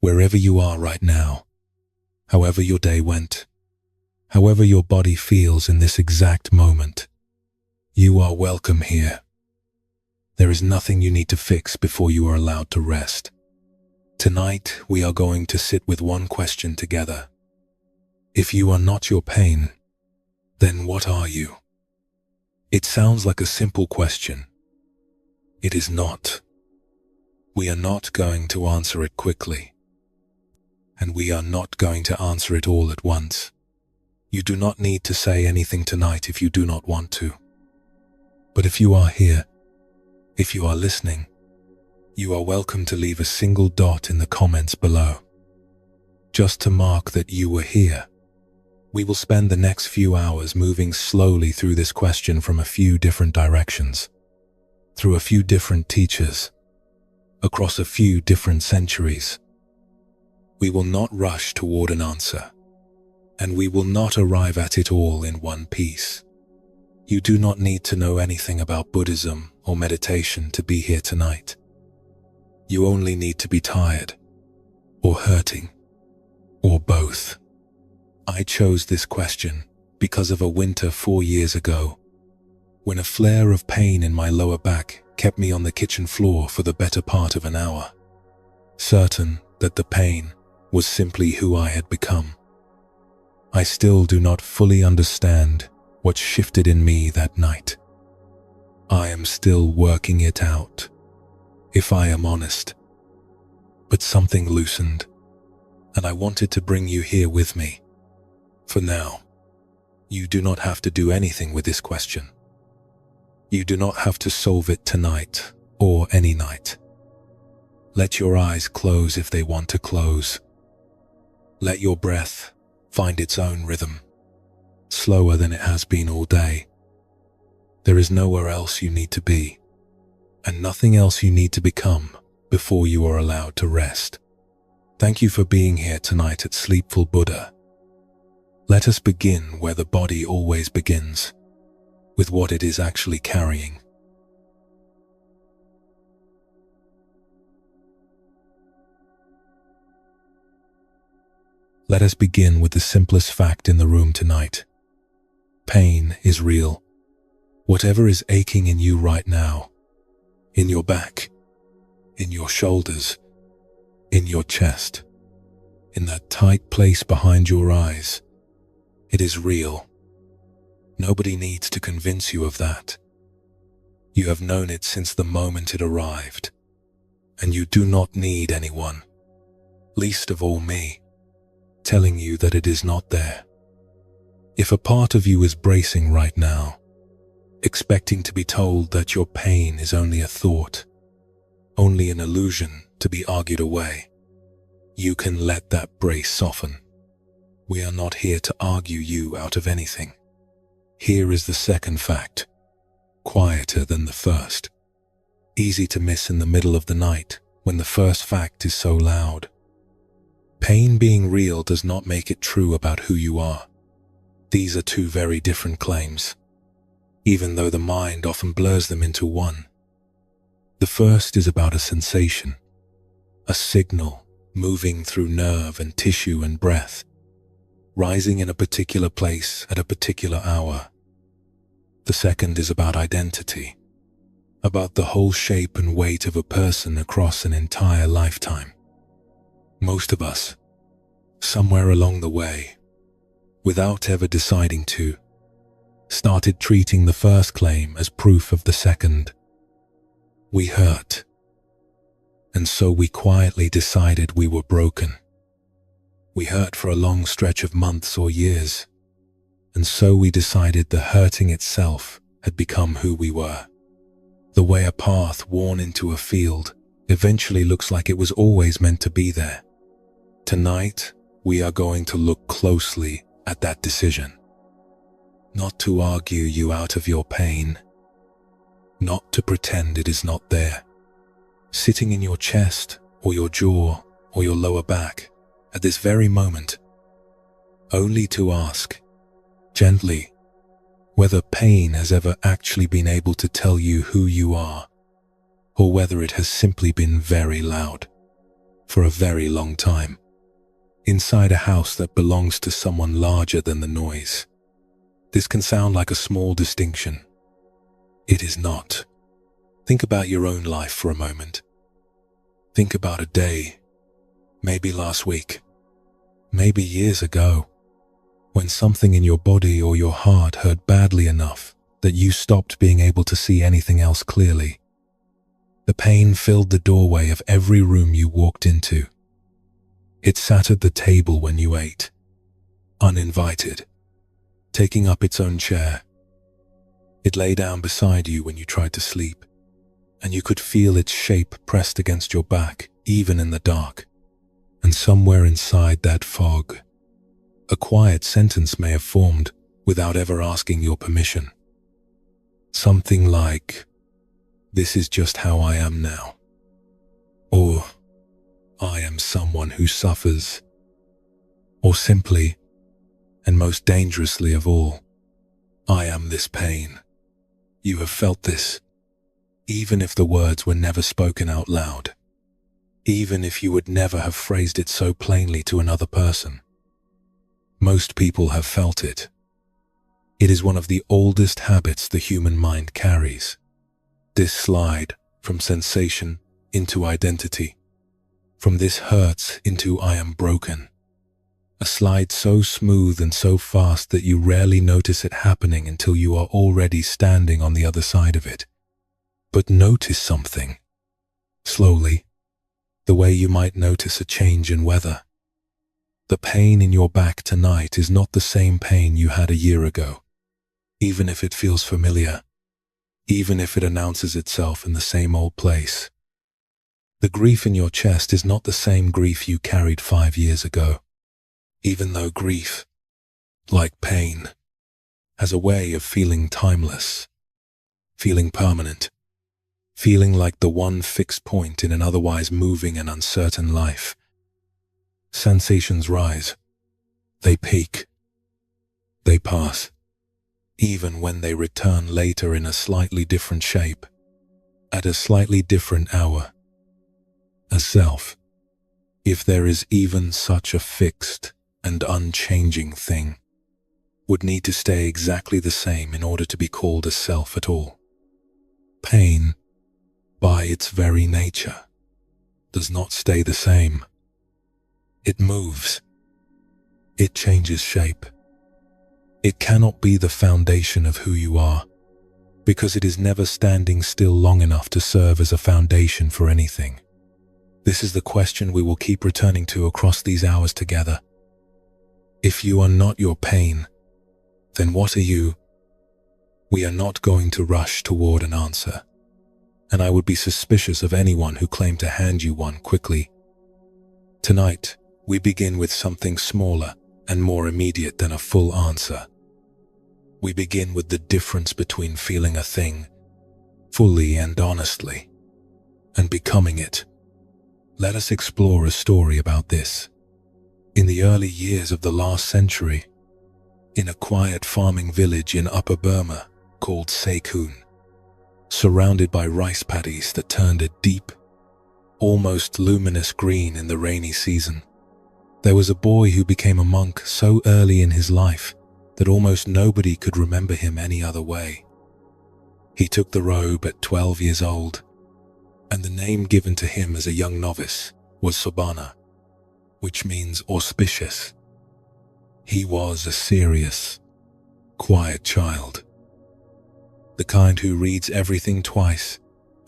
wherever you are right now, however your day went, however your body feels in this exact moment, you are welcome here. There is nothing you need to fix before you are allowed to rest. Tonight, we are going to sit with one question together. If you are not your pain, then what are you? It sounds like a simple question. It is not. We are not going to answer it quickly. And we are not going to answer it all at once. You do not need to say anything tonight if you do not want to. But if you are here, if you are listening, you are welcome to leave a single dot in the comments below, just to mark that you were here. We will spend the next few hours moving slowly through this question from a few different directions, through a few different teachers, across a few different centuries. We will not rush toward an answer, and we will not arrive at it all in one piece. You do not need to know anything about Buddhism or meditation to be here tonight. You only need to be tired, or hurting, or both. I chose this question because of a winter 4 years ago, when a flare of pain in my lower back kept me on the kitchen floor for the better part of an hour, certain that the pain was simply who I had become. I still do not fully understand what shifted in me that night. I am still working it out, if I am honest. But something loosened, and I wanted to bring you here with me. For now, you do not have to do anything with this question. You do not have to solve it tonight or any night. Let your eyes close if they want to close. Let your breath find its own rhythm, slower than it has been all day. There is nowhere else you need to be, and nothing else you need to become before you are allowed to rest. Thank you for being here tonight at Sleepful Buddha. Let us begin where the body always begins, with what it is actually carrying. Let us begin with the simplest fact in the room tonight. Pain is real. Whatever is aching in you right now, in your back, in your shoulders, in your chest, in that tight place behind your eyes, it is real. Nobody needs to convince you of that. You have known it since the moment it arrived, and you do not need anyone, least of all me, telling you that it is not there. If a part of you is bracing right now, expecting to be told that your pain is only a thought, only an illusion to be argued away, you can let that brace soften. We are not here to argue you out of anything. Here is the second fact, quieter than the first. Easy to miss in the middle of the night when the first fact is so loud. Pain being real does not make it true about who you are. These are two very different claims, even though the mind often blurs them into one. The first is about a sensation, a signal moving through nerve and tissue and breath, rising in a particular place at a particular hour. The second is about identity, about the whole shape and weight of a person across an entire lifetime. Most of us, somewhere along the way, without ever deciding to, started treating the first claim as proof of the second. We hurt, and so we quietly decided we were broken. We hurt for a long stretch of months or years, and so we decided the hurting itself had become who we were. The way a path worn into a field eventually looks like it was always meant to be there. Tonight, we are going to look closely at that decision. Not to argue you out of your pain, not to pretend it is not there, sitting in your chest or your jaw or your lower back at this very moment, only to ask, gently, whether pain has ever actually been able to tell you who you are, or whether it has simply been very loud. for a very long time, inside a house that belongs to someone larger than the noise. This can sound like a small distinction. It is not. Think about your own life for a moment. Think about a day, maybe last week, maybe years ago, when something in your body or your heart hurt badly enough that you stopped being able to see anything else clearly. The pain filled the doorway of every room you walked into. It sat at the table when you ate, uninvited, taking up its own chair. It lay down beside you when you tried to sleep, and you could feel its shape pressed against your back, even in the dark. And somewhere inside that fog, a quiet sentence may have formed without ever asking your permission. Something like, "This is just how I am now." Or, "I am someone who suffers." Or simply, and most dangerously of all, "I am this pain." You have felt this, even if the words were never spoken out loud, even if you would never have phrased it so plainly to another person. Most people have felt it. It is one of the oldest habits the human mind carries. This slide from sensation into identity, from "this hurts" into "I am broken." A slide so smooth and so fast that you rarely notice it happening until you are already standing on the other side of it. But notice something, slowly, the way you might notice a change in weather. The pain in your back tonight is not the same pain you had a year ago, even if it feels familiar, even if it announces itself in the same old place. The grief in your chest is not the same grief you carried 5 years ago, even though grief, like pain, has a way of feeling timeless, feeling permanent, feeling like the one fixed point in an otherwise moving and uncertain life. Sensations rise, they peak, they pass, even when they return later in a slightly different shape, at a slightly different hour. A self, if there is even such a fixed and unchanging thing, would need to stay exactly the same in order to be called a self at all. Pain, by its very nature, does not stay the same. It moves. It changes shape. It cannot be the foundation of who you are, because it is never standing still long enough to serve as a foundation for anything. This is the question we will keep returning to across these hours together. If you are not your pain, then what are you? We are not going to rush toward an answer, and I would be suspicious of anyone who claimed to hand you one quickly. Tonight, we begin with something smaller and more immediate than a full answer. We begin with the difference between feeling a thing, fully and honestly, and becoming it. Let us explore a story about this. In the early years of the last century, in a quiet farming village in Upper Burma called Seokcheol, surrounded by rice paddies that turned a deep, almost luminous green in the rainy season, there was a boy who became a monk so early in his life that almost nobody could remember him any other way. He took the robe at 12 years old, and the name given to him as a young novice was Sobana, which means auspicious. He was a serious, quiet child, the kind who reads everything twice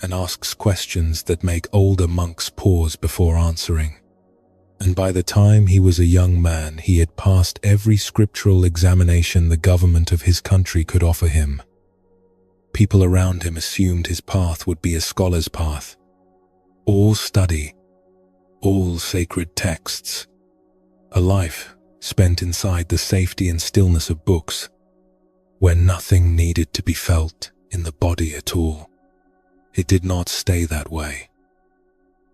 and asks questions that make older monks pause before answering. And by the time he was a young man, he had passed every scriptural examination the government of his country could offer him. People around him assumed his path would be a scholar's path. All study, all sacred texts, a life spent inside the safety and stillness of books, where nothing needed to be felt in the body at all. It did not stay that way.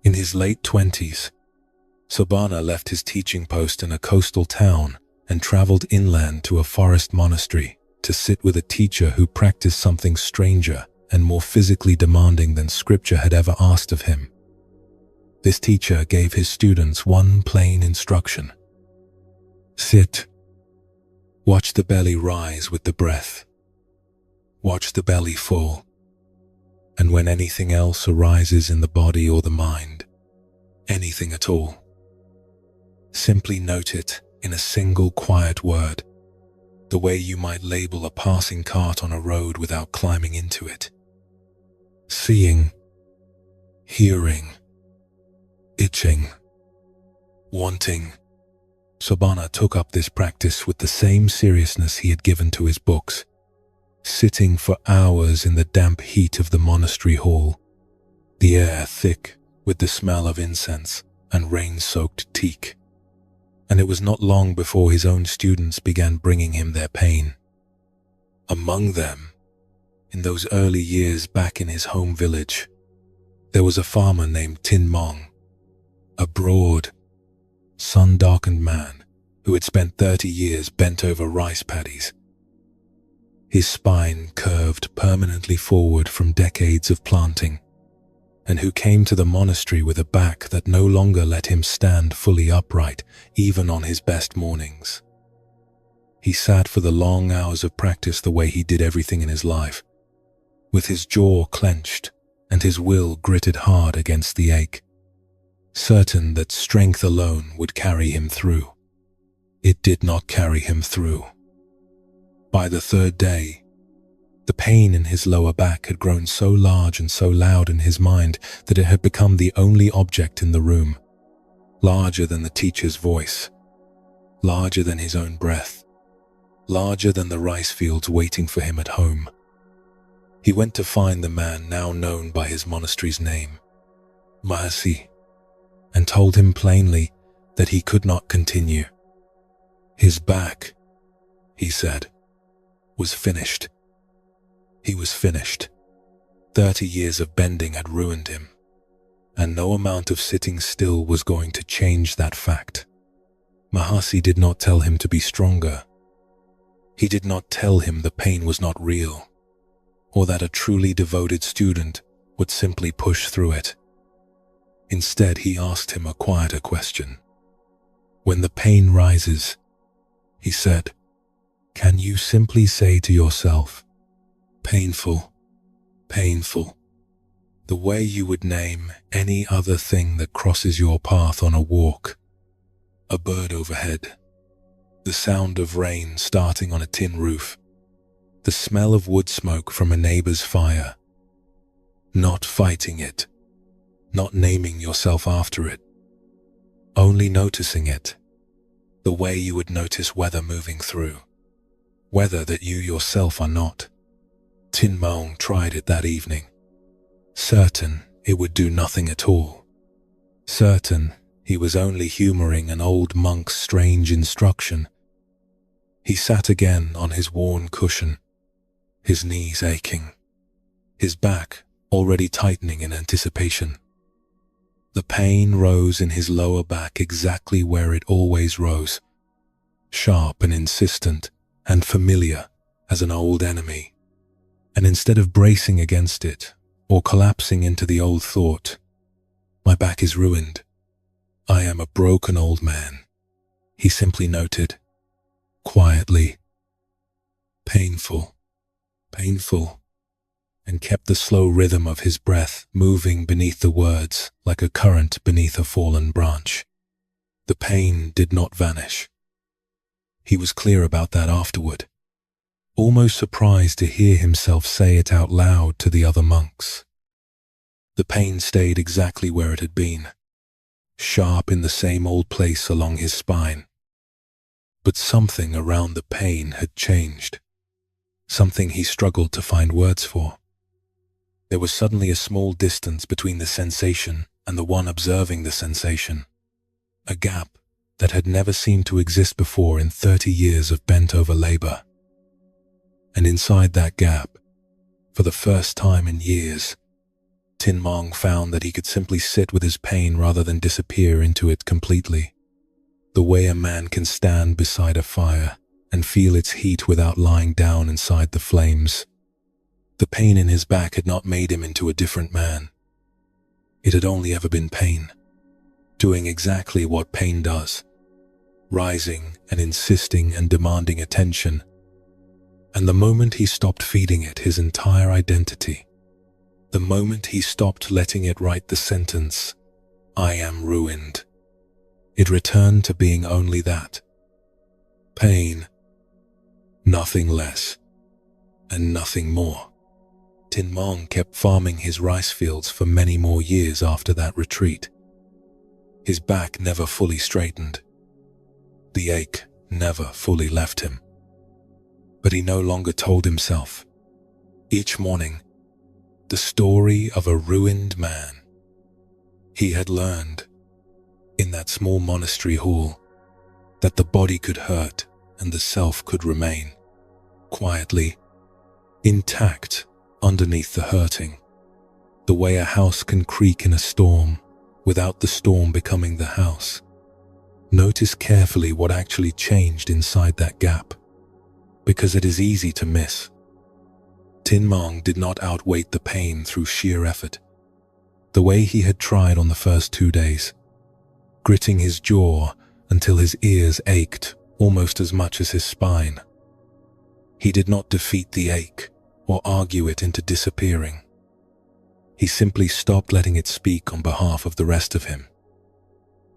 In his late 20s, Sobana left his teaching post in a coastal town and traveled inland to a forest monastery to sit with a teacher who practiced something stranger and more physically demanding than scripture had ever asked of him. This teacher gave his students one plain instruction. Sit. Watch the belly rise with the breath. Watch the belly fall. And when anything else arises in the body or the mind, anything at all, simply note it in a single quiet word, the way you might label a passing cart on a road without climbing into it. Seeing, hearing, itching, wanting. Sobhana took up this practice with the same seriousness he had given to his books, sitting for hours in the damp heat of the monastery hall, the air thick with the smell of incense and rain-soaked teak. And it was not long before his own students began bringing him their pain. Among them, in those early years back in his home village, there was a farmer named Thien, a broad, sun-darkened man who had spent 30 years bent over rice paddies. His spine curved permanently forward from decades of planting, and who came to the monastery with a back that no longer let him stand fully upright, even on his best mornings. He sat for the long hours of practice the way he did everything in his life, with his jaw clenched and his will gritted hard against the ache, certain that strength alone would carry him through. It did not carry him through. By the third day, the pain in his lower back had grown so large and so loud in his mind that it had become the only object in the room, larger than the teacher's voice, larger than his own breath, larger than the rice fields waiting for him at home. He went to find the man now known by his monastery's name, Mahasi, and told him plainly that he could not continue. His back, he said, was finished. He was finished. 30 years of bending had ruined him, and no amount of sitting still was going to change that fact. Mahasi did not tell him to be stronger. He did not tell him the pain was not real, or that a truly devoted student would simply push through it. Instead, he asked him a quieter question. When the pain rises, he said, can you simply say to yourself, painful, painful, the way you would name any other thing that crosses your path on a walk, a bird overhead, the sound of rain starting on a tin roof, the smell of wood smoke from a neighbor's fire, not fighting it, not naming yourself after it, only noticing it, the way you would notice weather moving through, weather that you yourself are not. Thien tried it that evening, certain it would do nothing at all, certain he was only humoring an old monk's strange instruction. He sat again on his worn cushion, his knees aching, his back already tightening in anticipation. The pain rose in his lower back exactly where it always rose, sharp and insistent and familiar as an old enemy. And instead of bracing against it or collapsing into the old thought, my back is ruined, I am a broken old man, he simply noted, quietly, painful, painful, and kept the slow rhythm of his breath moving beneath the words like a current beneath a fallen branch. The pain did not vanish. He was clear about that afterward, almost surprised to hear himself say it out loud to the other monks. The pain stayed exactly where it had been, sharp in the same old place along his spine. But something around the pain had changed, something he struggled to find words for. There was suddenly a small distance between the sensation and the one observing the sensation, a gap that had never seemed to exist before in 30 years of bent-over labor. And inside that gap, for the first time in years, Thien found that he could simply sit with his pain rather than disappear into it completely, the way a man can stand beside a fire and feel its heat without lying down inside the flames. The pain in his back had not made him into a different man. It had only ever been pain, doing exactly what pain does, rising and insisting and demanding attention. And the moment he stopped feeding it his entire identity, the moment he stopped letting it write the sentence, "I am ruined," it returned to being only that. Pain, nothing less, and nothing more. Tin Mong kept farming his rice fields for many more years after that retreat. His back never fully straightened. The ache never fully left him. But he no longer told himself, each morning, the story of a ruined man. He had learned, in that small monastery hall, that the body could hurt and the self could remain, quietly, intact underneath the hurting, the way a house can creak in a storm without the storm becoming the house. Notice carefully what actually changed inside that gap, because it is easy to miss. Tin Mong did not outweigh the pain through sheer effort, the way he had tried on the first 2 days, gritting his jaw until his ears ached almost as much as his spine. He did not defeat the ache or argue it into disappearing. He simply stopped letting it speak on behalf of the rest of him.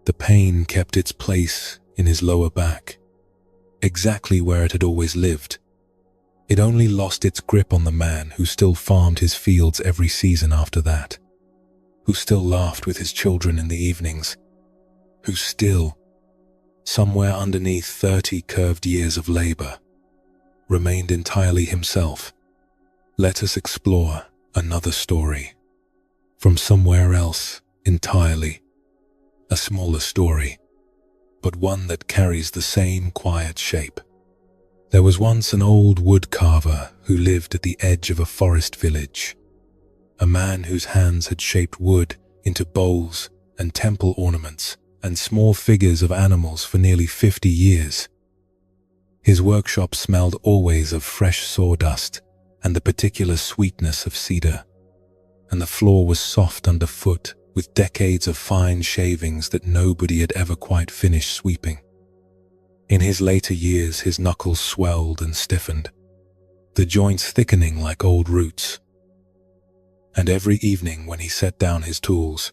The pain kept its place in his lower back, exactly where it had always lived. It only lost its grip on the man who still farmed his fields every season after that, who still laughed with his children in the evenings, who still, somewhere underneath 30 curved years of labor, remained entirely himself. Let us explore another story, from somewhere else entirely, a smaller story, but one that carries the same quiet shape. There was once an old wood carver who lived at the edge of a forest village, a man whose hands had shaped wood into bowls and temple ornaments and small figures of animals for nearly 50 years. His workshop smelled always of fresh sawdust and the particular sweetness of cedar, and the floor was soft underfoot with decades of fine shavings that nobody had ever quite finished sweeping. In his later years, his knuckles swelled and stiffened, the joints thickening like old roots. And every evening when he set down his tools,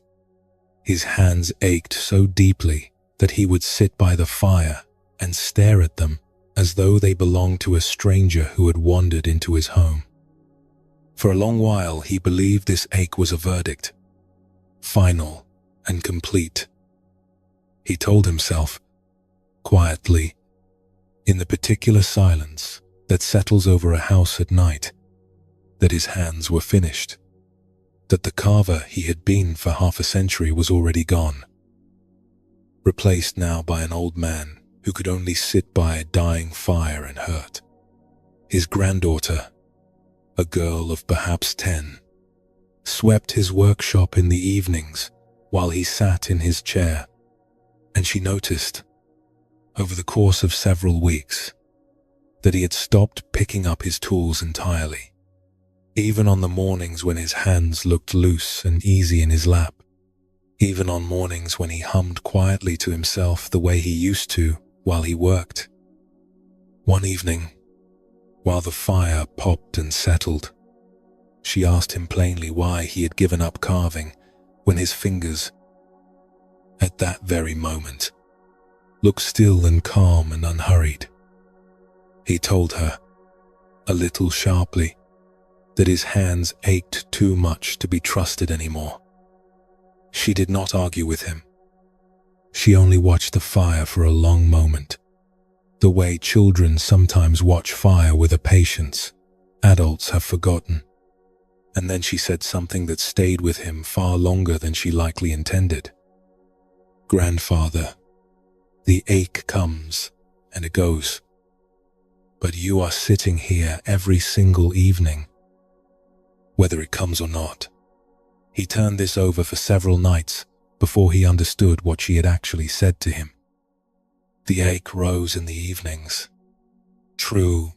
his hands ached so deeply that he would sit by the fire and stare at them as though they belonged to a stranger who had wandered into his home. For a long while he believed this ache was a verdict, final and complete. He told himself, quietly, in the particular silence that settles over a house at night, that his hands were finished, that the carver he had been for half a century was already gone, replaced now by an old man who could only sit by a dying fire and hurt. His granddaughter, a girl of perhaps 10, swept his workshop in the evenings while he sat in his chair, and she noticed, over the course of several weeks, that he had stopped picking up his tools entirely, even on the mornings when his hands looked loose and easy in his lap, even on mornings when he hummed quietly to himself the way he used to while he worked. One evening, while the fire popped and settled, she asked him plainly why he had given up carving when his fingers, at that very moment, looked still and calm and unhurried. He told her, a little sharply, that his hands ached too much to be trusted anymore. She did not argue with him. She only watched the fire for a long moment, the way children sometimes watch fire with a patience adults have forgotten. And then she said something that stayed with him far longer than she likely intended. Grandfather, the ache comes and it goes, but you are sitting here every single evening, whether it comes or not. He turned this over for several nights before he understood what she had actually said to him. The ache rose in the evenings. True,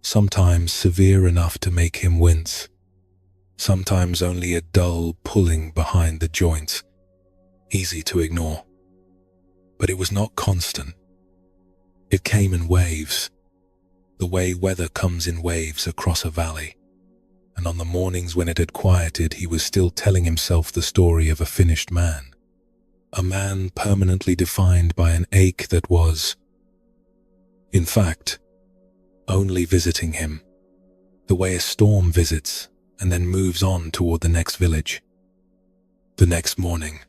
sometimes severe enough to make him wince, sometimes only a dull pulling behind the joints. easy to ignore. But it was not constant. It came in waves, the way weather comes in waves across a valley. And on the mornings when it had quieted, he was still telling himself the story of a finished man. A man permanently defined by an ache that was, in fact, only visiting him, the way a storm visits and then moves on toward the next village. The next morning,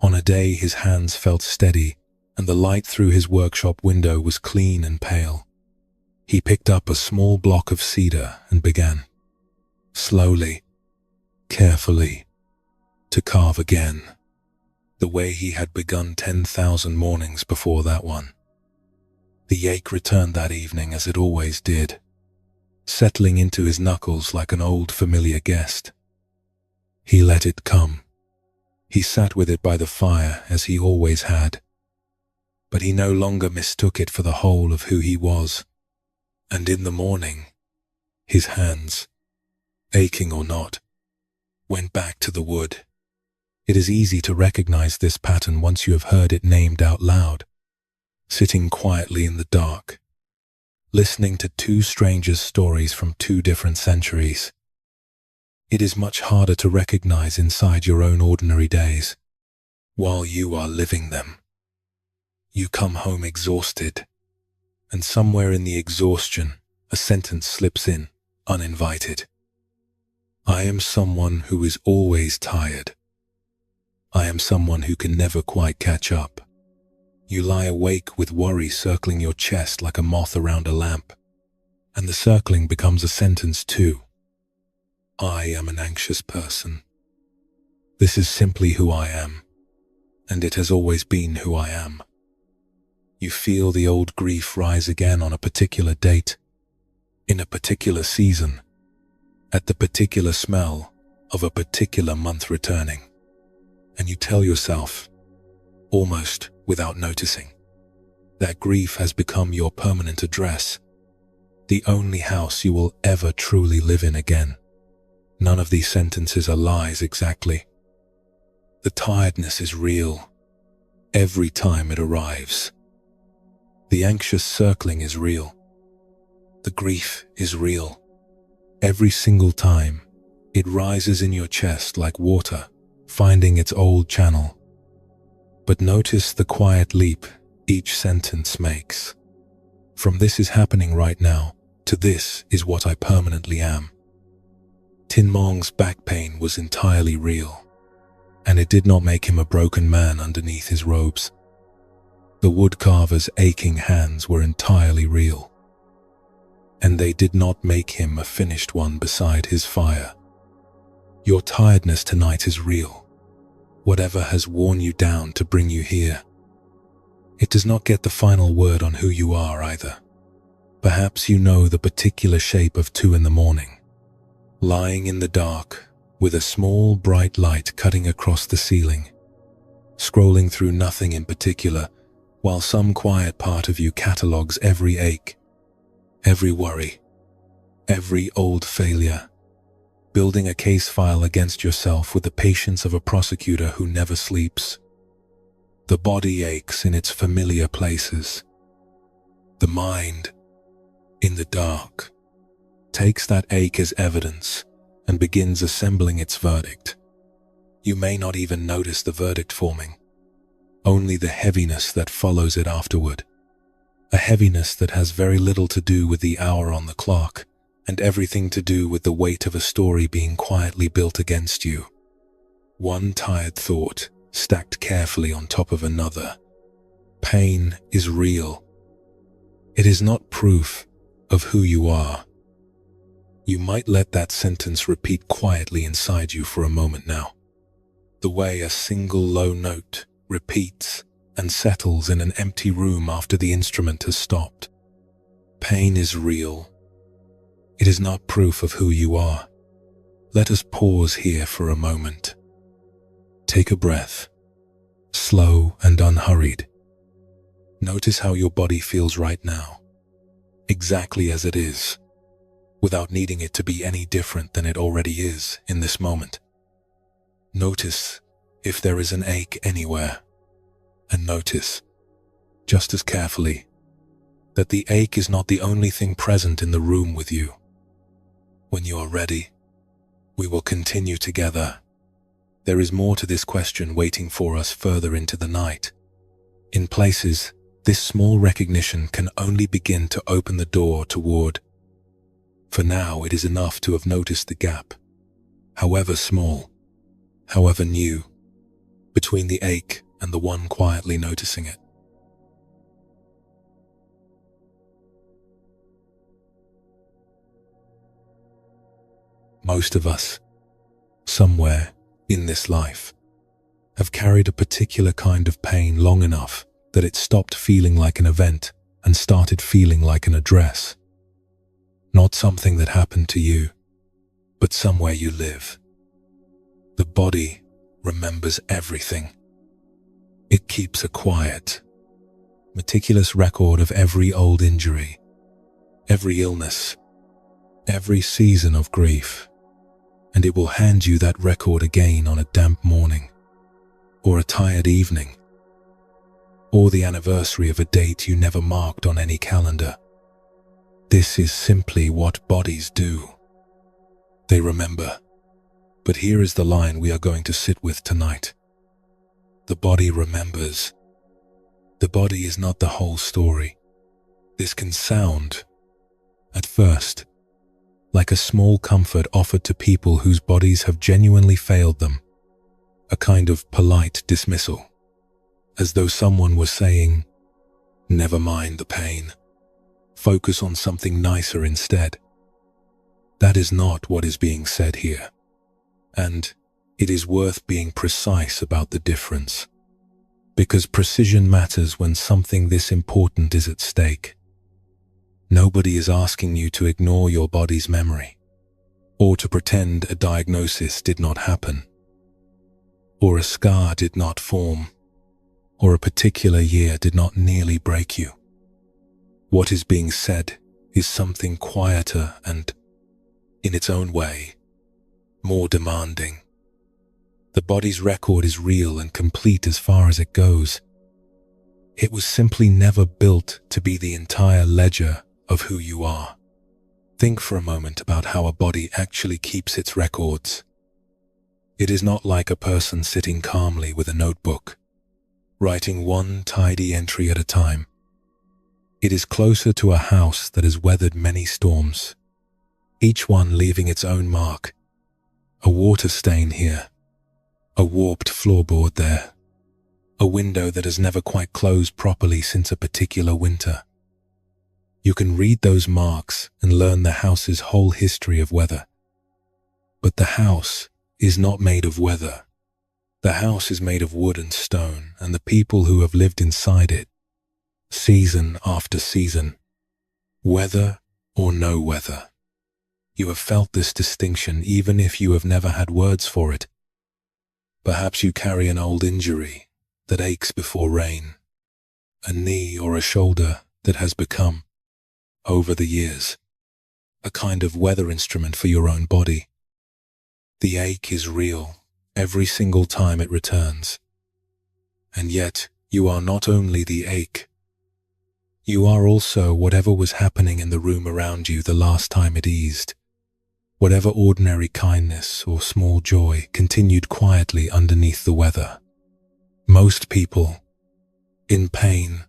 on a day his hands felt steady and the light through his workshop window was clean and pale, he picked up a small block of cedar and began, slowly, carefully, to carve again, the way he had begun 10,000 mornings before that one. The ache returned that evening as it always did, settling into his knuckles like an old familiar guest. He let it come. He sat with it by the fire as he always had. But he no longer mistook it for the whole of who he was. And in the morning, his hands, aching or not, went back to the wood. It is easy to recognize this pattern once you have heard it named out loud. Sitting quietly in the dark, listening to two strangers' stories from two different centuries. It is much harder to recognize inside your own ordinary days, while you are living them. You come home exhausted, and somewhere in the exhaustion, a sentence slips in, uninvited. I am someone who is always tired. I am someone who can never quite catch up. You lie awake with worry circling your chest like a moth around a lamp, and the circling becomes a sentence too. I am an anxious person. This is simply who I am, and it has always been who I am. You feel the old grief rise again on a particular date, in a particular season, at the particular smell of a particular month returning, and you tell yourself, almost without noticing, that grief has become your permanent address, the only house you will ever truly live in again. None of these sentences are lies exactly. The tiredness is real, every time it arrives. The anxious circling is real. The grief is real. Every single time, it rises in your chest like water, finding its old channel. But notice the quiet leap each sentence makes. From this is happening right now, to this is what I permanently am. Tin Mong's back pain was entirely real, and it did not make him a broken man underneath his robes. The woodcarver's aching hands were entirely real, and they did not make him a finished one beside his fire. Your tiredness tonight is real. Whatever has worn you down to bring you here. It does not get the final word on who you are either. Perhaps you know the particular shape of 2 in the morning, lying in the dark with a small bright light cutting across the ceiling, scrolling through nothing in particular, while some quiet part of you catalogues every ache, every worry, every old failure, building a case file against yourself with the patience of a prosecutor who never sleeps. The body aches in its familiar places. The mind, in the dark, takes that ache as evidence and begins assembling its verdict. You may not even notice the verdict forming, only the heaviness that follows it afterward. A heaviness that has very little to do with the hour on the clock, and everything to do with the weight of a story being quietly built against you. One tired thought stacked carefully on top of another. Pain is real. It is not proof of who you are. You might let that sentence repeat quietly inside you for a moment now, the way a single low note repeats and settles in an empty room after the instrument has stopped. Pain is real. It is not proof of who you are. Let us pause here for a moment. Take a breath, slow and unhurried. Notice how your body feels right now, exactly as it is, without needing it to be any different than it already is in this moment. Notice if there is an ache anywhere, and notice, just as carefully, that the ache is not the only thing present in the room with you. When you are ready, we will continue together. There is more to this question waiting for us further into the night. In places, this small recognition can only begin to open the door toward. For now, it is enough to have noticed the gap, however small, however new, between the ache and the one quietly noticing it. Most of us, somewhere in this life, have carried a particular kind of pain long enough that it stopped feeling like an event and started feeling like an address. Not something that happened to you, but somewhere you live. The body remembers everything. It keeps a quiet, meticulous record of every old injury, every illness, every season of grief, and it will hand you that record again on a damp morning, or a tired evening, or the anniversary of a date you never marked on any calendar. This is simply what bodies do. They remember. But here is the line we are going to sit with tonight. The body remembers. The body is not the whole story. This can sound, at first, like a small comfort offered to people whose bodies have genuinely failed them, a kind of polite dismissal, as though someone was saying, "Never mind the pain. Focus on something nicer instead." That is not what is being said here, and it is worth being precise about the difference, because precision matters when something this important is at stake. Nobody is asking you to ignore your body's memory, or to pretend a diagnosis did not happen, or a scar did not form, or a particular year did not nearly break you. What is being said is something quieter and, in its own way, more demanding. The body's record is real and complete as far as it goes. It was simply never built to be the entire ledger of who you are. Think for a moment about how a body actually keeps its records. It is not like a person sitting calmly with a notebook, writing one tidy entry at a time. It is closer to a house that has weathered many storms, each one leaving its own mark. A water stain here, a warped floorboard there, a window that has never quite closed properly since a particular winter. You can read those marks and learn the house's whole history of weather. But the house is not made of weather. The house is made of wood and stone, and the people who have lived inside it, season after season, weather or no weather. You have felt this distinction even if you have never had words for it. Perhaps you carry an old injury that aches before rain, a knee or a shoulder that has become, over the years, a kind of weather instrument for your own body. The ache is real every single time it returns. And yet, you are not only the ache. You are also whatever was happening in the room around you the last time it eased. Whatever ordinary kindness or small joy continued quietly underneath the weather. Most people, in pain,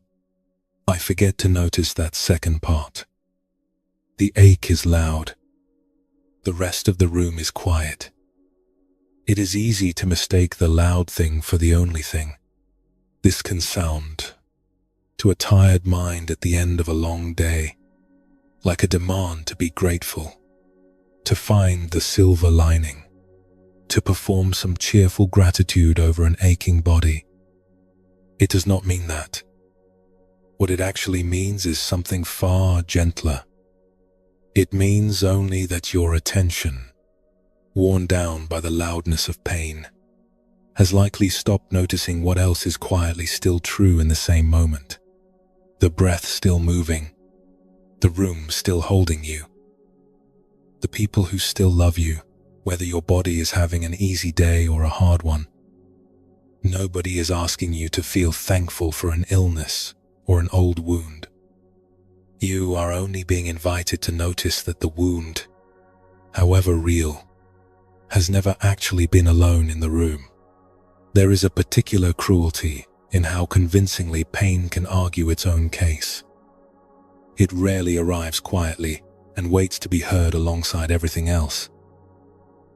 I forget to notice that second part. The ache is loud. The rest of the room is quiet. It is easy to mistake the loud thing for the only thing. This can sound, to a tired mind at the end of a long day, like a demand to be grateful, to find the silver lining, to perform some cheerful gratitude over an aching body. It does not mean that. What it actually means is something far gentler. It means only that your attention, worn down by the loudness of pain, has likely stopped noticing what else is quietly still true in the same moment. The breath still moving, the room still holding you, the people who still love you, whether your body is having an easy day or a hard one. Nobody is asking you to feel thankful for an illness or an old wound. You are only being invited to notice that the wound, however real, has never actually been alone in the room. There is a particular cruelty in how convincingly pain can argue its own case. It rarely arrives quietly and waits to be heard alongside everything else.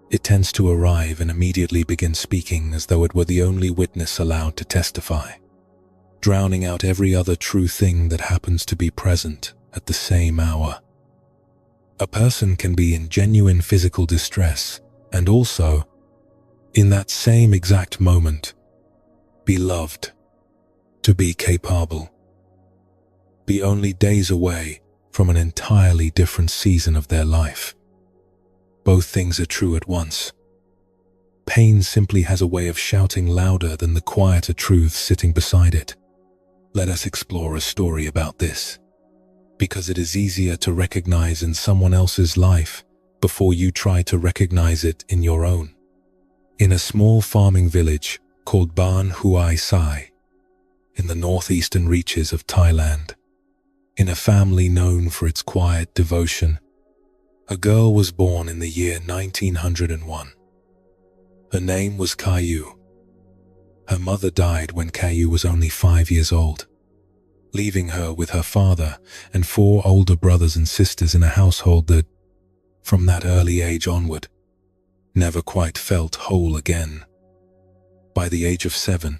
It tends to arrive and immediately begin speaking as though it were the only witness allowed to testify, drowning out every other true thing that happens to be present at the same hour. A person can be in genuine physical distress and also, in that same exact moment, be loved, to be capable, be only days away from an entirely different season of their life. Both things are true at once. Pain simply has a way of shouting louder than the quieter truths sitting beside it. Let us explore a story about this, because it is easier to recognize in someone else's life before you try to recognize it in your own. In a small farming village called Ban Huai Sai, in the northeastern reaches of Thailand, in a family known for its quiet devotion, a girl was born in the year 1901. Her name was Kaew. Her mother died when Kaew was only 5 years old, leaving her with her father and 4 older brothers and sisters in a household that, from that early age onward, never quite felt whole again. By the age of 7,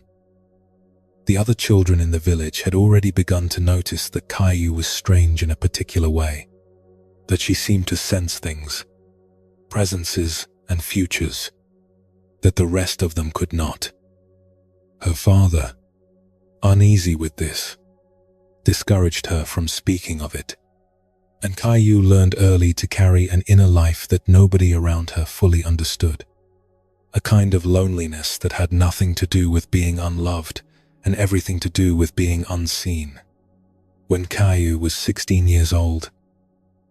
the other children in the village had already begun to notice that Kaew was strange in a particular way, that she seemed to sense things, presences and futures, that the rest of them could not. Her father, uneasy with this, discouraged her from speaking of it, and Kaew learned early to carry an inner life that nobody around her fully understood, a kind of loneliness that had nothing to do with being unloved and everything to do with being unseen. When Kaew was 16 years old,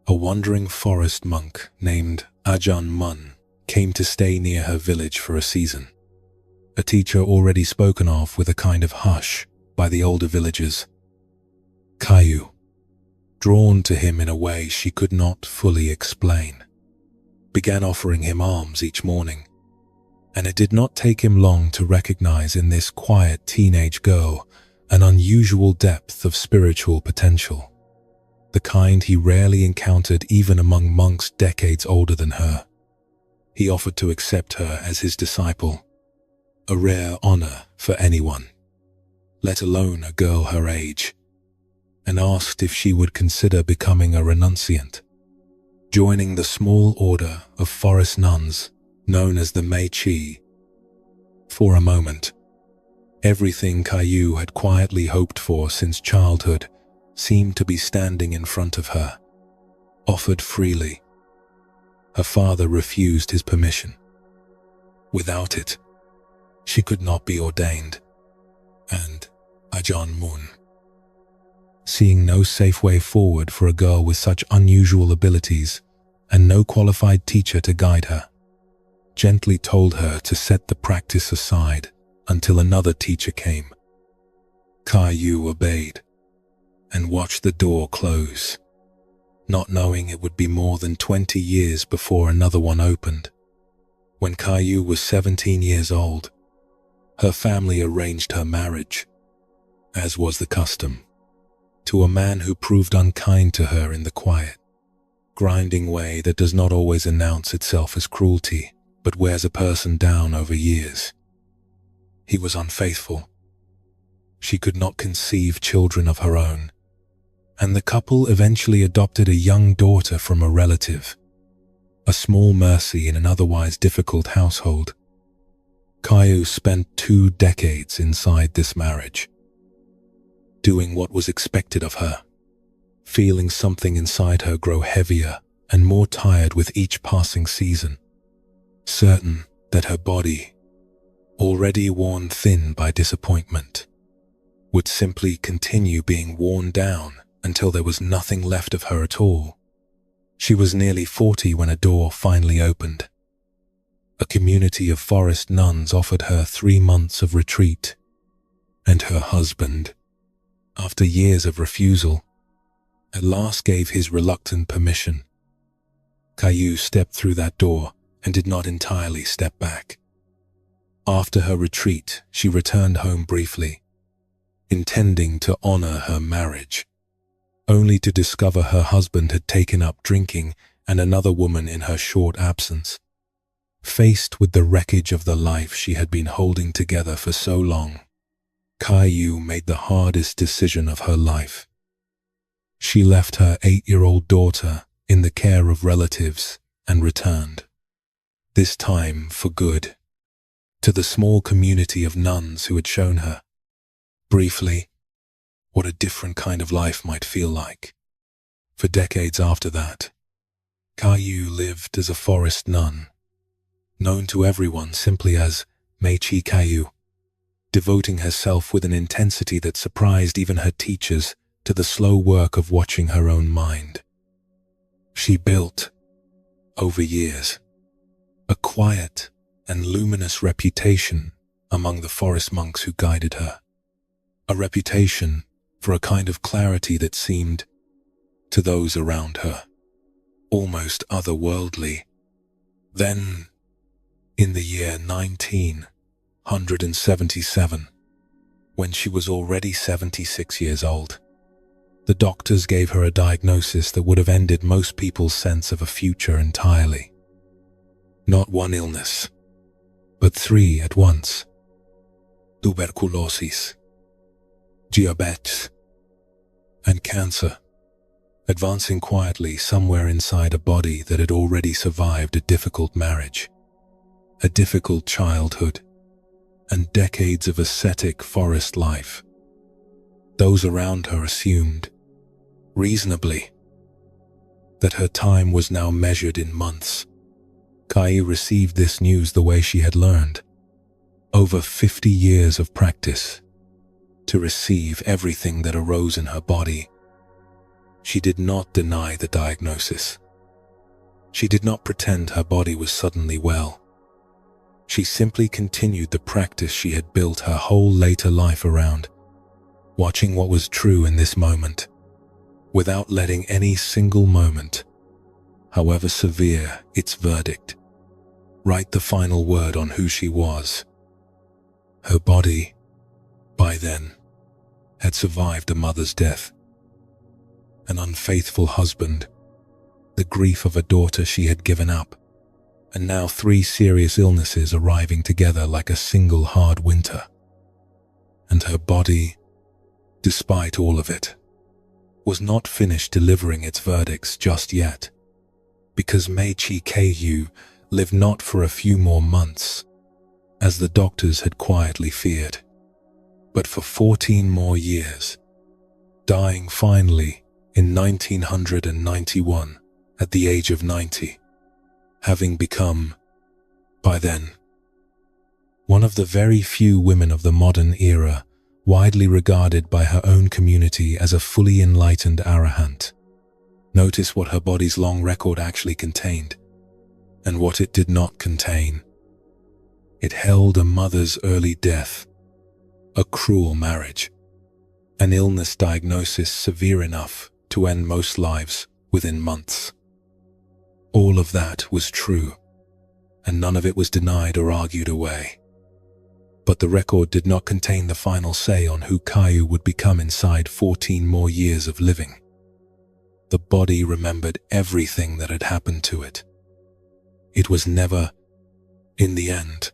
a wandering forest monk named Ajahn came to stay near her village for a season, a teacher already spoken of with a kind of hush by the older villagers. Kaew, drawn to him in a way she could not fully explain, began offering him alms each morning, and it did not take him long to recognize in this quiet teenage girl an unusual depth of spiritual potential, the kind he rarely encountered even among monks decades older than her. He offered to accept her as his disciple, a rare honor for anyone, let alone a girl her age, and asked if she would consider becoming a renunciant, joining the small order of forest nuns known as the Chee. For a moment, everything Kaew had quietly hoped for since childhood seemed to be standing in front of her, offered freely. Her father refused his permission. Without it, she could not be ordained, and Ajahn, seeing no safe way forward for a girl with such unusual abilities and no qualified teacher to guide her, gently told her to set the practice aside until another teacher came. Kaew obeyed and watched the door close, not knowing it would be more than 20 years before another one opened. When Kaew was 17 years old, her family arranged her marriage, as was the custom, to a man who proved unkind to her in the quiet, grinding way that does not always announce itself as cruelty, but wears a person down over years. He was unfaithful. She could not conceive children of her own, and the couple eventually adopted a young daughter from a relative, a small mercy in an otherwise difficult household. Kaew spent 2 decades inside this marriage, doing what was expected of her, feeling something inside her grow heavier and more tired with each passing season, certain that her body, already worn thin by disappointment, would simply continue being worn down until there was nothing left of her at all. She was nearly 40 when a door finally opened. A community of forest nuns offered her 3 months of retreat, and her husband, after years of refusal, at last gave his reluctant permission. Kaew stepped through that door and did not entirely step back. After her retreat, she returned home briefly, intending to honor her marriage, only to discover her husband had taken up drinking and another woman in her short absence. Faced with the wreckage of the life she had been holding together for so long, Kaew made the hardest decision of her life. She left her 8-year-old daughter in the care of relatives and returned, this time for good, to the small community of nuns who had shown her, briefly, what a different kind of life might feel like. For decades after that, Kaew lived as a forest nun, known to everyone simply as Chee Kaew, devoting herself with an intensity that surprised even her teachers to the slow work of watching her own mind. She built, over years, a quiet and luminous reputation among the forest monks who guided her, a reputation for a kind of clarity that seemed, to those around her, almost otherworldly. Then, in the year 1977, when she was already 76 years old, the doctors gave her a diagnosis that would have ended most people's sense of a future entirely. Not one illness, but 3 at once: tuberculosis, diabetes, and cancer, advancing quietly somewhere inside a body that had already survived a difficult marriage, a difficult childhood, and decades of ascetic forest life. Those around her assumed, reasonably, that her time was now measured in months. Kaew received this news the way she had learned, over 50 years of practice, to receive everything that arose in her body. She did not deny the diagnosis. She did not pretend her body was suddenly well. She simply continued the practice she had built her whole later life around, watching what was true in this moment, without letting any single moment, however severe its verdict, write the final word on who she was. Her body, by then, had survived a mother's death, an unfaithful husband, the grief of a daughter she had given up, and now 3 serious illnesses arriving together like a single hard winter. And her body, despite all of it, was not finished delivering its verdicts just yet, because Chee Kaew lived not for a few more months, as the doctors had quietly feared, but for 14 more years, dying finally in 1991 at the age of 90, having become, by then, one of the very few women of the modern era widely regarded by her own community as a fully enlightened arahant. Notice what her body's long record actually contained, and what it did not contain. It held a mother's early death, a cruel marriage, an illness diagnosis severe enough to end most lives within months. All of that was true, and none of it was denied or argued away. But the record did not contain the final say on who Kaew would become inside 14 more years of living. The body remembered everything that had happened to it. It was never, in the end,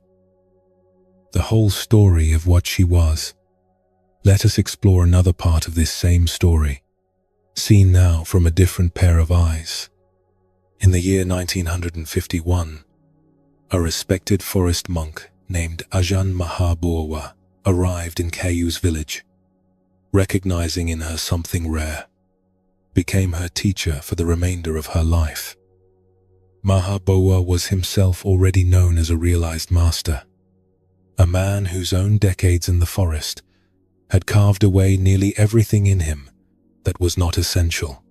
the whole story of what she was. Let us explore another part of this same story, seen now from a different pair of eyes. In the year 1951, a respected forest monk named Ajahn Maha Boowa arrived in Kaew's village, recognizing in her something rare, became her teacher for the remainder of her life. Maha Boowa was himself already known as a realized master, a man whose own decades in the forest had carved away nearly everything in him that was not essential.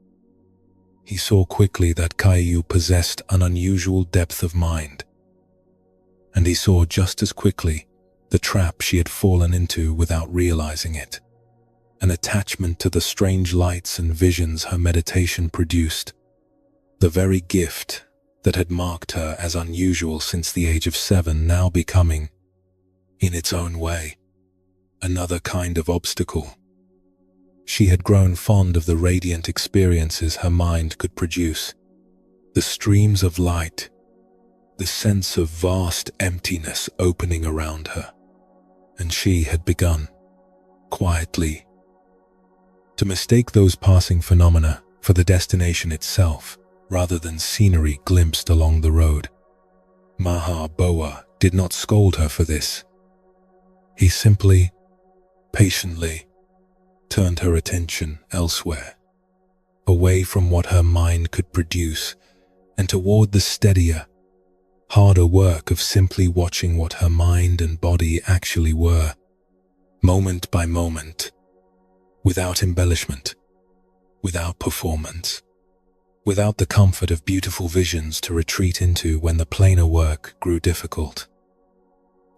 He saw quickly that Kaew possessed an unusual depth of mind. and he saw just as quickly the trap she had fallen into without realizing it. An attachment to the strange lights and visions her meditation produced. The very gift that had marked her as unusual since the age of 7 now becoming, in its own way, another kind of obstacle. She had grown fond of the radiant experiences her mind could produce, the streams of light, the sense of vast emptiness opening around her, and she had begun, quietly, to mistake those passing phenomena for the destination itself, rather than scenery glimpsed along the road. Maha Boowa did not scold her for this. He simply, patiently, turned her attention elsewhere, away from what her mind could produce and toward the steadier, harder work of simply watching what her mind and body actually were, moment by moment, without embellishment, without performance, without the comfort of beautiful visions to retreat into when the plainer work grew difficult.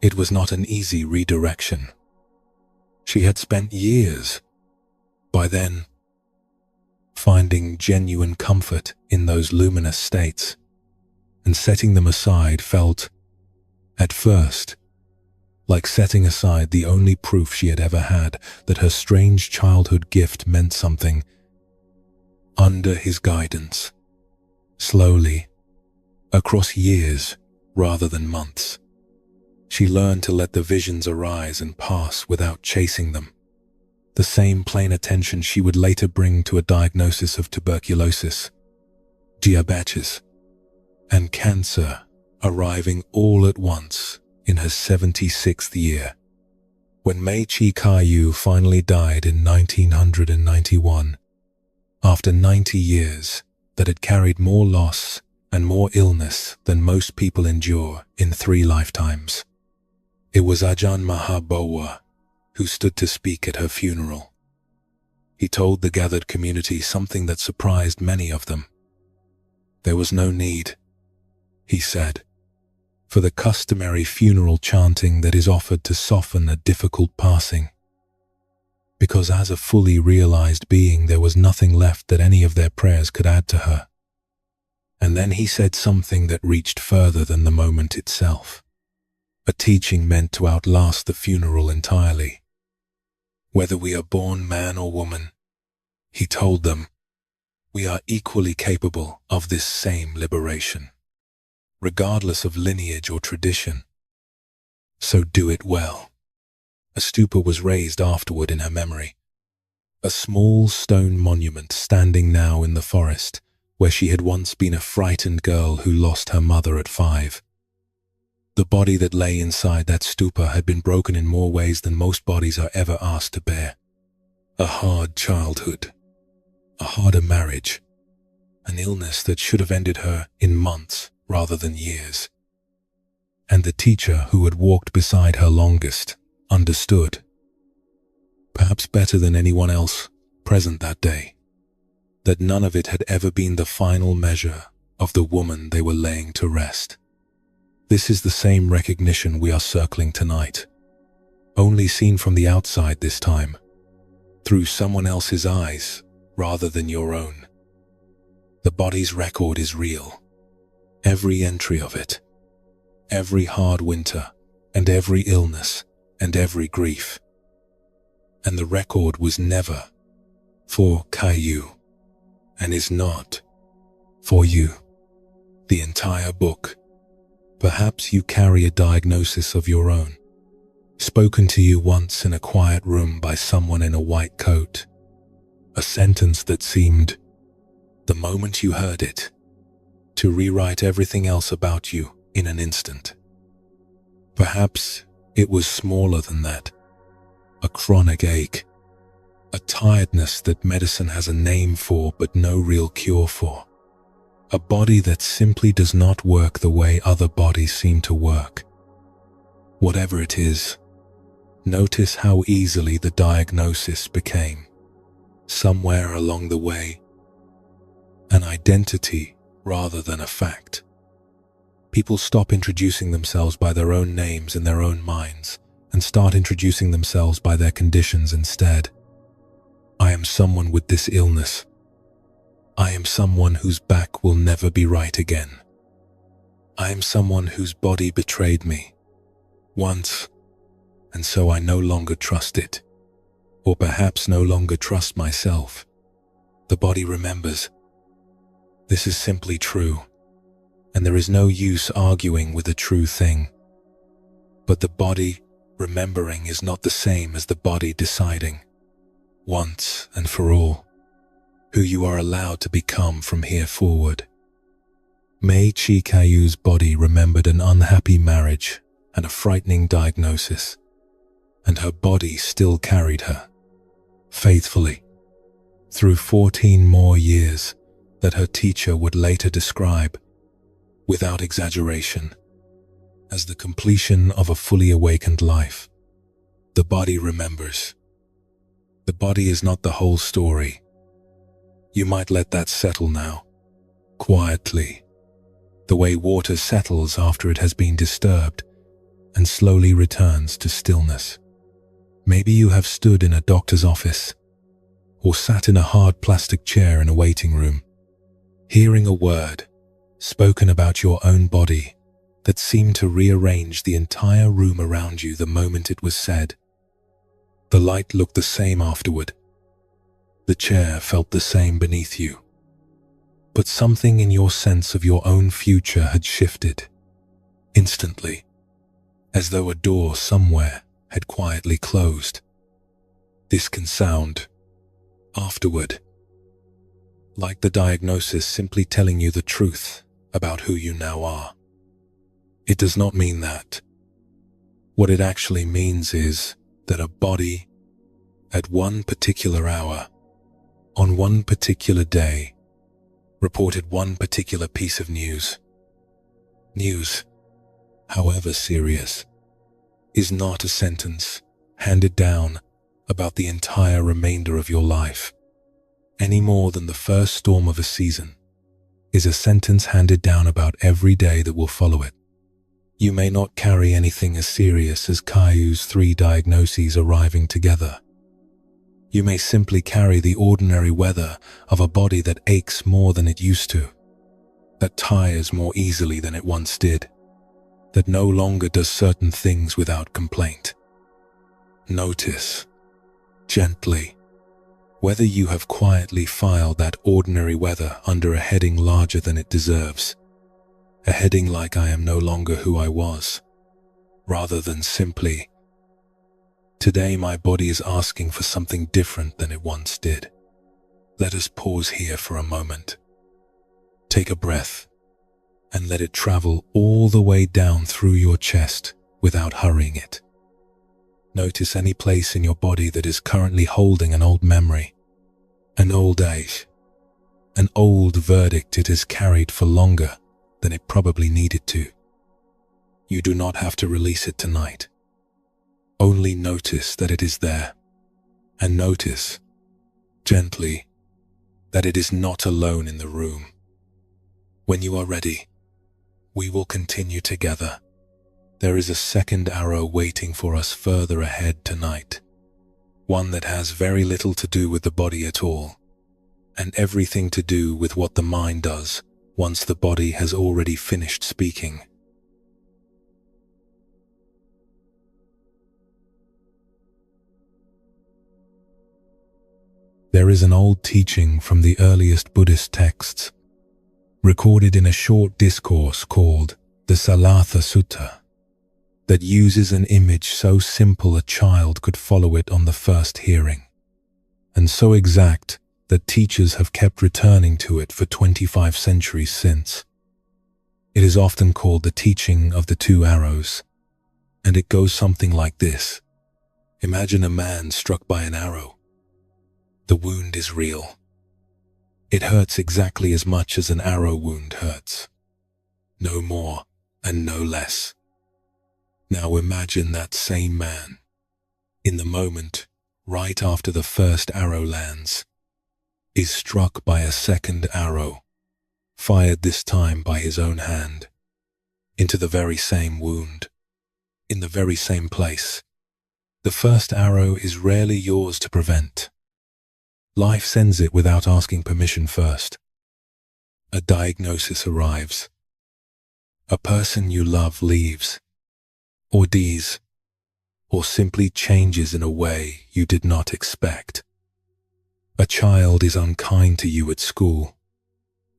It was not an easy redirection. She had spent years, by then, finding genuine comfort in those luminous states, and setting them aside felt, at first, like setting aside the only proof she had ever had that her strange childhood gift meant something. Under his guidance, slowly, across years rather than months, she learned to let the visions arise and pass without chasing them. The same plain attention she would later bring to a diagnosis of tuberculosis, diabetes, and cancer arriving all at once in her 76th year. When Chee Kaew finally died in 1991, after 90 years that had carried more loss and more illness than most people endure in 3 lifetimes, it was Ajahn Maha Boowa who stood to speak at her funeral. He told the gathered community something that surprised many of them. There was no need, he said, for the customary funeral chanting that is offered to soften a difficult passing, because as a fully realized being there was nothing left that any of their prayers could add to her. And then he said something that reached further than the moment itself, a teaching meant to outlast the funeral entirely. Whether we are born man or woman, he told them, we are equally capable of this same liberation, regardless of lineage or tradition. So do it well. A stupa was raised afterward in her memory, a small stone monument standing now in the forest where she had once been a frightened girl who lost her mother at 5. The body that lay inside that stupa had been broken in more ways than most bodies are ever asked to bear. A hard childhood, a harder marriage, an illness that should have ended her in months rather than years. And the teacher who had walked beside her longest understood, perhaps better than anyone else present that day, that none of it had ever been the final measure of the woman they were laying to rest. This is the same recognition we are circling tonight, only seen from the outside this time, through someone else's eyes rather than your own. The body's record is real, every entry of it, every hard winter and every illness and every grief. And the record was never for Kagyu and is not for you. The entire book. Perhaps you carry a diagnosis of your own, spoken to you once in a quiet room by someone in a white coat, a sentence that seemed, the moment you heard it, to rewrite everything else about you in an instant. Perhaps it was smaller than that, a chronic ache, a tiredness that medicine has a name for but no real cure for. A body that simply does not work the way other bodies seem to work. Whatever it is, notice how easily the diagnosis became, somewhere along the way, an identity rather than a fact. People stop introducing themselves by their own names in their own minds and start introducing themselves by their conditions instead. I am someone with this illness. I am someone whose back will never be right again. I am someone whose body betrayed me once, and so I no longer trust it, or perhaps no longer trust myself. The body remembers. This is simply true, and there is no use arguing with a true thing. But the body remembering is not the same as the body deciding, once and for all, who you are allowed to become from here forward. Chee Kagyu's body remembered an unhappy marriage and a frightening diagnosis, and her body still carried her, faithfully, through 14 more years that her teacher would later describe, without exaggeration, as the completion of a fully awakened life. The body remembers. The body is not the whole story. You might let that settle now, quietly, the way water settles after it has been disturbed and slowly returns to stillness. Maybe you have stood in a doctor's office or sat in a hard plastic chair in a waiting room, hearing a word spoken about your own body that seemed to rearrange the entire room around you the moment it was said. The light looked the same afterward. The chair felt the same beneath you. But something in your sense of your own future had shifted, instantly, as though a door somewhere had quietly closed. This can sound, afterward, like the diagnosis simply telling you the truth about who you now are. It does not mean that. What it actually means is that a body, at one particular hour, on one particular day, reported one particular piece of news. News, however serious, is not a sentence handed down about the entire remainder of your life, any more than the first storm of a season is a sentence handed down about every day that will follow it. You may not carry anything as serious as Kagyu's 3 diagnoses arriving together. You may simply carry the ordinary weather of a body that aches more than it used to, that tires more easily than it once did, that no longer does certain things without complaint. Notice, gently, whether you have quietly filed that ordinary weather under a heading larger than it deserves, a heading like I am no longer who I was, rather than simply, today my body is asking for something different than it once did. Let us pause here for a moment. Take a breath and let it travel all the way down through your chest without hurrying it. Notice any place in your body that is currently holding an old memory, an old age, an old verdict it has carried for longer than it probably needed to. You do not have to release it tonight. Only notice that it is there, and notice, gently, that it is not alone in the room. When you are ready, we will continue together. There is a second arrow waiting for us further ahead tonight, one that has very little to do with the body at all, and everything to do with what the mind does once the body has already finished speaking. There is an old teaching from the earliest Buddhist texts, recorded in a short discourse called the Salatha Sutta, that uses an image so simple a child could follow it on the first hearing, and so exact that teachers have kept returning to it for 25 centuries since. It is often called the teaching of the 2 arrows, and it goes something like this. Imagine a man struck by an arrow. The wound is real. It hurts exactly as much as an arrow wound hurts. No more and no less. Now imagine that same man, in the moment, right after the first arrow lands, is struck by a second arrow, fired this time by his own hand. into the very same wound, in the very same place. The first arrow is rarely yours to prevent. Life sends it without asking permission first. A diagnosis arrives. A person you love leaves, or dies, or simply changes in a way you did not expect. A child is unkind to you at school,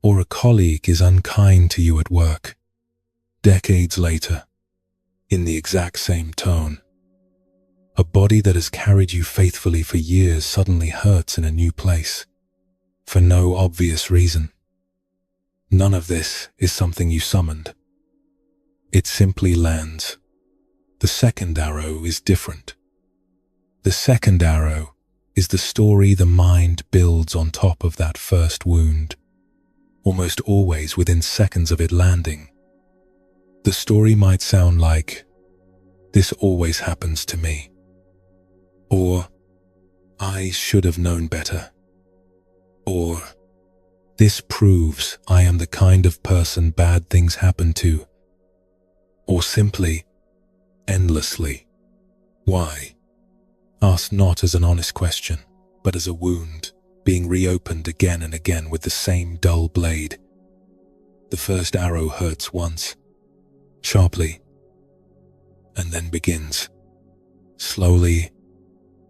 or a colleague is unkind to you at work. Decades later, in the exact same tone, a body that has carried you faithfully for years suddenly hurts in a new place, for no obvious reason. None of this is something you summoned. It simply lands. The second arrow is different. The second arrow is the story the mind builds on top of that first wound, almost always within seconds of it landing. The story might sound like, "This always happens to me," or "I should have known better," or "This proves I am the kind of person bad things happen to," or simply, endlessly. Why? Asked not as an honest question, but as a wound, being reopened again and again with the same dull blade. The first arrow hurts once, sharply, and then begins, slowly,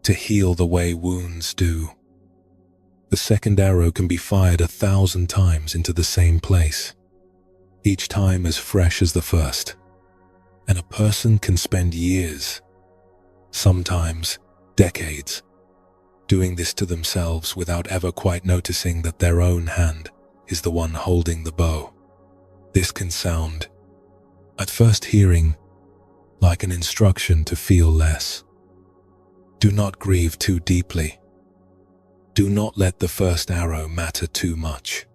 to heal the way wounds do. The second arrow can be fired 1,000 times into the same place, each time as fresh as the first, and a person can spend years, sometimes decades, doing this to themselves without ever quite noticing that their own hand is the one holding the bow. This can sound, at first hearing, like an instruction to feel less. Do not grieve too deeply. Do not let the first arrow matter too much.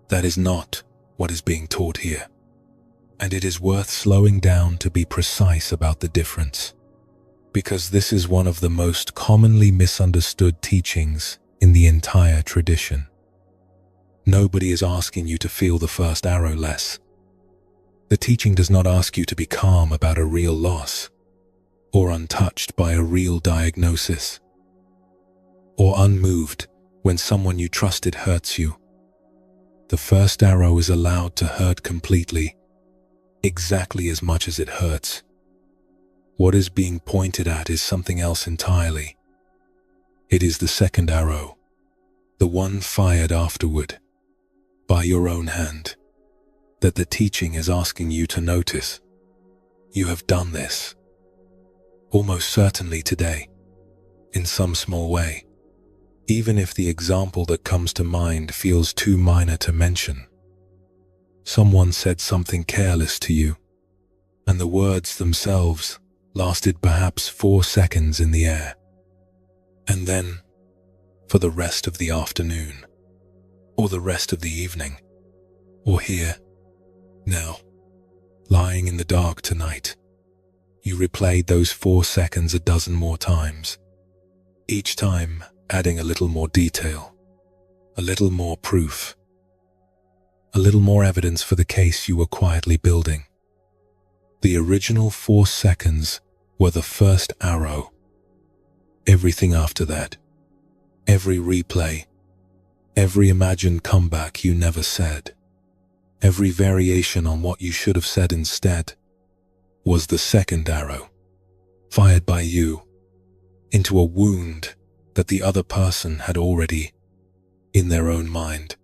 That is not what is being taught here, and it is worth slowing down to be precise about the difference, because this is one of the most commonly misunderstood teachings in the entire tradition. Nobody is asking you to feel the first arrow less. The teaching does not ask you to be calm about a real loss, or untouched by a real diagnosis, or unmoved when someone you trusted hurts you. The first arrow is allowed to hurt completely, exactly as much as it hurts. What is being pointed at is something else entirely. It is the second arrow, the one fired afterward, by your own hand, that the teaching is asking you to notice. You have done this, almost certainly today, in some small way, even if the example that comes to mind feels too minor to mention. Someone said something careless to you, and the words themselves lasted perhaps 4 seconds in the air. And then, for the rest of the afternoon, or the rest of the evening, or here, now, lying in the dark tonight, you replayed those 4 seconds a dozen more times, each time adding a little more detail, a little more proof, a little more evidence for the case you were quietly building. The original 4 seconds were the first arrow. Everything after that, every replay, every imagined comeback you never said, every variation on what you should have said instead, was the second arrow, fired by you, into a wound that the other person had already, in their own mind,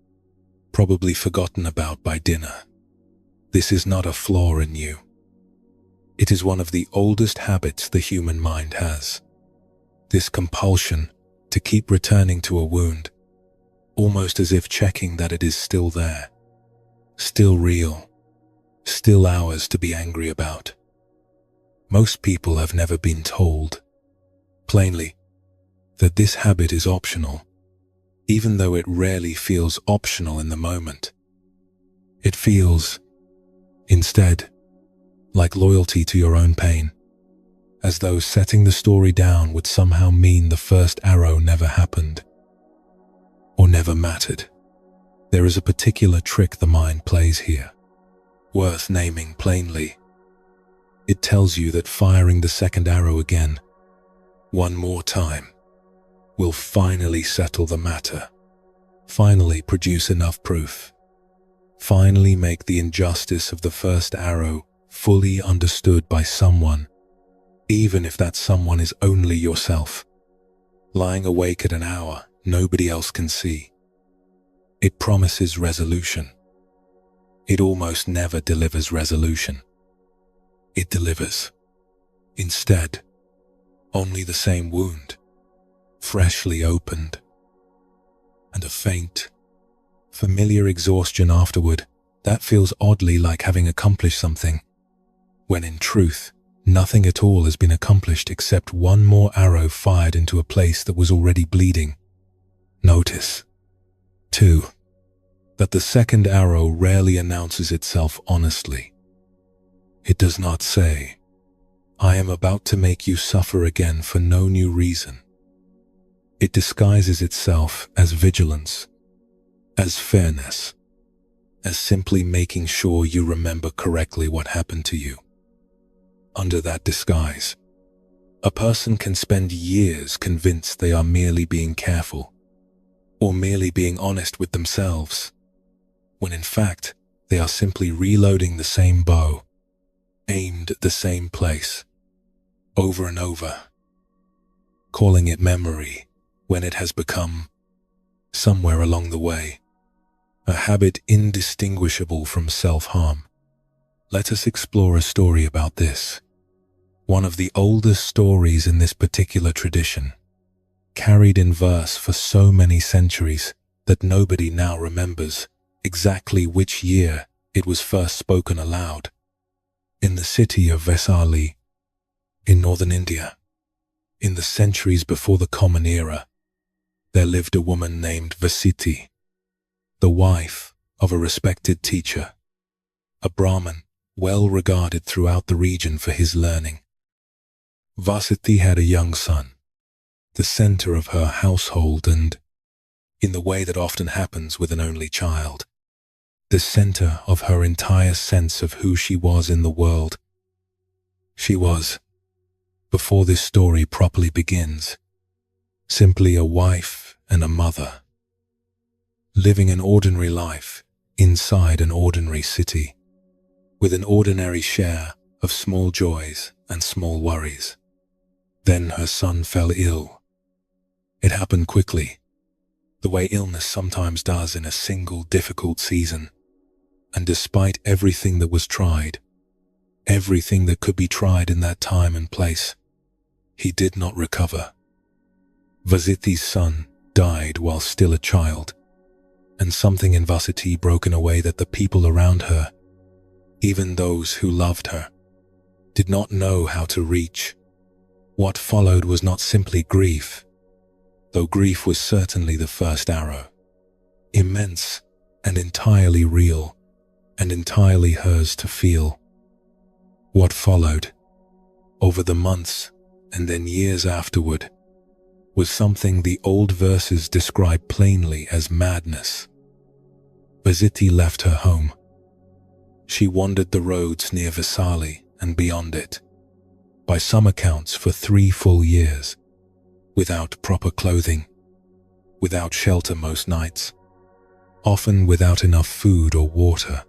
probably forgotten about by dinner. This is not a flaw in you. It is one of the oldest habits the human mind has. This compulsion to keep returning to a wound, almost as if checking that it is still there, still real, still ours to be angry about. Most people have never been told, plainly, that this habit is optional, even though it rarely feels optional in the moment. It feels, instead, like loyalty to your own pain, as though setting the story down would somehow mean the first arrow never happened, or never mattered. There is a particular trick the mind plays here. worth naming plainly. It tells you that firing the second arrow again, one more time, will finally settle the matter, finally produce enough proof, finally make the injustice of the first arrow fully understood by someone, even if that someone is only yourself, lying awake at an hour nobody else can see. It promises resolution. It almost never delivers resolution. It delivers, instead, only the same wound, freshly opened, and a faint, familiar exhaustion afterward that feels oddly like having accomplished something, when in truth, nothing at all has been accomplished except one more arrow fired into a place that was already bleeding. Notice, too, that the second arrow rarely announces itself honestly. It does not say, "I am about to make you suffer again for no new reason." It disguises itself as vigilance, as fairness, as simply making sure you remember correctly what happened to you. Under that disguise, a person can spend years convinced they are merely being careful, or merely being honest with themselves, when in fact they are simply reloading the same bow, aimed at the same place, over and over, calling it memory when it has become, somewhere along the way, a habit indistinguishable from self-harm. Let us explore a story about this, one of the oldest stories in this particular tradition, carried in verse for so many centuries that nobody now remembers exactly which year it was first spoken aloud. In the city of Vaisali, in northern India, in the centuries before the Common Era, there lived a woman named Vasitthi, the wife of a respected teacher, a Brahmin well regarded throughout the region for his learning. Vasitthi had a young son, the center of her household and, in the way that often happens with an only child, the center of her entire sense of who she was in the world. She was, before this story properly begins, simply a wife and a mother, living an ordinary life inside an ordinary city, with an ordinary share of small joys and small worries. Then her son fell ill. It happened quickly, the way illness sometimes does in a single difficult season, and despite everything that was tried, everything that could be tried in that time and place, he did not recover. Vasithi's son died while still a child, and something in Vasitthi broke in a way that the people around her, even those who loved her, did not know how to reach. What followed was not simply grief, though grief was certainly the first arrow, immense and entirely real, and entirely hers to feel. What followed, over the months and then years afterward, was something the old verses describe plainly as madness. Vasitthi left her home. She wandered the roads near Vaisali and beyond it, by some accounts for 3 full years, without proper clothing, without shelter most nights, often without enough food or water.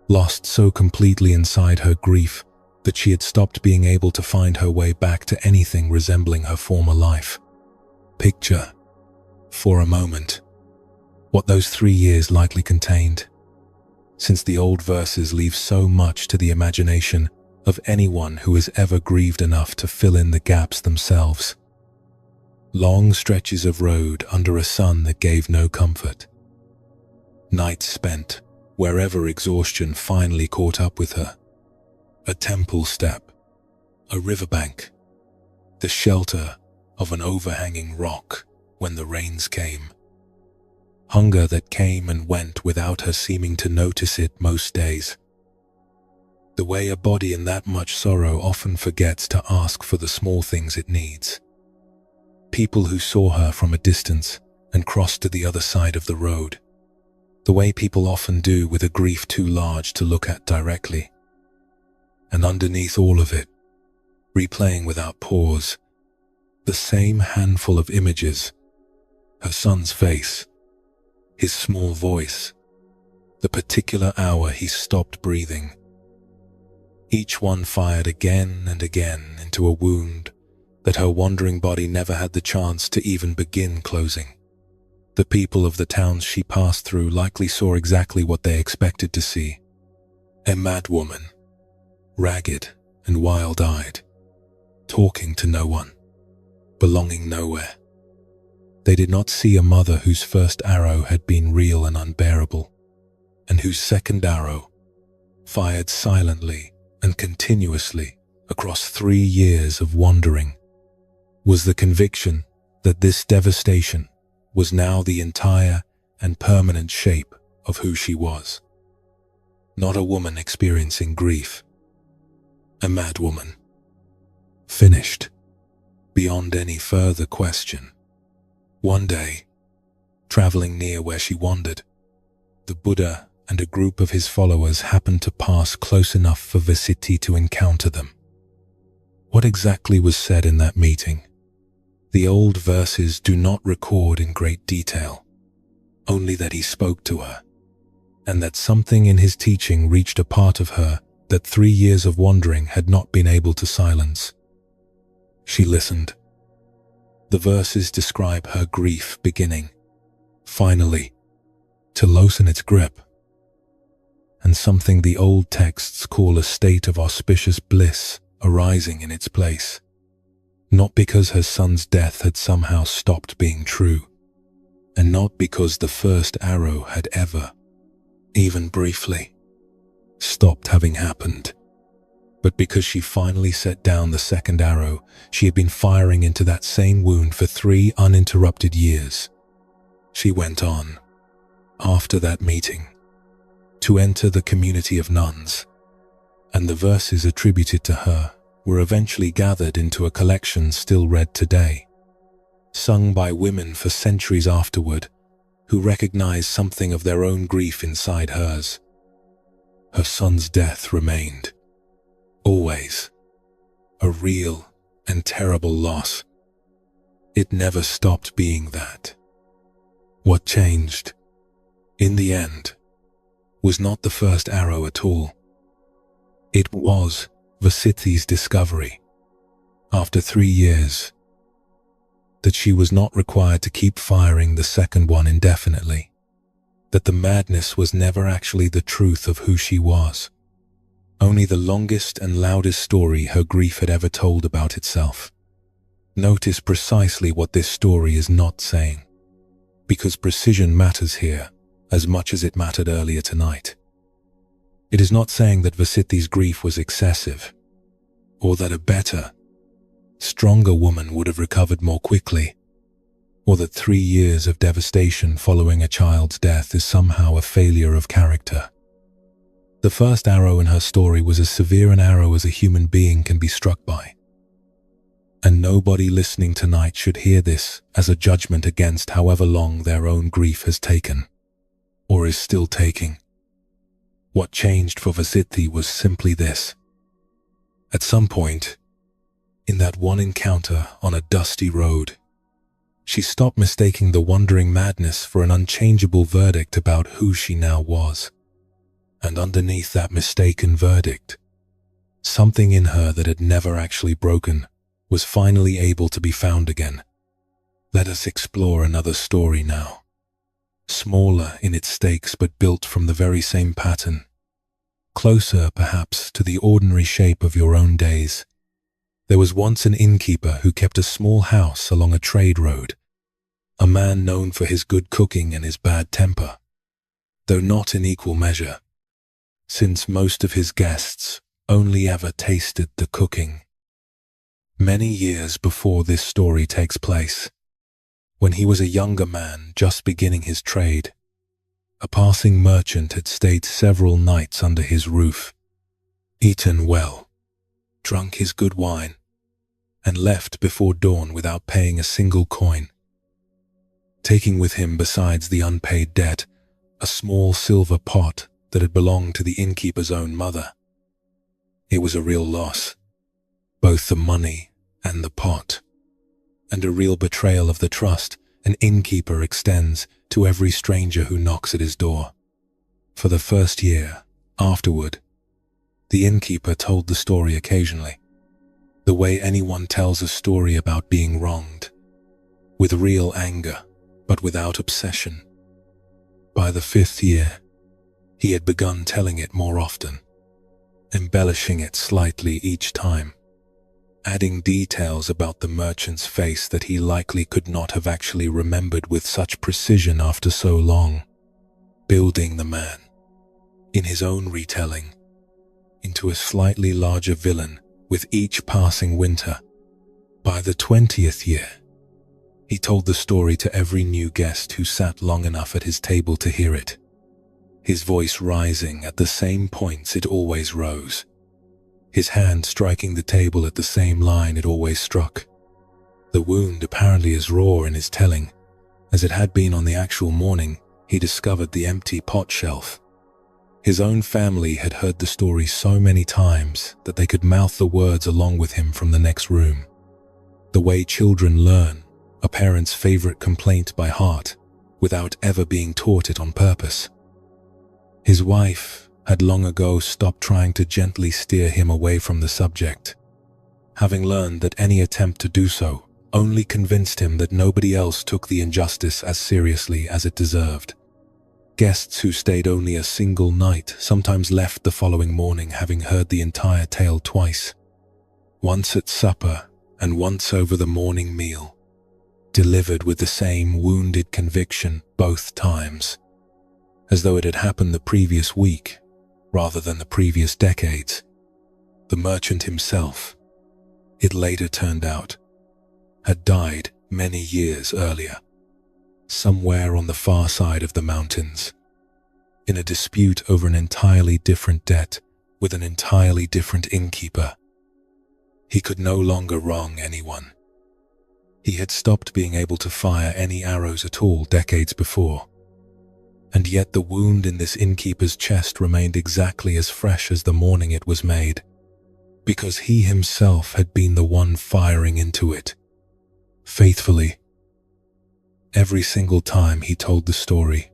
Lost so completely inside her grief that she had stopped being able to find her way back to anything resembling her former life. Picture, for a moment, what those 3 years likely contained, since the old verses leave so much to the imagination of anyone who has ever grieved enough to fill in the gaps themselves. Long stretches of road under a sun that gave no comfort. Nights spent wherever exhaustion finally caught up with her. A temple step, a riverbank, the shelter of an overhanging rock when the rains came. Hunger that came and went without her seeming to notice it most days. The way a body in that much sorrow often forgets to ask for the small things it needs. People who saw her from a distance and crossed to the other side of the road. the way people often do with a grief too large to look at directly. And underneath all of it, replaying without pause, the same handful of images: her son's face, his small voice, the particular hour he stopped breathing. Each one fired again and again into a wound that her wandering body never had the chance to even begin closing. The people of the towns she passed through likely saw exactly what they expected to see: a mad woman, ragged and wild-eyed, talking to no one, belonging nowhere. They did not see a mother whose first arrow had been real and unbearable, and whose second arrow, fired silently and continuously across 3 years of wandering, was the conviction that this devastation was now the entire and permanent shape of who she was. Not a woman experiencing grief, a mad woman, finished, beyond any further question. One day, traveling near where she wandered, the Buddha and a group of his followers happened to pass close enough for Vasitthi to encounter them. What exactly was said in that meeting? The old verses do not record in great detail, only that he spoke to her, and that something in his teaching reached a part of her that 3 years of wandering had not been able to silence. She listened. The verses describe her grief beginning, finally, to loosen its grip, and something the old texts call a state of auspicious bliss arising in its place. Not because her son's death had somehow stopped being true, and not because the first arrow had ever, even briefly, stopped having happened, but because she finally set down the second arrow she had been firing into that same wound for 3 uninterrupted years. She went on, after that meeting, to enter the community of nuns, and the verses attributed to her were eventually gathered into a collection still read today, sung by women for centuries afterward who recognized something of their own grief inside hers. Her son's death remained, always, a real and terrible loss. It never stopped being that. What changed, in the end, was not the first arrow at all. It was Vasithi's discovery, after 3 years, that she was not required to keep firing the second one indefinitely, that the madness was never actually the truth of who she was, only the longest and loudest story her grief had ever told about itself. Notice precisely what this story is not saying, because precision matters here as much as it mattered earlier tonight. It is not saying that Vasithi's grief was excessive, or that a better, stronger woman would have recovered more quickly, or that 3 years of devastation following a child's death is somehow a failure of character. The first arrow in her story was as severe an arrow as a human being can be struck by. And nobody listening tonight should hear this as a judgment against however long their own grief has taken, or is still taking. What changed for Vasitthi was simply this. At some point, in that one encounter on a dusty road, she stopped mistaking the wandering madness for an unchangeable verdict about who she now was. And underneath that mistaken verdict, something in her that had never actually broken was finally able to be found again. Let us explore another story now. Smaller in its stakes but built from the very same pattern. Closer, perhaps, to the ordinary shape of your own days. There was once an innkeeper who kept a small house along a trade road, a man known for his good cooking and his bad temper, though not in equal measure, since most of his guests only ever tasted the cooking. Many years before this story takes place, when he was a younger man just beginning his trade, a passing merchant had stayed several nights under his roof, eaten well, drunk his good wine, and left before dawn without paying a single coin, taking with him, besides the unpaid debt, a small silver pot that had belonged to the innkeeper's own mother. It was a real loss, both the money and the pot, and a real betrayal of the trust an innkeeper extends to every stranger who knocks at his door. For the first year, afterward, the innkeeper told the story occasionally, the way anyone tells a story about being wronged, with real anger, but without obsession. By the 5th year, he had begun telling it more often, embellishing it slightly each time, adding details about the merchant's face that he likely could not have actually remembered with such precision after so long, building the man, in his own retelling, into a slightly larger villain with each passing winter. By the 20th year, he told the story to every new guest who sat long enough at his table to hear it, his voice rising at the same points it always rose, his hand striking the table at the same line it always struck. The wound apparently as raw in his telling as it had been on the actual morning he discovered the empty pot shelf. His own family had heard the story so many times that they could mouth the words along with him from the next room. The way children learn a parent's favorite complaint by heart without ever being taught it on purpose. His wife had long ago stopped trying to gently steer him away from the subject, having learned that any attempt to do so only convinced him that nobody else took the injustice as seriously as it deserved. Guests who stayed only a single night sometimes left the following morning having heard the entire tale twice, once at supper and once over the morning meal, delivered with the same wounded conviction both times, as though it had happened the previous week rather than the previous decades. The merchant himself, it later turned out, had died many years earlier, somewhere on the far side of the mountains, in a dispute over an entirely different debt with an entirely different innkeeper. He could no longer wrong anyone. He had stopped being able to fire any arrows at all decades before, and yet the wound in this innkeeper's chest remained exactly as fresh as the morning it was made, because he himself had been the one firing into it, faithfully. Every single time he told the story,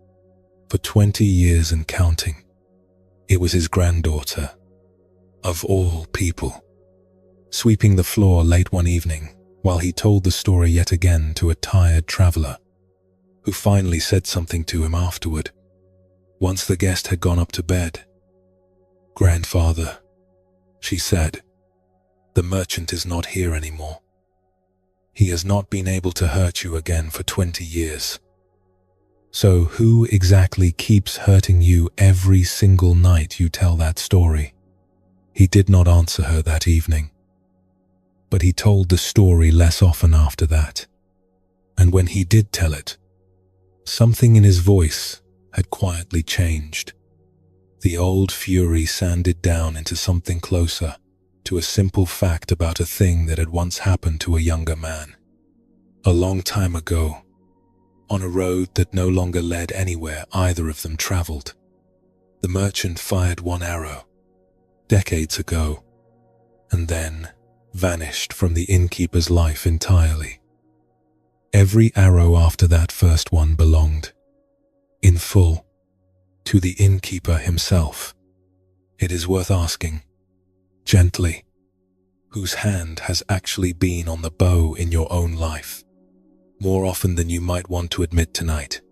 for 20 years and counting, it was his granddaughter, of all people, sweeping the floor late one evening while he told the story yet again to a tired traveler, who finally said something to him afterward, once the guest had gone up to bed. "Grandfather," she said, "the merchant is not here anymore. He has not been able to hurt you again for 20 years. So who exactly keeps hurting you every single night you tell that story?" He did not answer her that evening, but he told the story less often after that, and when he did tell it, something in his voice had quietly changed. The old fury sanded down into something closer to a simple fact about a thing that had once happened to a younger man. A long time ago, on a road that no longer led anywhere either of them traveled, the merchant fired one arrow, decades ago, and then vanished from the innkeeper's life entirely. Every arrow after that first one belonged, in full, to the innkeeper himself. It is worth asking, gently, whose hand has actually been on the bow in your own life, more often than you might want to admit tonight.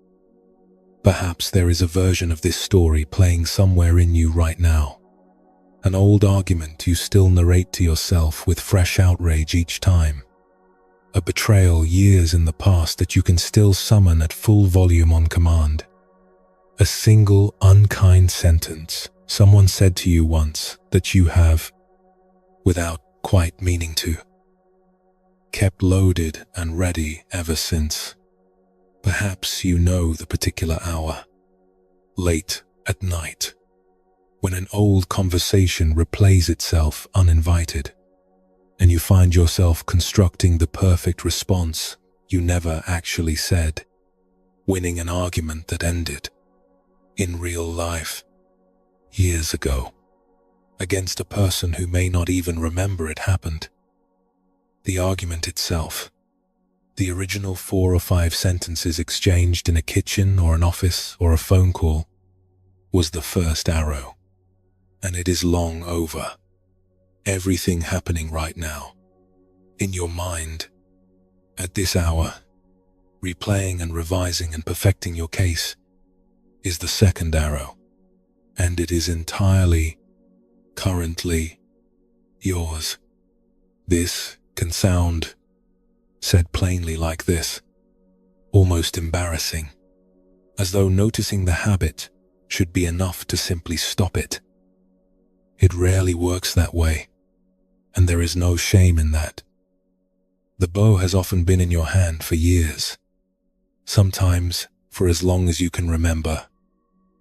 Perhaps there is a version of this story playing somewhere in you right now, an old argument you still narrate to yourself with fresh outrage each time. A betrayal years in the past that you can still summon at full volume on command. A single unkind sentence someone said to you once that you have, without quite meaning to, kept loaded and ready ever since. Perhaps you know the particular hour, late at night, when an old conversation replays itself uninvited, and you find yourself constructing the perfect response you never actually said, winning an argument that ended, in real life, years ago, against a person who may not even remember it happened. The argument itself, the original 4 or 5 sentences exchanged in a kitchen or an office or a phone call, was the first arrow, and it is long over. Everything happening right now, in your mind, at this hour, replaying and revising and perfecting your case, is the second arrow, and it is entirely, currently, yours. This can sound, said plainly like this, almost embarrassing, as though noticing the habit should be enough to simply stop it. It rarely works that way, and there is no shame in that. The bow has often been in your hand for years, sometimes for as long as you can remember,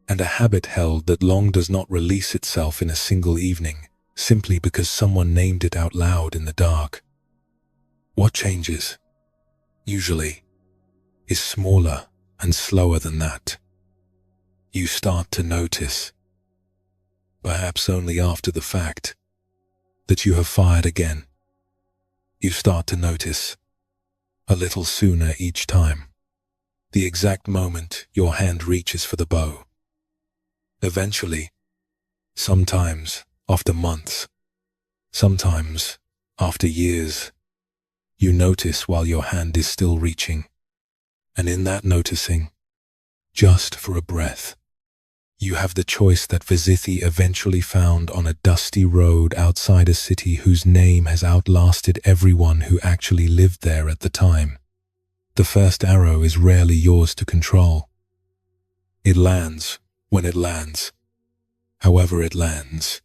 and a habit held that long does not release itself in a single evening simply because someone named it out loud in the dark. What changes, usually, is smaller and slower than that. You start to notice, perhaps only after the fact, that you have fired again. You start to notice, a little sooner each time, the exact moment your hand reaches for the bow. Eventually, sometimes after months, sometimes after years, you notice while your hand is still reaching, and in that noticing, just for a breath, you have the choice that Vasitthi eventually found on a dusty road outside a city whose name has outlasted everyone who actually lived there at the time. The first arrow is rarely yours to control. It lands when it lands, however it lands,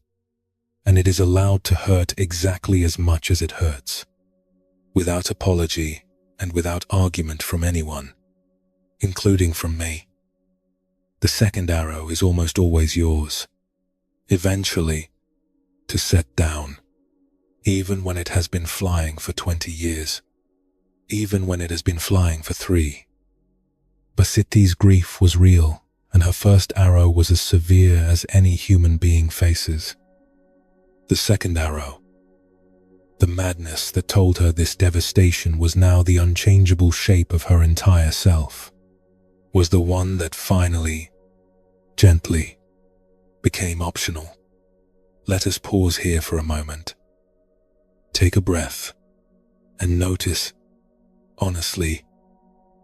and it is allowed to hurt exactly as much as it hurts, without apology and without argument from anyone, including from me. The second arrow is almost always yours, eventually, to set down, even when it has been flying for 20 years, even when it has been flying for 3. Vasithi's grief was real, and her first arrow was as severe as any human being faces. The second arrow, the madness that told her this devastation was now the unchangeable shape of her entire self, was the one that finally, gently, became optional. Let us pause here for a moment. Take a breath and notice, honestly,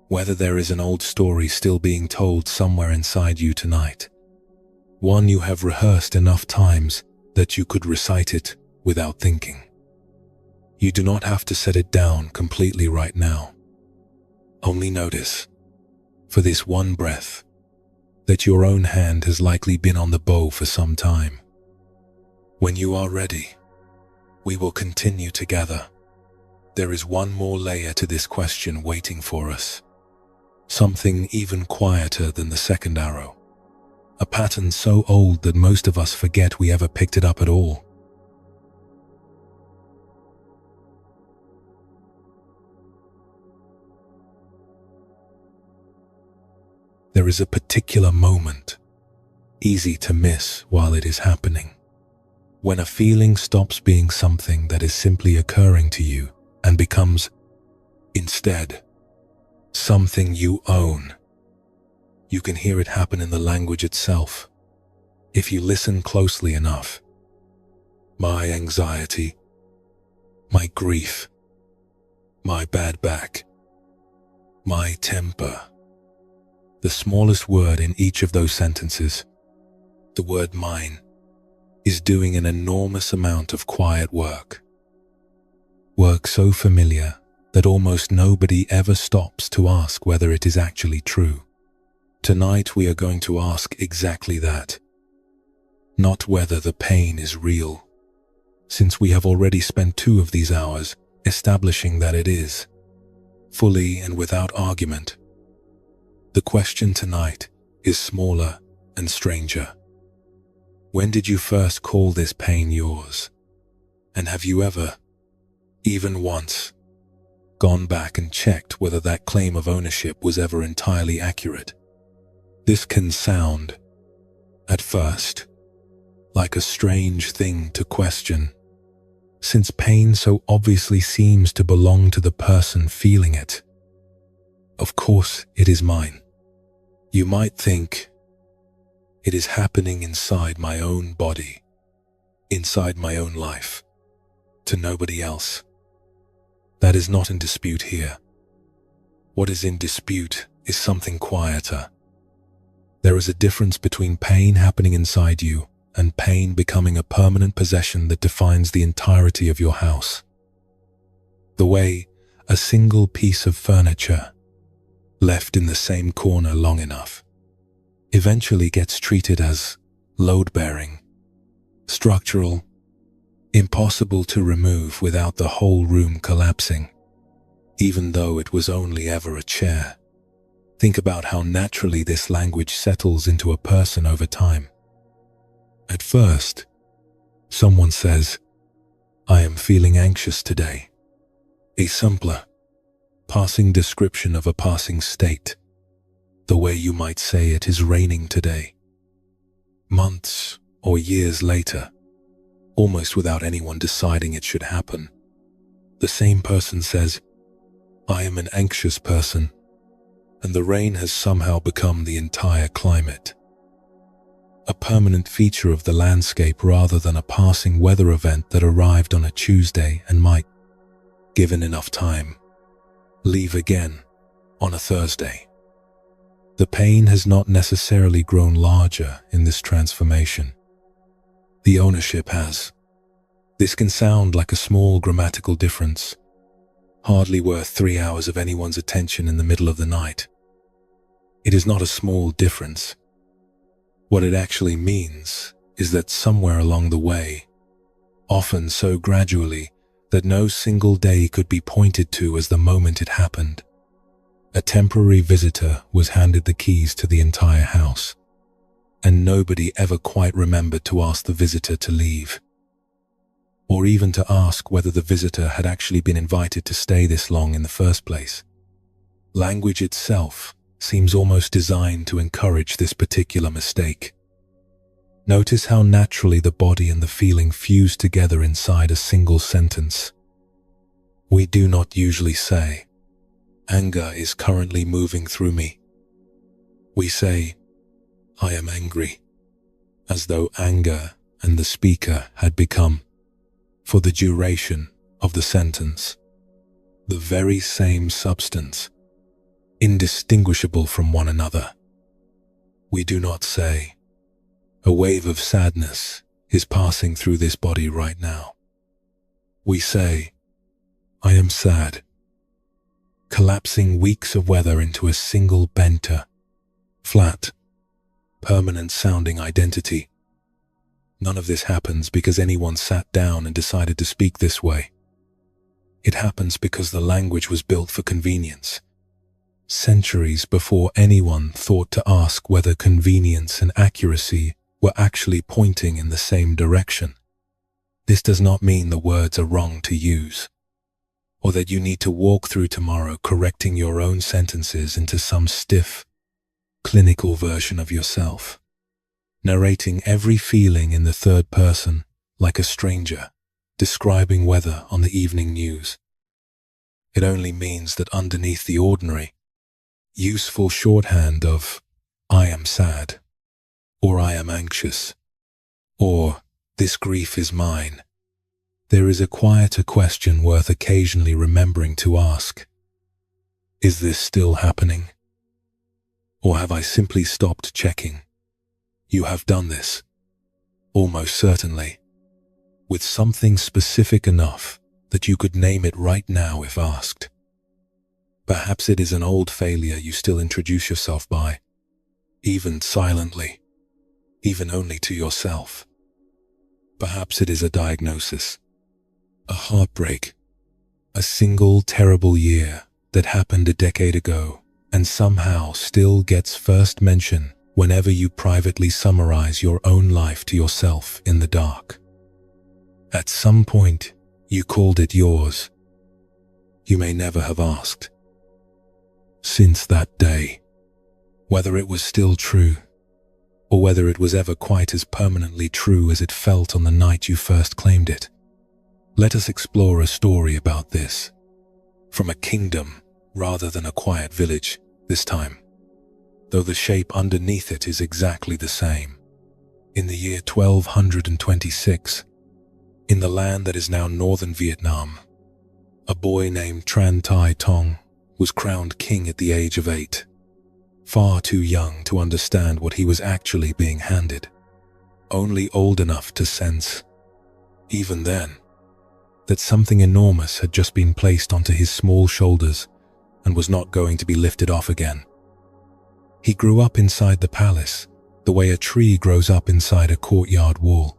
whether there is an old story still being told somewhere inside you tonight. One you have rehearsed enough times that you could recite it without thinking. You do not have to set it down completely right now. Only notice, for this one breath, that your own hand has likely been on the bow for some time. When you are ready, we will continue together. There is one more layer to this question waiting for us. Something even quieter than the second arrow. A pattern so old that most of us forget we ever picked it up at all. There is a particular moment, easy to miss while it is happening, when a feeling stops being something that is simply occurring to you and becomes, instead, something you own. You can hear it happen in the language itself, if you listen closely enough. My anxiety, my grief, my bad back, my temper. The smallest word in each of those sentences, the word mine, is doing an enormous amount of quiet work. Work so familiar that almost nobody ever stops to ask whether it is actually true. Tonight we are going to ask exactly that. Not whether the pain is real, since we have already spent 2 of these hours establishing that it is, fully and without argument. The question tonight is smaller and stranger. When did you first call this pain yours? And have you ever, even once, gone back and checked whether that claim of ownership was ever entirely accurate? This can sound, At first, like a strange thing to question, since pain so obviously seems to belong to the person feeling it. Of course, it is mine. You might think, it is happening inside my own body, inside my own life, to nobody else. That is not in dispute here. What is in dispute is something quieter. There is a difference between pain happening inside you and pain becoming a permanent possession that defines the entirety of your house. The way a single piece of furniture, left in the same corner long enough, eventually gets treated as load-bearing, structural, impossible to remove without the whole room collapsing, even though it was only ever a chair. Think about how naturally this language settles into a person over time. At first, someone says, "I am feeling anxious today." A simpler, passing description of a passing state, the way you might say it is raining today. Months or years later, almost without anyone deciding it should happen, the same person says, "I am an anxious person," and the rain has somehow become the entire climate. A permanent feature of the landscape rather than a passing weather event that arrived on a Tuesday and might, given enough time, leave again on a Thursday. The pain has not necessarily grown larger in this transformation. The ownership has. This can sound like a small grammatical difference, hardly worth 3 hours of anyone's attention in the middle of the night. It is not a small difference. What it actually means is that somewhere along the way, often so gradually that no single day could be pointed to as the moment it happened, a temporary visitor was handed the keys to the entire house, and nobody ever quite remembered to ask the visitor to leave, or even to ask whether the visitor had actually been invited to stay this long in the first place. Language itself seems almost designed to encourage this particular mistake. Notice how naturally the body and the feeling fuse together inside a single sentence. We do not usually say, "Anger is currently moving through me." We say, "I am angry," as though anger and the speaker had become, for the duration of the sentence, the very same substance, indistinguishable from one another. We do not say, "A wave of sadness is passing through this body right now." We say, "I am sad," collapsing weeks of weather into a single benter, flat, permanent-sounding identity. None of this happens because anyone sat down and decided to speak this way. It happens because the language was built for convenience, centuries before anyone thought to ask whether convenience and accuracy were actually pointing in the same direction. This does not mean the words are wrong to use, or that you need to walk through tomorrow correcting your own sentences into some stiff, clinical version of yourself, narrating every feeling in the third person like a stranger, describing weather on the evening news. It only means that underneath the ordinary, useful shorthand of "I am sad," or "I am anxious," or "this grief is mine," there is a quieter question worth occasionally remembering to ask. Is this still happening? Or have I simply stopped checking? You have done this, almost certainly, with something specific enough that you could name it right now if asked. Perhaps it is an old failure you still introduce yourself by, even silently, even only to yourself. Perhaps it is a diagnosis, a heartbreak, a single terrible year that happened a decade ago and somehow still gets first mention whenever you privately summarize your own life to yourself in the dark. At some point, you called it yours. You may never have asked. Since that day, whether it was still true, or whether it was ever quite as permanently true as it felt on the night you first claimed it. Let us explore a story about this, from a kingdom rather than a quiet village this time, though the shape underneath it is exactly the same. In the year 1226, in the land that is now northern Vietnam, a boy named Tran Tong was crowned king at the age of 8, far too young to understand what he was actually being handed, only old enough to sense, even then, that something enormous had just been placed onto his small shoulders and was not going to be lifted off again. He grew up inside the palace, the way a tree grows up inside a courtyard wall,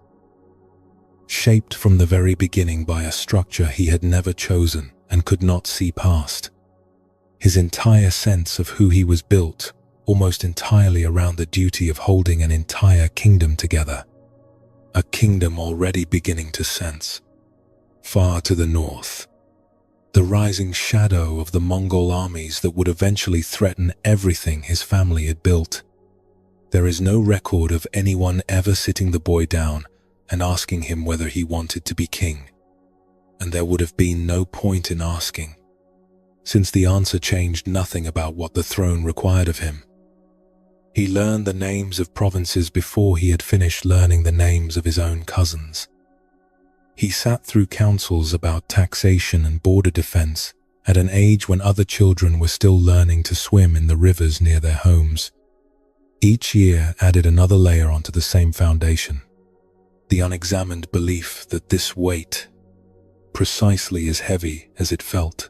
shaped from the very beginning by a structure he had never chosen and could not see past. His entire sense of who he was built almost entirely around the duty of holding an entire kingdom together, a kingdom already beginning to sense, far to the north, the rising shadow of the Mongol armies that would eventually threaten everything his family had built. There is no record of anyone ever sitting the boy down and asking him whether he wanted to be king, and there would have been no point in asking, since the answer changed nothing about what the throne required of him. He learned the names of provinces before he had finished learning the names of his own cousins. He sat through councils about taxation and border defense at an age when other children were still learning to swim in the rivers near their homes. Each year added another layer onto the same foundation, the unexamined belief that this weight, precisely as heavy as it felt,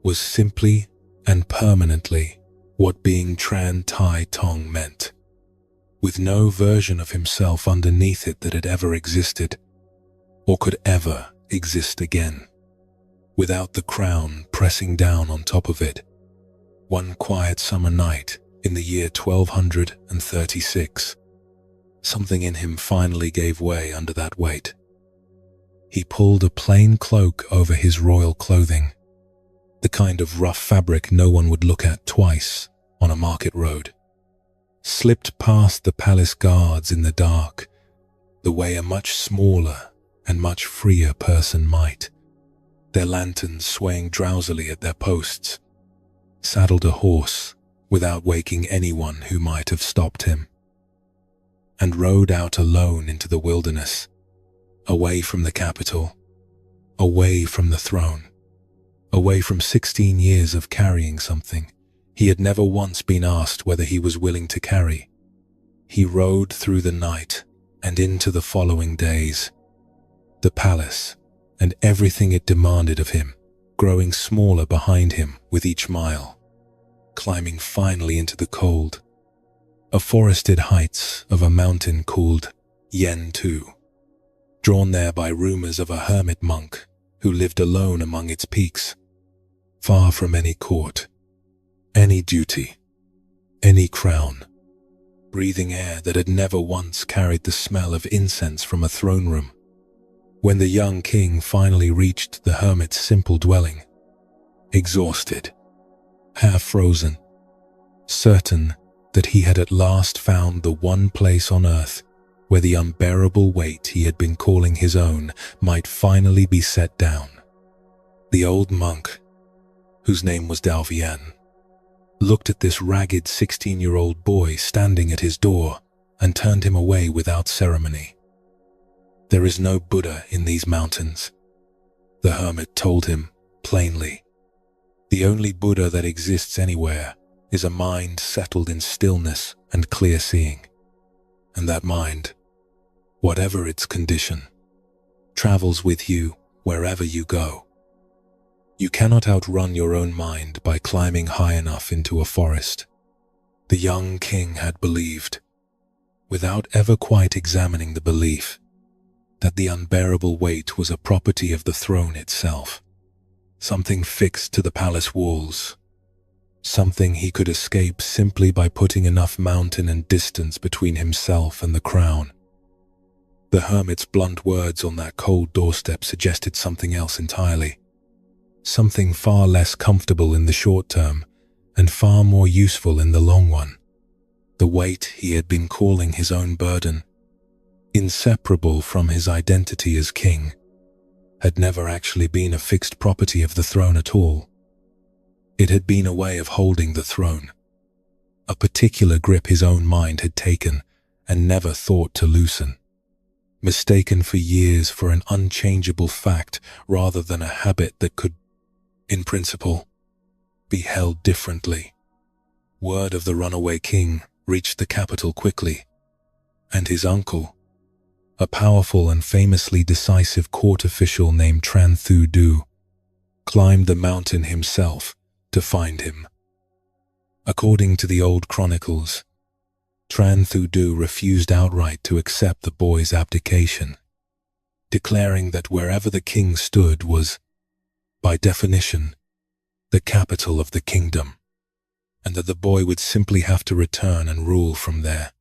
was simply and permanently what being Tran Tong meant, with no version of himself underneath it that had ever existed, or could ever exist again, without the crown pressing down on top of it. One quiet summer night in the year 1236, something in him finally gave way under that weight. He pulled a plain cloak over his royal clothing, the kind of rough fabric no one would look at twice on a market road, slipped past the palace guards in the dark, the way a much smaller and much freer person might, their lanterns swaying drowsily at their posts, saddled a horse without waking anyone who might have stopped him, and rode out alone into the wilderness, away from the capital, away from the throne, away from 16 years of carrying something he had never once been asked whether he was willing to carry. He rode through the night and into the following days, the palace and everything it demanded of him growing smaller behind him with each mile, climbing finally into the cold, forested heights of a mountain called Yen Tu, drawn there by rumors of a hermit monk who lived alone among its peaks, far from any court, any duty, any crown, breathing air that had never once carried the smell of incense from a throne room. When the young king finally reached the hermit's simple dwelling, exhausted, half frozen, certain that he had at last found the one place on earth where the unbearable weight he had been calling his own might finally be set down, the old monk, whose name was Vietnamese, looked at this ragged 16-year-old boy standing at his door and turned him away without ceremony. "There is no Buddha in these mountains," the hermit told him plainly. "The only Buddha that exists anywhere is a mind settled in stillness and clear seeing. And that mind, whatever its condition, travels with you wherever you go. You cannot outrun your own mind by climbing high enough into a forest." The young king had believed, without ever quite examining the belief, that the unbearable weight was a property of the throne itself, something fixed to the palace walls, something he could escape simply by putting enough mountain and distance between himself and the crown. The hermit's blunt words on that cold doorstep suggested something else entirely, something far less comfortable in the short term and far more useful in the long one. the weight he had been calling his own burden, inseparable from his identity as king, had never actually been a fixed property of the throne at all. It had been a way of holding the throne, a particular grip his own mind had taken and never thought to loosen, mistaken for years for an unchangeable fact rather than a habit that could, in principle, be held differently. Word of the runaway king reached the capital quickly, and his uncle, a powerful and famously decisive court official named Tran, climbed the mountain himself to find him. According to the old chronicles, Tran refused outright to accept the boy's abdication, declaring that wherever the king stood was, by definition, the capital of the kingdom, and that the boy would simply have to return and rule from there,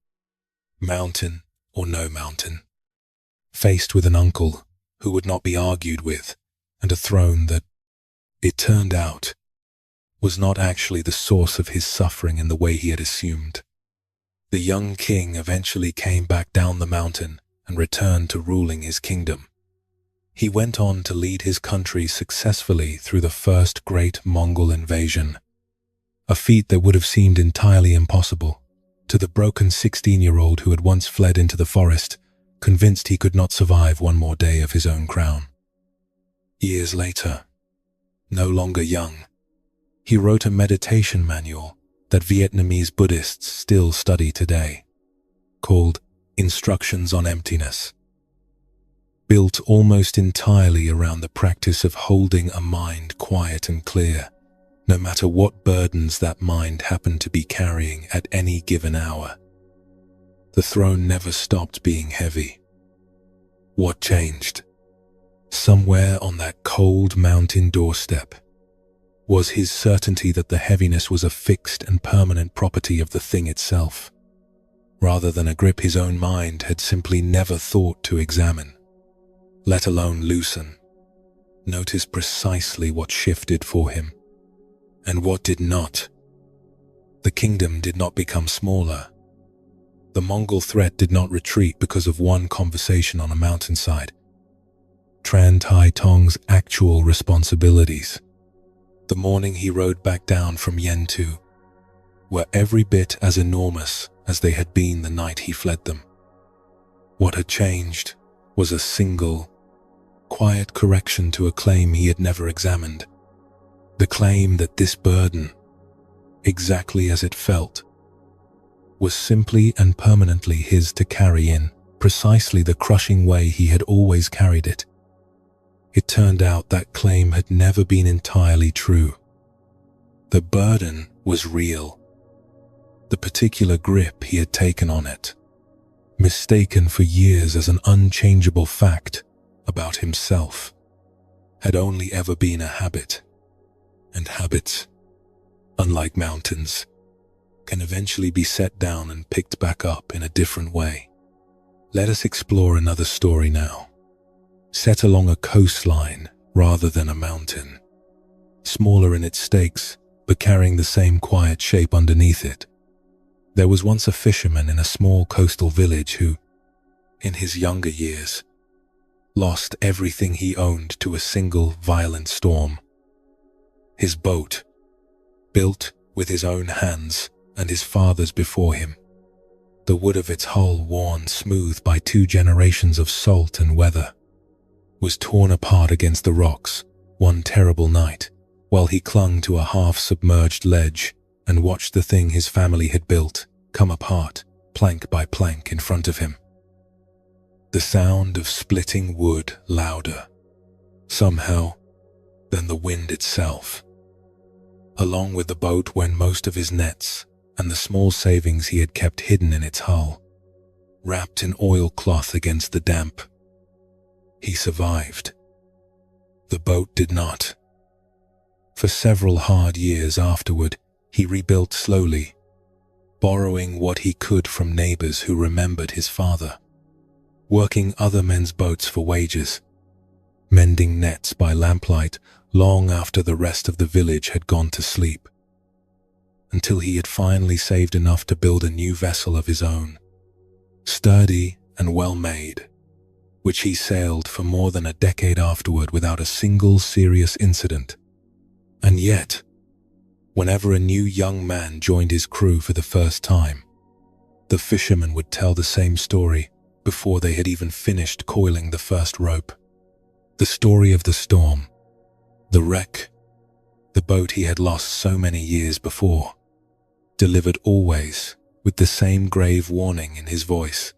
mountain or no mountain. Faced with an uncle who would not be argued with, and a throne that, it turned out, was not actually the source of his suffering in the way he had assumed, the young king eventually came back down the mountain and returned to ruling his kingdom. He went on to lead his country successfully through the first great Mongol invasion, a feat that would have seemed entirely impossible to the broken 16-year-old who had once fled into the forest, convinced he could not survive one more day of his own crown. Years later, no longer young, he wrote a meditation manual that Vietnamese Buddhists still study today, called Instructions on Emptiness. Built almost entirely around the practice of holding a mind quiet and clear, no matter what burdens that mind happened to be carrying at any given hour. The throne never stopped being heavy. What changed? Somewhere on that cold mountain doorstep was his certainty that the heaviness was a fixed and permanent property of the thing itself, rather than a grip his own mind had simply never thought to examine, let alone loosen. Notice precisely what shifted for him, and what did not. The kingdom did not become smaller. The Mongol threat did not retreat because of one conversation on a mountainside. Tran Tong's actual responsibilities, the morning he rode back down from Yentu, were every bit as enormous as they had been the night he fled them. What had changed was a single, quiet correction to a claim he had never examined. The claim that this burden, exactly as it felt, was simply and permanently his to carry in precisely the crushing way he had always carried it. It turned out that claim had never been entirely true. The burden was real. The particular grip he had taken on it, mistaken for years as an unchangeable fact about himself, had only ever been a habit. And habits, unlike mountains, can eventually be set down and picked back up in a different way. Let us explore another story now, set along a coastline rather than a mountain, smaller in its stakes, but carrying the same quiet shape underneath it. There was once a fisherman in a small coastal village who, in his younger years, lost everything he owned to a single violent storm. His boat, built with his own hands and his father's before him, the wood of its hull worn smooth by 2 generations of salt and weather, was torn apart against the rocks one terrible night while he clung to a half-submerged ledge and watched the thing his family had built come apart, plank by plank, in front of him. The sound of splitting wood louder, somehow, than the wind itself. Along with the boat went most of his nets and the small savings he had kept hidden in its hull, wrapped in oilcloth against the damp. He survived. The boat did not. For several hard years afterward, he rebuilt slowly, borrowing what he could from neighbors who remembered his father, working other men's boats for wages, mending nets by lamplight long after the rest of the village had gone to sleep. until he had finally saved enough to build a new vessel of his own, sturdy and well-made, which he sailed for more than a decade afterward without a single serious incident. And yet, whenever a new young man joined his crew for the first time, the fisherman would tell the same story before they had even finished coiling the first rope. The story of the storm, the wreck, the boat he had lost so many years before, delivered always with the same grave warning in his voice,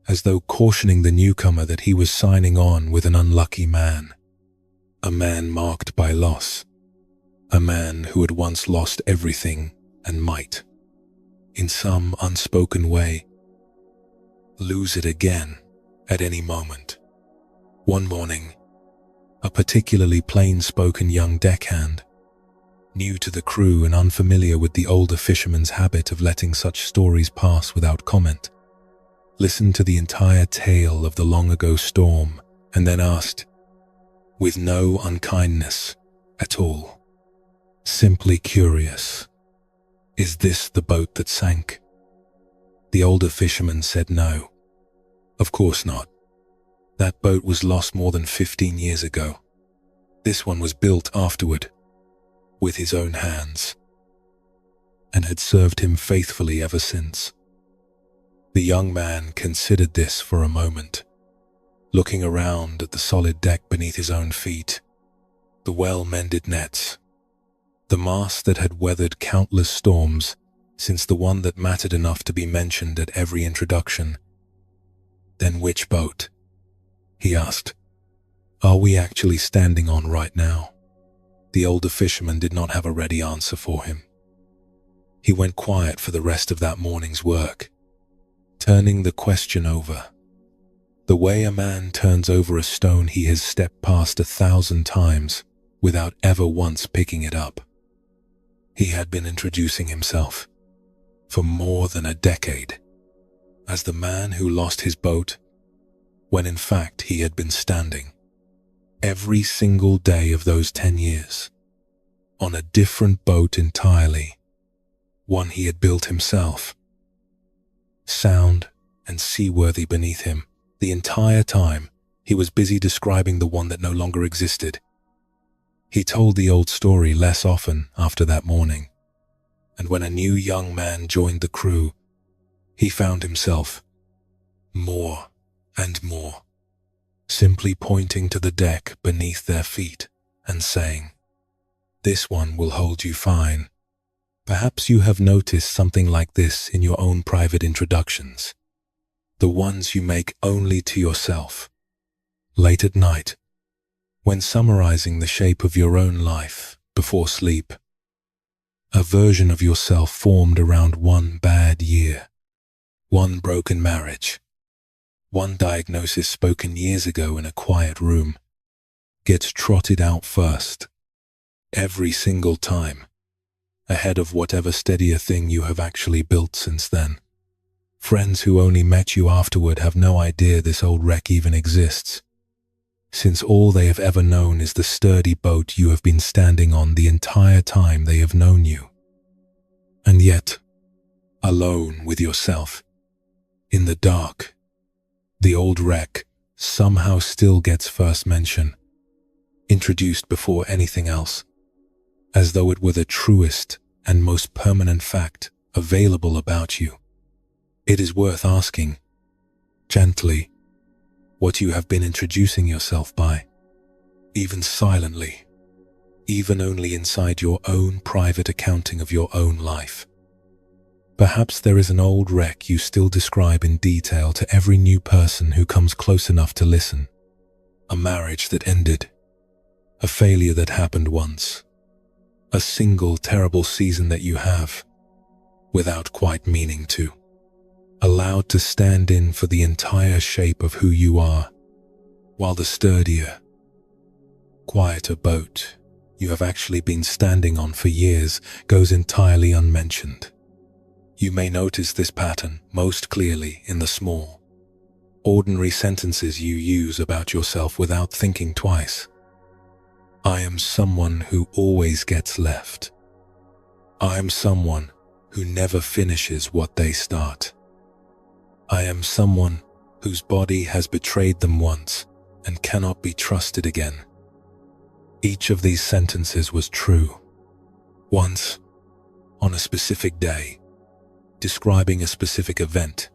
as though cautioning the newcomer that he was signing on with an unlucky man, a man marked by loss, a man who had once lost everything and might, in some unspoken way, lose it again at any moment. One morning, a particularly plain-spoken young deckhand, new to the crew and unfamiliar with the older fisherman's habit of letting such stories pass without comment, listened to the entire tale of the long-ago storm and then asked, with no unkindness at all, simply curious, "Is this the boat that sank?" The older fisherman said no. Of course not. That boat was lost more than 15 years ago. This one was built afterward, with his own hands, and had served him faithfully ever since. The young man considered this for a moment, looking around at the solid deck beneath his own feet, the well-mended nets, the mast that had weathered countless storms since the one that mattered enough to be mentioned at every introduction. "Then which boat?" he asked. "Are we actually standing on right now?" The older fisherman did not have a ready answer for him. He went quiet for the rest of that morning's work, turning the question over, the way a man turns over a stone he has stepped past 1,000 times without ever once picking it up. He had been introducing himself for more than a decade as the man who lost his boat, when in fact he had been standing every single day of those 10 years on a different boat entirely, one he had built himself, sound and seaworthy beneath him. The entire time he was busy describing the one that no longer existed. He told the old story less often after that morning, and when a new young man joined the crew, he found himself more and more simply pointing to the deck beneath their feet and saying, "This one will hold you fine." Perhaps you have noticed something like this in your own private introductions, the ones you make only to yourself, late at night, when summarizing the shape of your own life before sleep. A version of yourself formed around one bad year, one broken marriage, one diagnosis spoken years ago in a quiet room, gets trotted out first, every single time, ahead of whatever steadier thing you have actually built since then. Friends who only met you afterward have no idea this old wreck even exists, since all they have ever known is the sturdy boat you have been standing on the entire time they have known you. And yet, alone with yourself, in the dark, the old wreck somehow still gets first mention, introduced before anything else, as though it were the truest and most permanent fact available about you. It is worth asking, gently, what you have been introducing yourself by, even silently, even only inside your own private accounting of your own life. Perhaps there is an old wreck you still describe in detail to every new person who comes close enough to listen. A marriage that ended, a failure that happened once, a single terrible season that you have, without quite meaning to, allowed to stand in for the entire shape of who you are, while the sturdier, quieter boat you have actually been standing on for years goes entirely unmentioned. You may notice this pattern most clearly in the small, ordinary sentences you use about yourself without thinking twice. I am someone who always gets left. I am someone who never finishes what they start. I am someone whose body has betrayed them once and cannot be trusted again. Each of these sentences was true. Once, on a specific day, describing a specific event.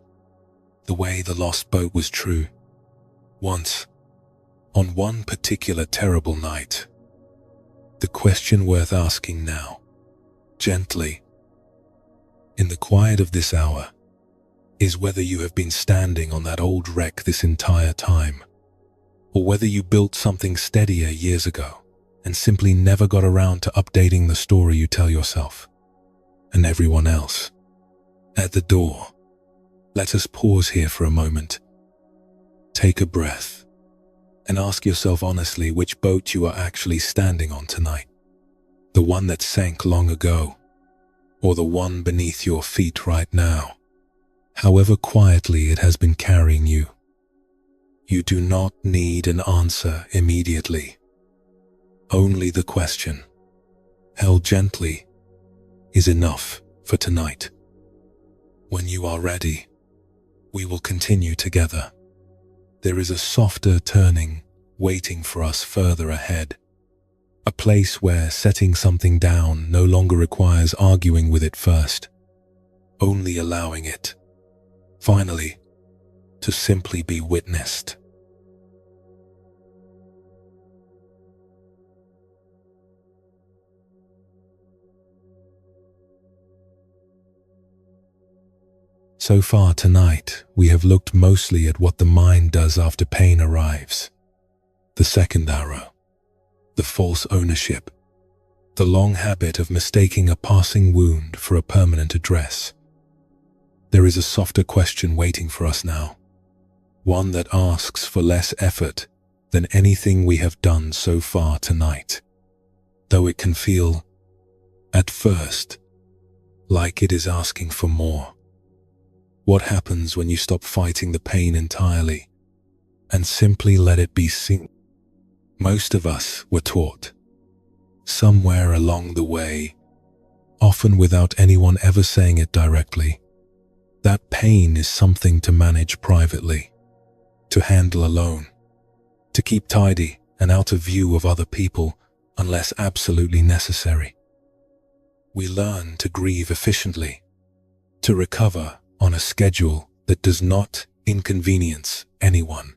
The way the lost boat was true. Once, on one particular terrible night. The question worth asking now, gently, in the quiet of this hour, is whether you have been standing on that old wreck this entire time, or whether you built something steadier years ago and simply never got around to updating the story you tell yourself and everyone else. At the door, let us pause here for a moment. Take a breath and ask yourself honestly which boat you are actually standing on tonight. The one that sank long ago, or the one beneath your feet right now. However quietly it has been carrying you. You do not need an answer immediately. Only the question, held gently, is enough for tonight. When you are ready, we will continue together. There is a softer turning waiting for us further ahead. A place where setting something down no longer requires arguing with it first, only allowing it, finally, to simply be witnessed. So far tonight, we have looked mostly at what the mind does after pain arrives. The second arrow, the false ownership, the long habit of mistaking a passing wound for a permanent address. There is a softer question waiting for us now, one that asks for less effort than anything we have done so far tonight, though it can feel, at first, like it is asking for more. What happens when you stop fighting the pain entirely and simply let it be seen? Most of us were taught, somewhere along the way, often without anyone ever saying it directly, that pain is something to manage privately, to handle alone, to keep tidy and out of view of other people unless absolutely necessary. We learn to grieve efficiently, to recover on a schedule that does not inconvenience anyone,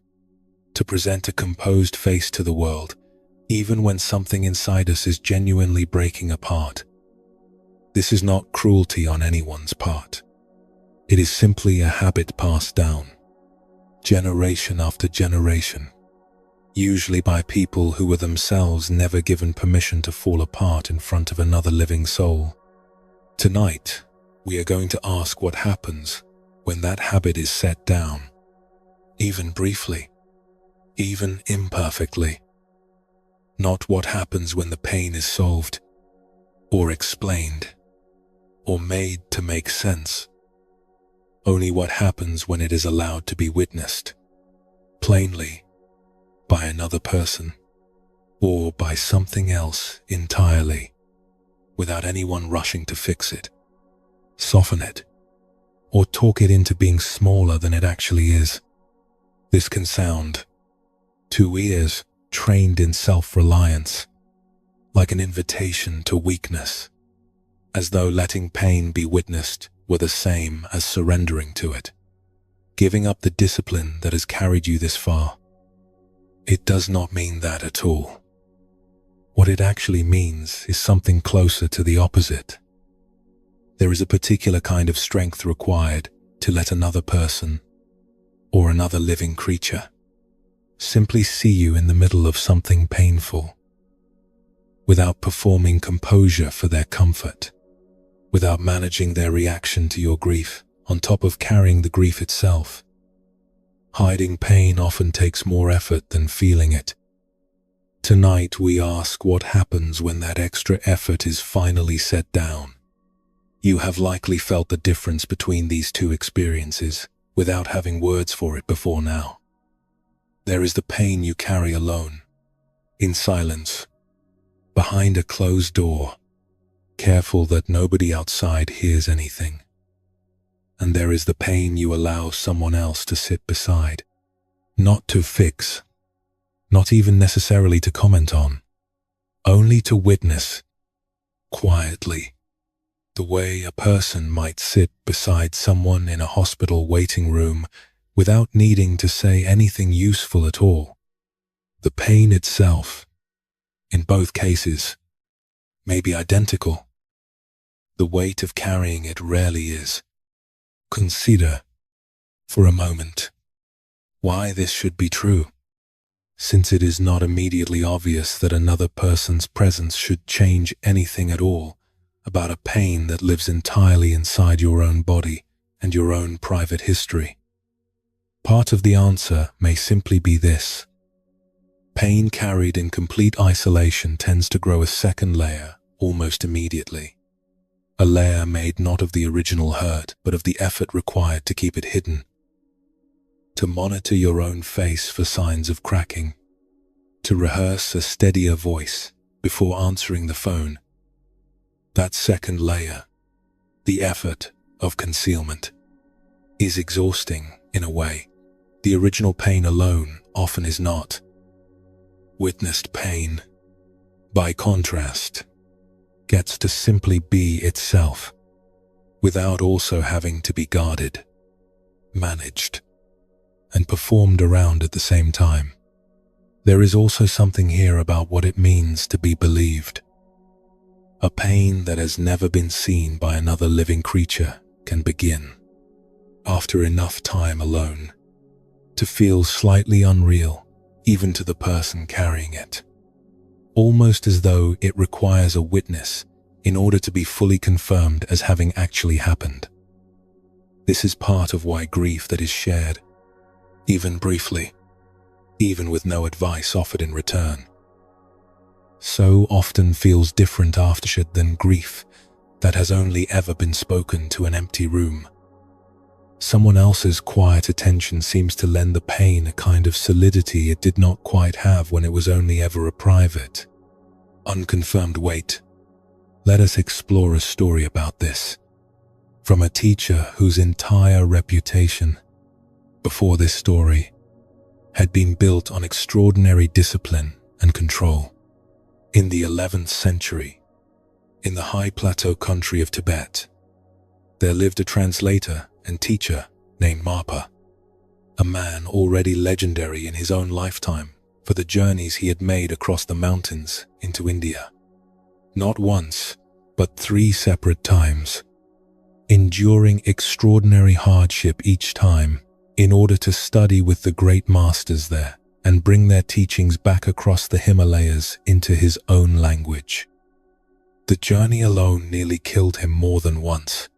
to present a composed face to the world, even when something inside us is genuinely breaking apart. This is not cruelty on anyone's part. It is simply a habit passed down, generation after generation, usually by people who were themselves never given permission to fall apart in front of another living soul. Tonight, we are going to ask what happens when that habit is set down, even briefly, even imperfectly. Not what happens when the pain is solved, or explained, or made to make sense. Only what happens when it is allowed to be witnessed, plainly, by another person, or by something else entirely, without anyone rushing to fix it, soften it, or talk it into being smaller than it actually is. This can sound, to ears trained in self-reliance, like an invitation to weakness, as though letting pain be witnessed were the same as surrendering to it, giving up the discipline that has carried you this far. It does not mean that at all. What it actually means is something closer to the opposite. There is a particular kind of strength required to let another person, or another living creature, simply see you in the middle of something painful, without performing composure for their comfort, without managing their reaction to your grief on top of carrying the grief itself. Hiding pain often takes more effort than feeling it. Tonight we ask what happens when that extra effort is finally set down. You have likely felt the difference between these two experiences without having words for it before now. There is the pain you carry alone, in silence, behind a closed door, careful that nobody outside hears anything. And there is the pain you allow someone else to sit beside, not to fix, not even necessarily to comment on, only to witness, quietly, the way a person might sit beside someone in a hospital waiting room without needing to say anything useful at all. The pain itself, in both cases, may be identical. The weight of carrying it rarely is. Consider, for a moment, why this should be true, since it is not immediately obvious that another person's presence should change anything at all about a pain that lives entirely inside your own body and your own private history. Part of the answer may simply be this. Pain carried in complete isolation tends to grow a second layer almost immediately. A layer made not of the original hurt, but of the effort required to keep it hidden. To monitor your own face for signs of cracking. To rehearse a steadier voice before answering the phone. That second layer, the effort of concealment, is exhausting in a way. The original pain alone often is not. Witnessed pain, by contrast, gets to simply be itself, without also having to be guarded, managed, and performed around at the same time. There is also something here about what it means to be believed. A pain that has never been seen by another living creature can begin, after enough time alone, to feel slightly unreal, even to the person carrying it, almost as though it requires a witness in order to be fully confirmed as having actually happened. This is part of why grief that is shared, even briefly, even with no advice offered in return, so often feels different afterward than grief that has only ever been spoken to an empty room. Someone else's quiet attention seems to lend the pain a kind of solidity it did not quite have when it was only ever a private, unconfirmed weight. Let us explore a story about this, from a teacher whose entire reputation, before this story, had been built on extraordinary discipline and control. In the 11th century, in the high plateau country of Tibet, there lived a translator and teacher named Marpa, a man already legendary in his own lifetime for the journeys he had made across the mountains into India. Not once, but 3 separate times, enduring extraordinary hardship each time in order to study with the great masters there and bring their teachings back across the Himalayas into his own language. The journey alone nearly killed him more than once,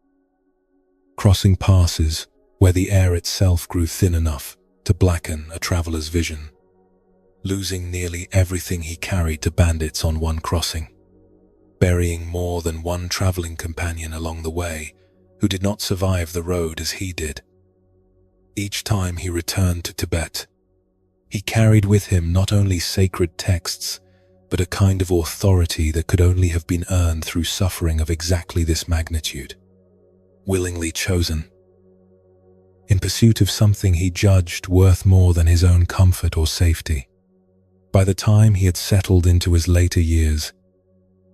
crossing passes where the air itself grew thin enough to blacken a traveler's vision, losing nearly everything he carried to bandits on one crossing, burying more than one traveling companion along the way who did not survive the road as he did. Each time he returned to Tibet, he carried with him not only sacred texts, but a kind of authority that could only have been earned through suffering of exactly this magnitude, willingly chosen, in pursuit of something he judged worth more than his own comfort or safety. By the time he had settled into his later years,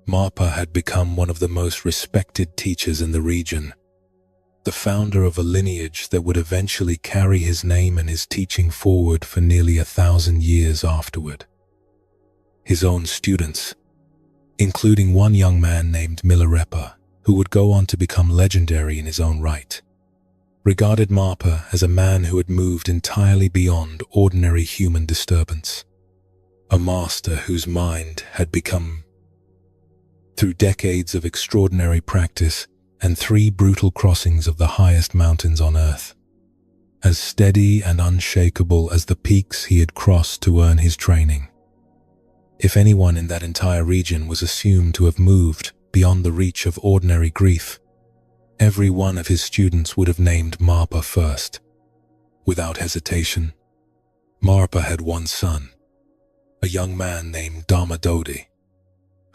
Marpa had become one of the most respected teachers in the region, the founder of a lineage that would eventually carry his name and his teaching forward for nearly 1,000 years afterward. His own students, including one young man named Milarepa, who would go on to become legendary in his own right, regarded Marpa as a man who had moved entirely beyond ordinary human disturbance, a master whose mind had become, through decades of extraordinary practice and 3 brutal crossings of the highest mountains on earth, as steady and unshakable as the peaks he had crossed to earn his training. If anyone in that entire region was assumed to have moved beyond the reach of ordinary grief, every one of his students would have named Marpa first. Without hesitation, Marpa had one son, a young man named Dharmadodi,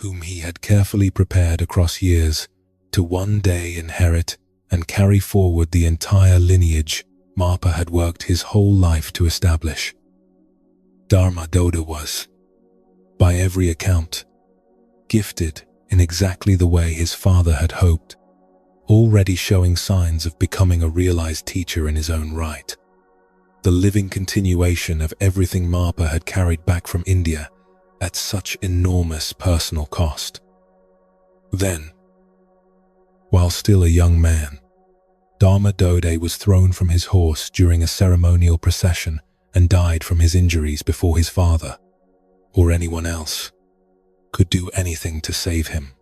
whom he had carefully prepared across years to one day inherit and carry forward the entire lineage Marpa had worked his whole life to establish. Dharma Doda was, by every account, gifted in exactly the way his father had hoped, already showing signs of becoming a realized teacher in his own right. The living continuation of everything Marpa had carried back from India at such enormous personal cost. Then, while still a young man, Dharma Dode was thrown from his horse during a ceremonial procession and died from his injuries before his father, or anyone else, could do anything to save him.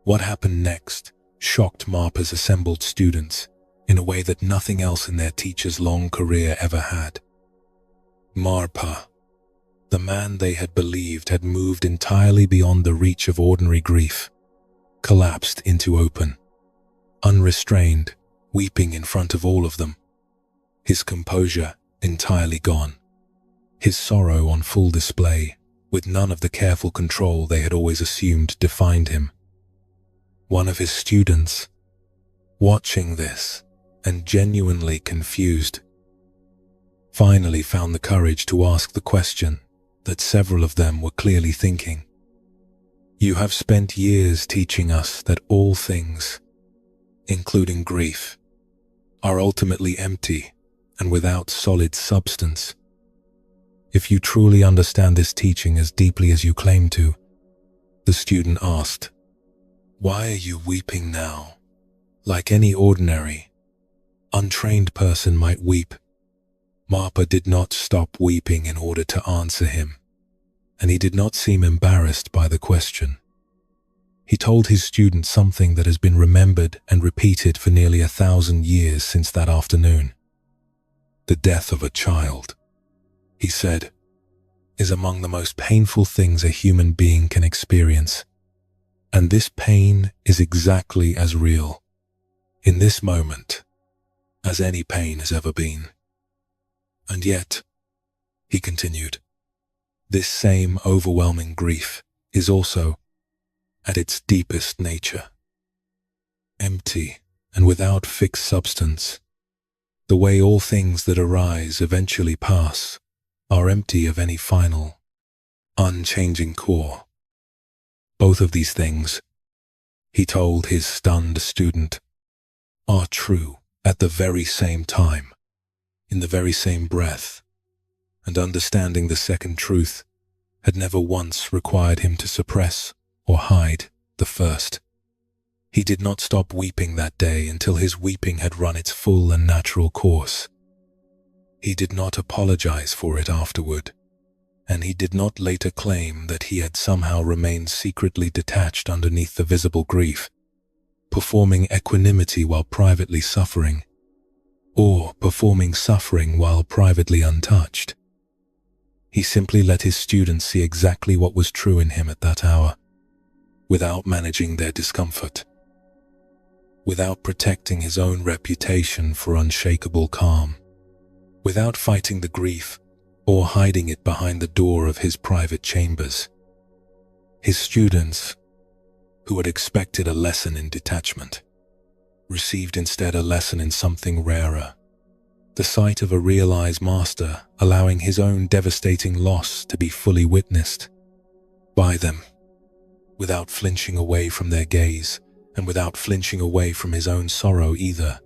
What happened next shocked Marpa's assembled students in a way that nothing else in their teacher's long career ever had. Marpa, the man they had believed had moved entirely beyond the reach of ordinary grief, collapsed into open, unrestrained, weeping in front of all of them, his composure entirely gone, his sorrow on full display, with none of the careful control they had always assumed defined him. One of his students, watching this and genuinely confused, finally found the courage to ask the question that several of them were clearly thinking. "You have spent years teaching us that all things, including grief, are ultimately empty and without solid substance. If you truly understand this teaching as deeply as you claim to," the student asked, "why are you weeping now? Like any ordinary, untrained person might weep." Marpa did not stop weeping in order to answer him, and he did not seem embarrassed by the question. He told his student something that has been remembered and repeated for nearly 1,000 years since that afternoon. The death of a child, he said, is among the most painful things a human being can experience. And this pain is exactly as real, in this moment, as any pain has ever been. And yet, he continued, this same overwhelming grief is also, at its deepest nature, empty and without fixed substance. The way all things that arise eventually pass are empty of any final, unchanging core. Both of these things, he told his stunned student, are true at the very same time, in the very same breath, and understanding the second truth had never once required him to suppress or hide the first. He did not stop weeping that day until his weeping had run its full and natural course. He did not apologize for it afterward, and he did not later claim that he had somehow remained secretly detached underneath the visible grief, performing equanimity while privately suffering, or performing suffering while privately untouched. He simply let his students see exactly what was true in him at that hour, without managing their discomfort, without protecting his own reputation for unshakable calm, without fighting the grief or hiding it behind the door of his private chambers. His students, who had expected a lesson in detachment, received instead a lesson in something rarer, the sight of a realized master allowing his own devastating loss to be fully witnessed by them, without flinching away from their gaze and without flinching away from his own sorrow either.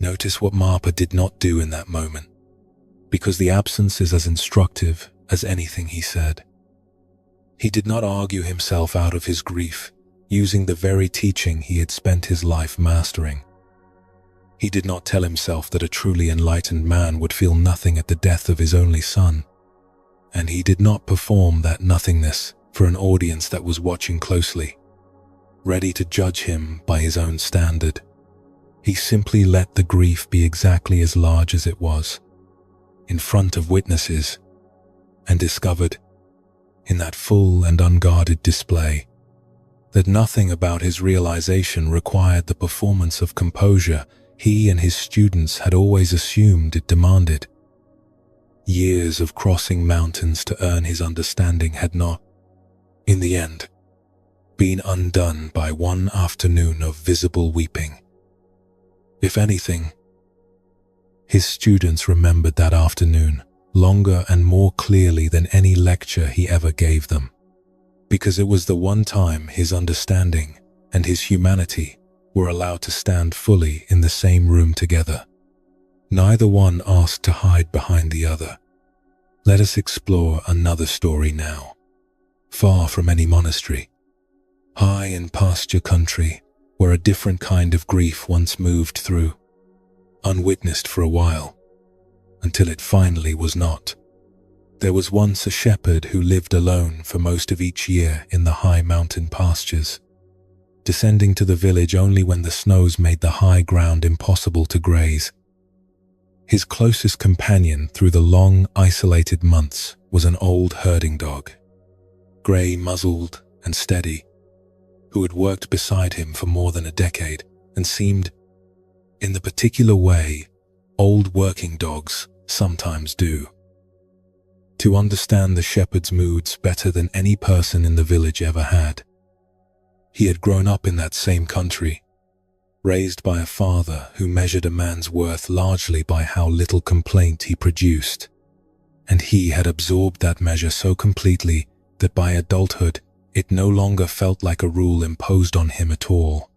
Notice what Marpa did not do in that moment, because the absence is as instructive as anything he said. He did not argue himself out of his grief, using the very teaching he had spent his life mastering. He did not tell himself that a truly enlightened man would feel nothing at the death of his only son, and he did not perform that nothingness for an audience that was watching closely, ready to judge him by his own standard. He simply let the grief be exactly as large as it was, in front of witnesses, and discovered, in that full and unguarded display, that nothing about his realization required the performance of composure he and his students had always assumed it demanded. Years of crossing mountains to earn his understanding had not, in the end, been undone by one afternoon of visible weeping. If anything, his students remembered that afternoon longer and more clearly than any lecture he ever gave them, because it was the one time his understanding and his humanity were allowed to stand fully in the same room together. Neither one asked to hide behind the other. Let us explore another story now. Far from any monastery, high in pasture country, where a different kind of grief once moved through, unwitnessed for a while, until it finally was not. There was once a shepherd who lived alone for most of each year in the high mountain pastures, descending to the village only when the snows made the high ground impossible to graze. His closest companion through the long, isolated months was an old herding dog, grey-muzzled and steady, who had worked beside him for more than a decade and seemed, in the particular way old working dogs sometimes do, to understand the shepherd's moods better than any person in the village ever had. He had grown up in that same country, raised by a father who measured a man's worth largely by how little complaint he produced, and he had absorbed that measure so completely that by adulthood it no longer felt like a rule imposed on him at all.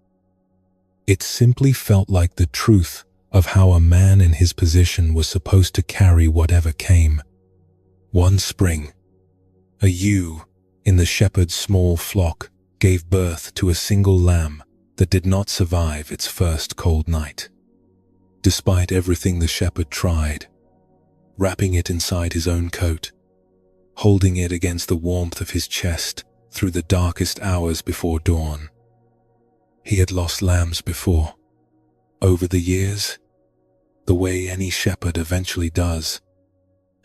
It simply felt like the truth of how a man in his position was supposed to carry whatever came. One spring, a ewe in the shepherd's small flock gave birth to a single lamb that did not survive its first cold night. Despite everything the shepherd tried, wrapping it inside his own coat, holding it against the warmth of his chest through the darkest hours before dawn. He had lost lambs before, over the years, the way any shepherd eventually does,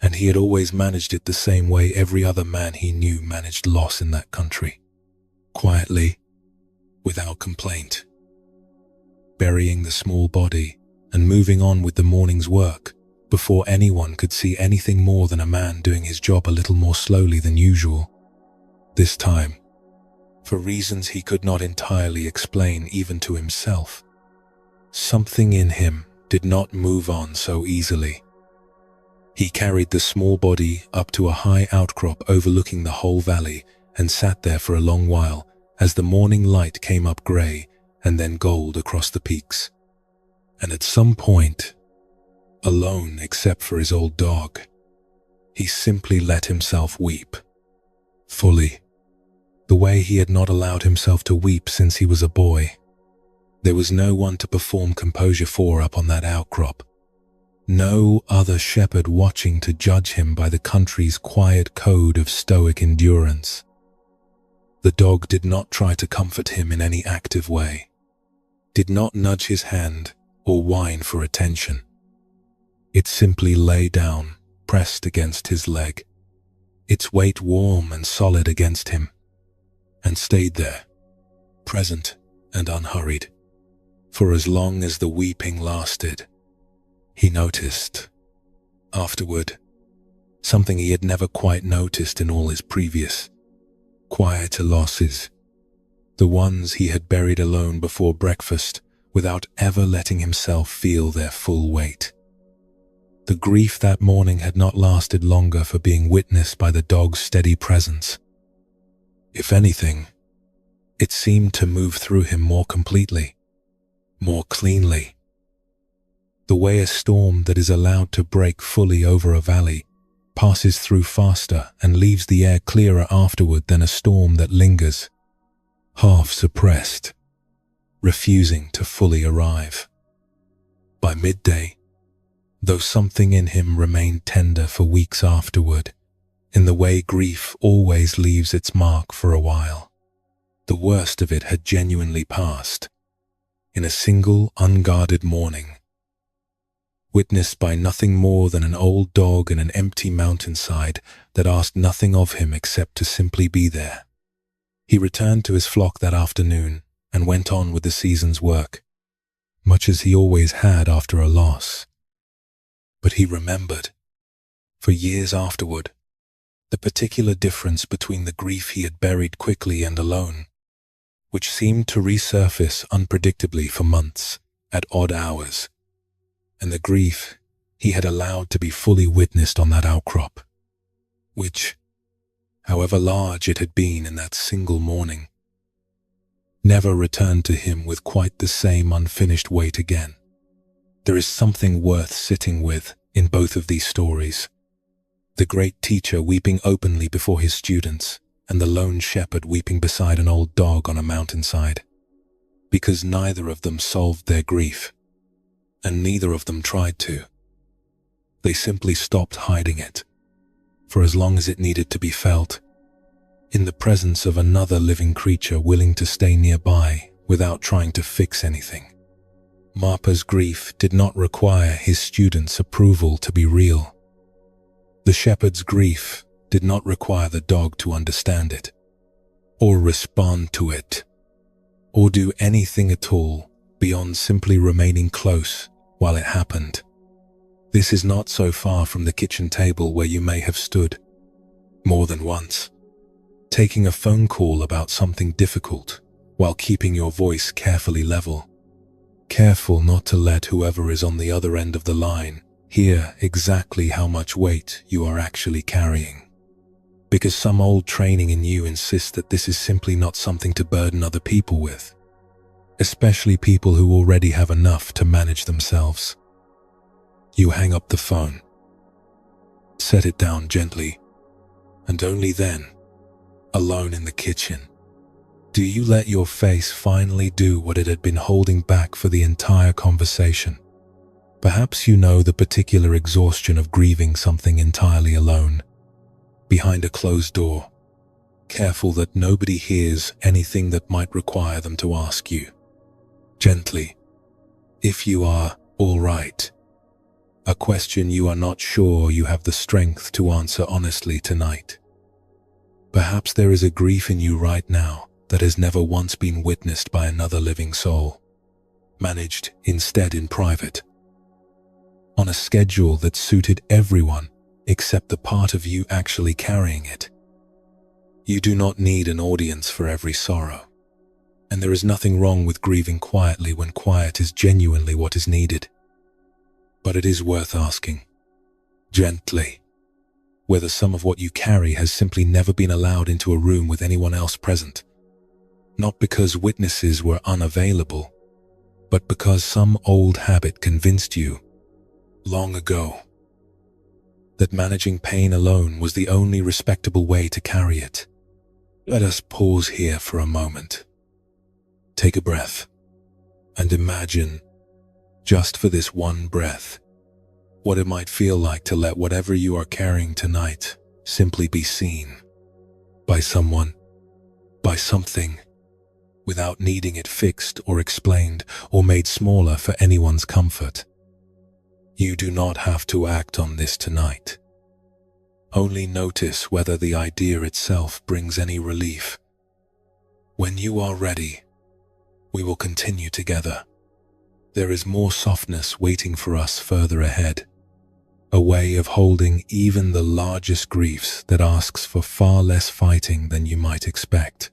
and he had always managed it the same way every other man he knew managed loss in that country. Quietly, without complaint, burying the small body and moving on with the morning's work before anyone could see anything more than a man doing his job a little more slowly than usual. This time, for reasons he could not entirely explain even to himself, something in him did not move on so easily. He carried the small body up to a high outcrop overlooking the whole valley and sat there for a long while as the morning light came up grey and then gold across the peaks. And at some point, alone except for his old dog, he simply let himself weep, fully, the way he had not allowed himself to weep since he was a boy. There was no one to perform composure for up on that outcrop, no other shepherd watching to judge him by the country's quiet code of stoic endurance. The dog did not try to comfort him in any active way, did not nudge his hand or whine for attention. It simply lay down, pressed against his leg, its weight warm and solid against him, and stayed there, present and unhurried, for as long as the weeping lasted. He noticed, afterward, something he had never quite noticed in all his previous, quieter losses, the ones he had buried alone before breakfast without ever letting himself feel their full weight. The grief that morning had not lasted longer for being witnessed by the dog's steady presence. If anything, it seemed to move through him more completely, more cleanly. The way a storm that is allowed to break fully over a valley passes through faster and leaves the air clearer afterward than a storm that lingers, half suppressed, refusing to fully arrive. By midday, though something in him remained tender for weeks afterward, in the way grief always leaves its mark for a while, the worst of it had genuinely passed, in a single unguarded morning, witnessed by nothing more than an old dog in an empty mountainside that asked nothing of him except to simply be there. He returned to his flock that afternoon and went on with the season's work, much as he always had after a loss. But he remembered, for years afterward, the particular difference between the grief he had buried quickly and alone, which seemed to resurface unpredictably for months, at odd hours, and the grief he had allowed to be fully witnessed on that outcrop, which, however large it had been in that single morning, never returned to him with quite the same unfinished weight again. There is something worth sitting with in both of these stories. The great teacher weeping openly before his students, and the lone shepherd weeping beside an old dog on a mountainside, because neither of them solved their grief, and neither of them tried to. They simply stopped hiding it, for as long as it needed to be felt, in the presence of another living creature willing to stay nearby without trying to fix anything. Marpa's grief did not require his students' approval to be real. The shepherd's grief did not require the dog to understand it, or respond to it, or do anything at all beyond simply remaining close while it happened. This is not so far from the kitchen table where you may have stood, more than once, taking a phone call about something difficult while keeping your voice carefully level, careful not to let whoever is on the other end of the line hear exactly how much weight you are actually carrying, because some old training in you insists that this is simply not something to burden other people with, especially people who already have enough to manage themselves. You hang up the phone, set it down gently, and only then, alone in the kitchen, do you let your face finally do what it had been holding back for the entire conversation. Perhaps you know the particular exhaustion of grieving something entirely alone, behind a closed door, careful that nobody hears anything that might require them to ask you, gently, if you are all right, a question you are not sure you have the strength to answer honestly tonight. Perhaps there is a grief in you right now that has never once been witnessed by another living soul, managed instead in private, on a schedule that suited everyone except the part of you actually carrying it. You do not need an audience for every sorrow, and there is nothing wrong with grieving quietly when quiet is genuinely what is needed. But it is worth asking, gently, whether some of what you carry has simply never been allowed into a room with anyone else present, not because witnesses were unavailable, but because some old habit convinced you, long ago, that managing pain alone was the only respectable way to carry it. Let us pause here for a moment. Take a breath, and imagine, just for this one breath, what it might feel like to let whatever you are carrying tonight simply be seen by someone, by something, without needing it fixed or explained or made smaller for anyone's comfort. You do not have to act on this tonight. Only notice whether the idea itself brings any relief. When you are ready, we will continue together. There is more softness waiting for us further ahead, a way of holding even the largest griefs that asks for far less fighting than you might expect.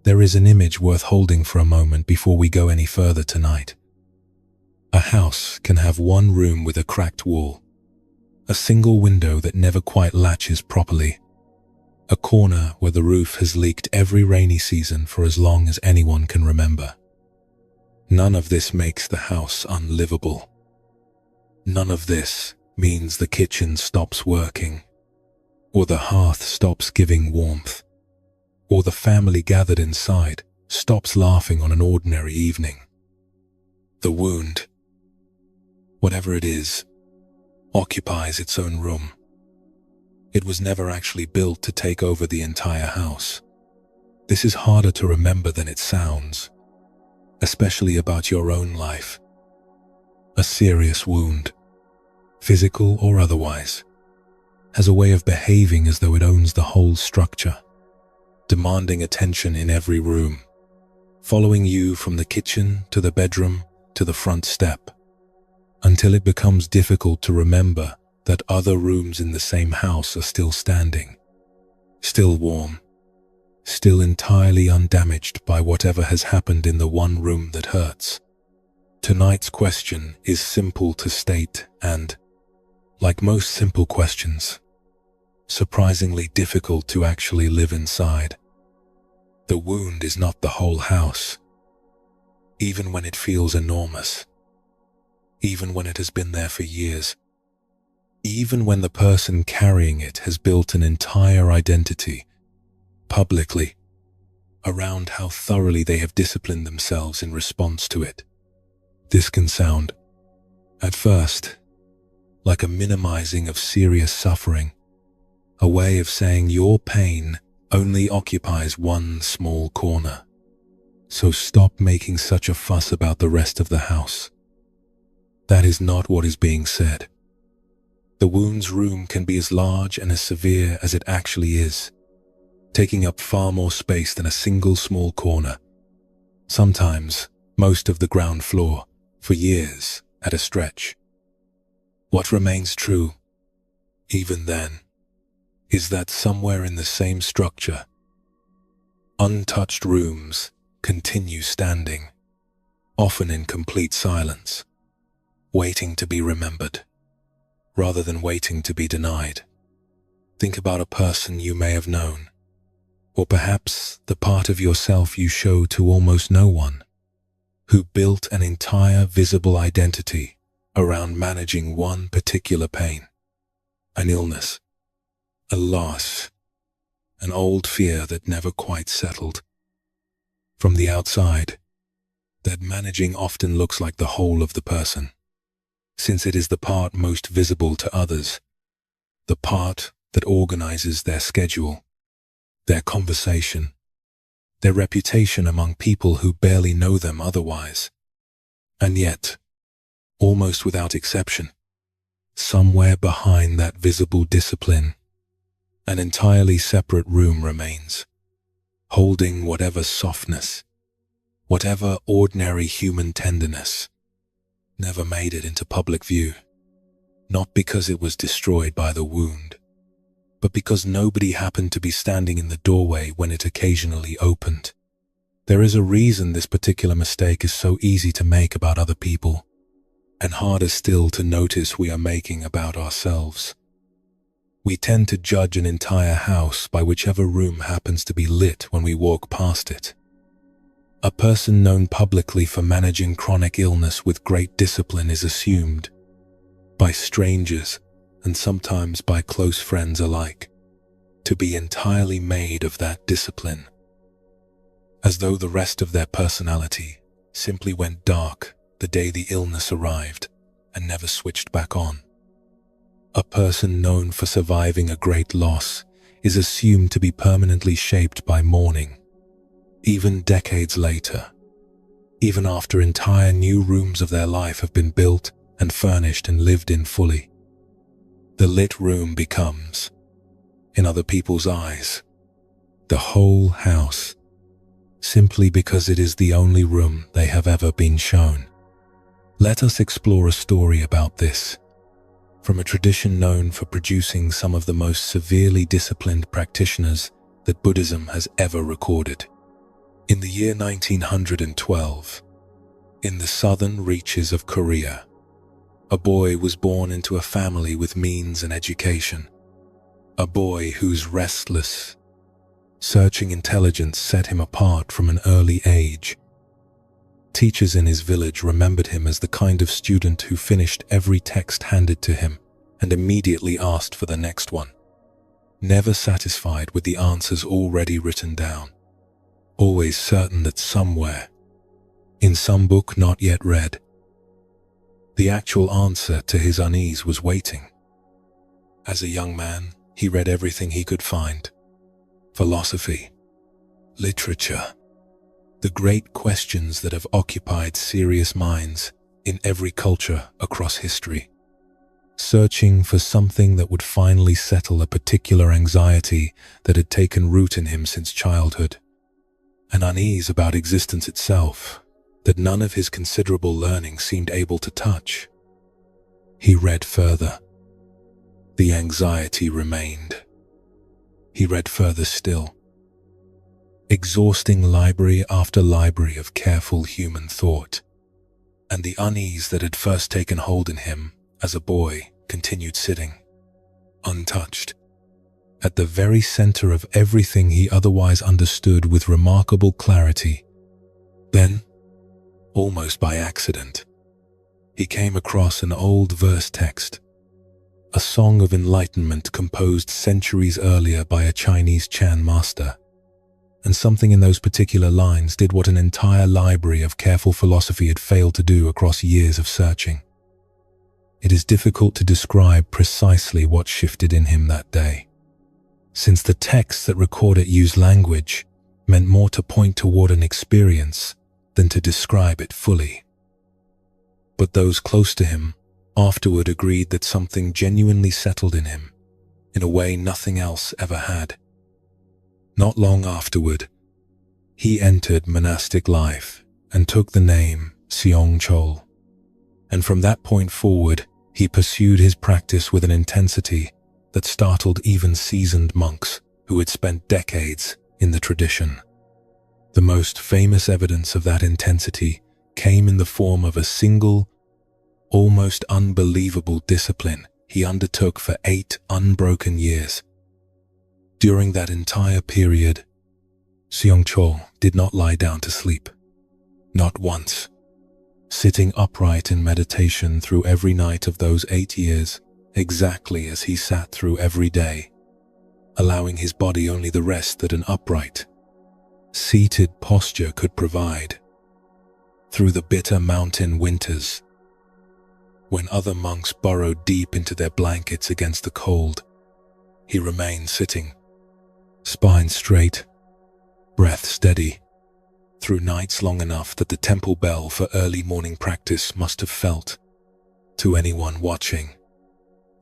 There is an image worth holding for a moment before we go any further tonight. A house can have one room with a cracked wall, a single window that never quite latches properly, a corner where the roof has leaked every rainy season for as long as anyone can remember. None of this makes the house unlivable. None of this means the kitchen stops working, or the hearth stops giving warmth, or the family gathered inside stops laughing on an ordinary evening. The wound, whatever it is, occupies its own room. It was never actually built to take over the entire house. This is harder to remember than it sounds, especially about your own life. A serious wound, physical or otherwise, has a way of behaving as though it owns the whole structure, demanding attention in every room, following you from the kitchen to the bedroom to the front step, until it becomes difficult to remember that other rooms in the same house are still standing, still warm, still entirely undamaged by whatever has happened in the one room that hurts. Tonight's question is simple to state and, like most simple questions, surprisingly difficult to actually live inside. The wound is not the whole house, even when it feels enormous, even when it has been there for years, even when the person carrying it has built an entire identity, publicly, around how thoroughly they have disciplined themselves in response to it. This can sound, at first, like a minimizing of serious suffering, a way of saying your pain only occupies one small corner. So stop making such a fuss about the rest of the house. That is not what is being said. The wound's room can be as large and as severe as it actually is, taking up far more space than a single small corner, sometimes most of the ground floor, for years at a stretch. What remains true, even then, is that somewhere in the same structure, untouched rooms continue standing, often in complete silence, waiting to be remembered, rather than waiting to be denied. Think about a person you may have known, or perhaps the part of yourself you show to almost no one, who built an entire visible identity around managing one particular pain, an illness, a loss, an old fear that never quite settled. From the outside, that managing often looks like the whole of the person, since it is the part most visible to others, the part that organizes their schedule, their conversation, their reputation among people who barely know them otherwise. And yet, almost without exception, somewhere behind that visible discipline, an entirely separate room remains, holding whatever softness, whatever ordinary human tenderness, never made it into public view, not because it was destroyed by the wound, but because nobody happened to be standing in the doorway when it occasionally opened. There is a reason this particular mistake is so easy to make about other people, and harder still to notice we are making about ourselves. We tend to judge an entire house by whichever room happens to be lit when we walk past it. A person known publicly for managing chronic illness with great discipline is assumed, by strangers and sometimes by close friends alike, to be entirely made of that discipline, as though the rest of their personality simply went dark the day the illness arrived and never switched back on. A person known for surviving a great loss is assumed to be permanently shaped by mourning, even decades later, even after entire new rooms of their life have been built and furnished and lived in fully. The lit room becomes, in other people's eyes, the whole house, simply because it is the only room they have ever been shown. Let us explore a story about this, from a tradition known for producing some of the most severely disciplined practitioners that Buddhism has ever recorded. In the year 1912, in the southern reaches of Korea, a boy was born into a family with means and education, a boy whose restless, searching intelligence set him apart from an early age. Teachers in his village remembered him as the kind of student who finished every text handed to him and immediately asked for the next one, never satisfied with the answers already written down, always certain that somewhere, in some book not yet read, the actual answer to his unease was waiting. As a young man, he read everything he could find: philosophy, literature, the great questions that have occupied serious minds in every culture across history, searching for something that would finally settle a particular anxiety that had taken root in him since childhood, an unease about existence itself that none of his considerable learning seemed able to touch. He read further, The anxiety remained. He read further still. Exhausting library after library of careful human thought, and the unease that had first taken hold in him as a boy continued sitting, untouched, at the very center of everything he otherwise understood with remarkable clarity. Then, almost by accident, he came across an old verse text, a song of enlightenment composed centuries earlier by a Chinese Chan master, and something in those particular lines did what an entire library of careful philosophy had failed to do across years of searching. It is difficult to describe precisely what shifted in him that day, since the texts that record it use language meant more to point toward an experience than to describe it fully. But those close to him afterward agreed that something genuinely settled in him, in a way nothing else ever had. Not long afterward, he entered monastic life and took the name Seongcheol, and from that point forward, he pursued his practice with an intensity that startled even seasoned monks who had spent decades in the tradition. The most famous evidence of that intensity came in the form of a single, almost unbelievable discipline he undertook for 8 unbroken years. During that entire period, Seongcheol did not lie down to sleep, not once, sitting upright in meditation through every night of those 8 years, exactly as he sat through every day, allowing his body only the rest that an upright, seated posture could provide. Through the bitter mountain winters, when other monks burrowed deep into their blankets against the cold, he remained sitting, spine straight, breath steady, through nights long enough that the temple bell for early morning practice must have felt, to anyone watching,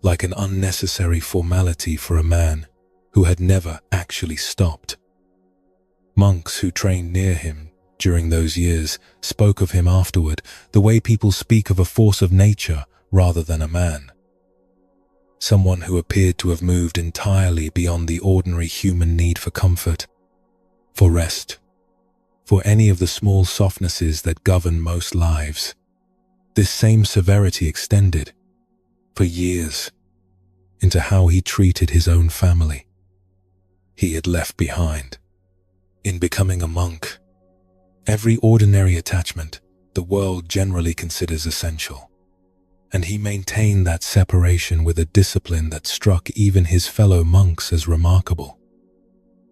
like an unnecessary formality for a man who had never actually stopped. Monks who trained near him during those years spoke of him afterward the way people speak of a force of nature rather than a man. Someone who appeared to have moved entirely beyond the ordinary human need for comfort, for rest, for any of the small softnesses that govern most lives. This same severity extended, for years, into how he treated his own family. He had left behind, in becoming a monk, every ordinary attachment the world generally considers essential, and he maintained that separation with a discipline that struck even his fellow monks as remarkable.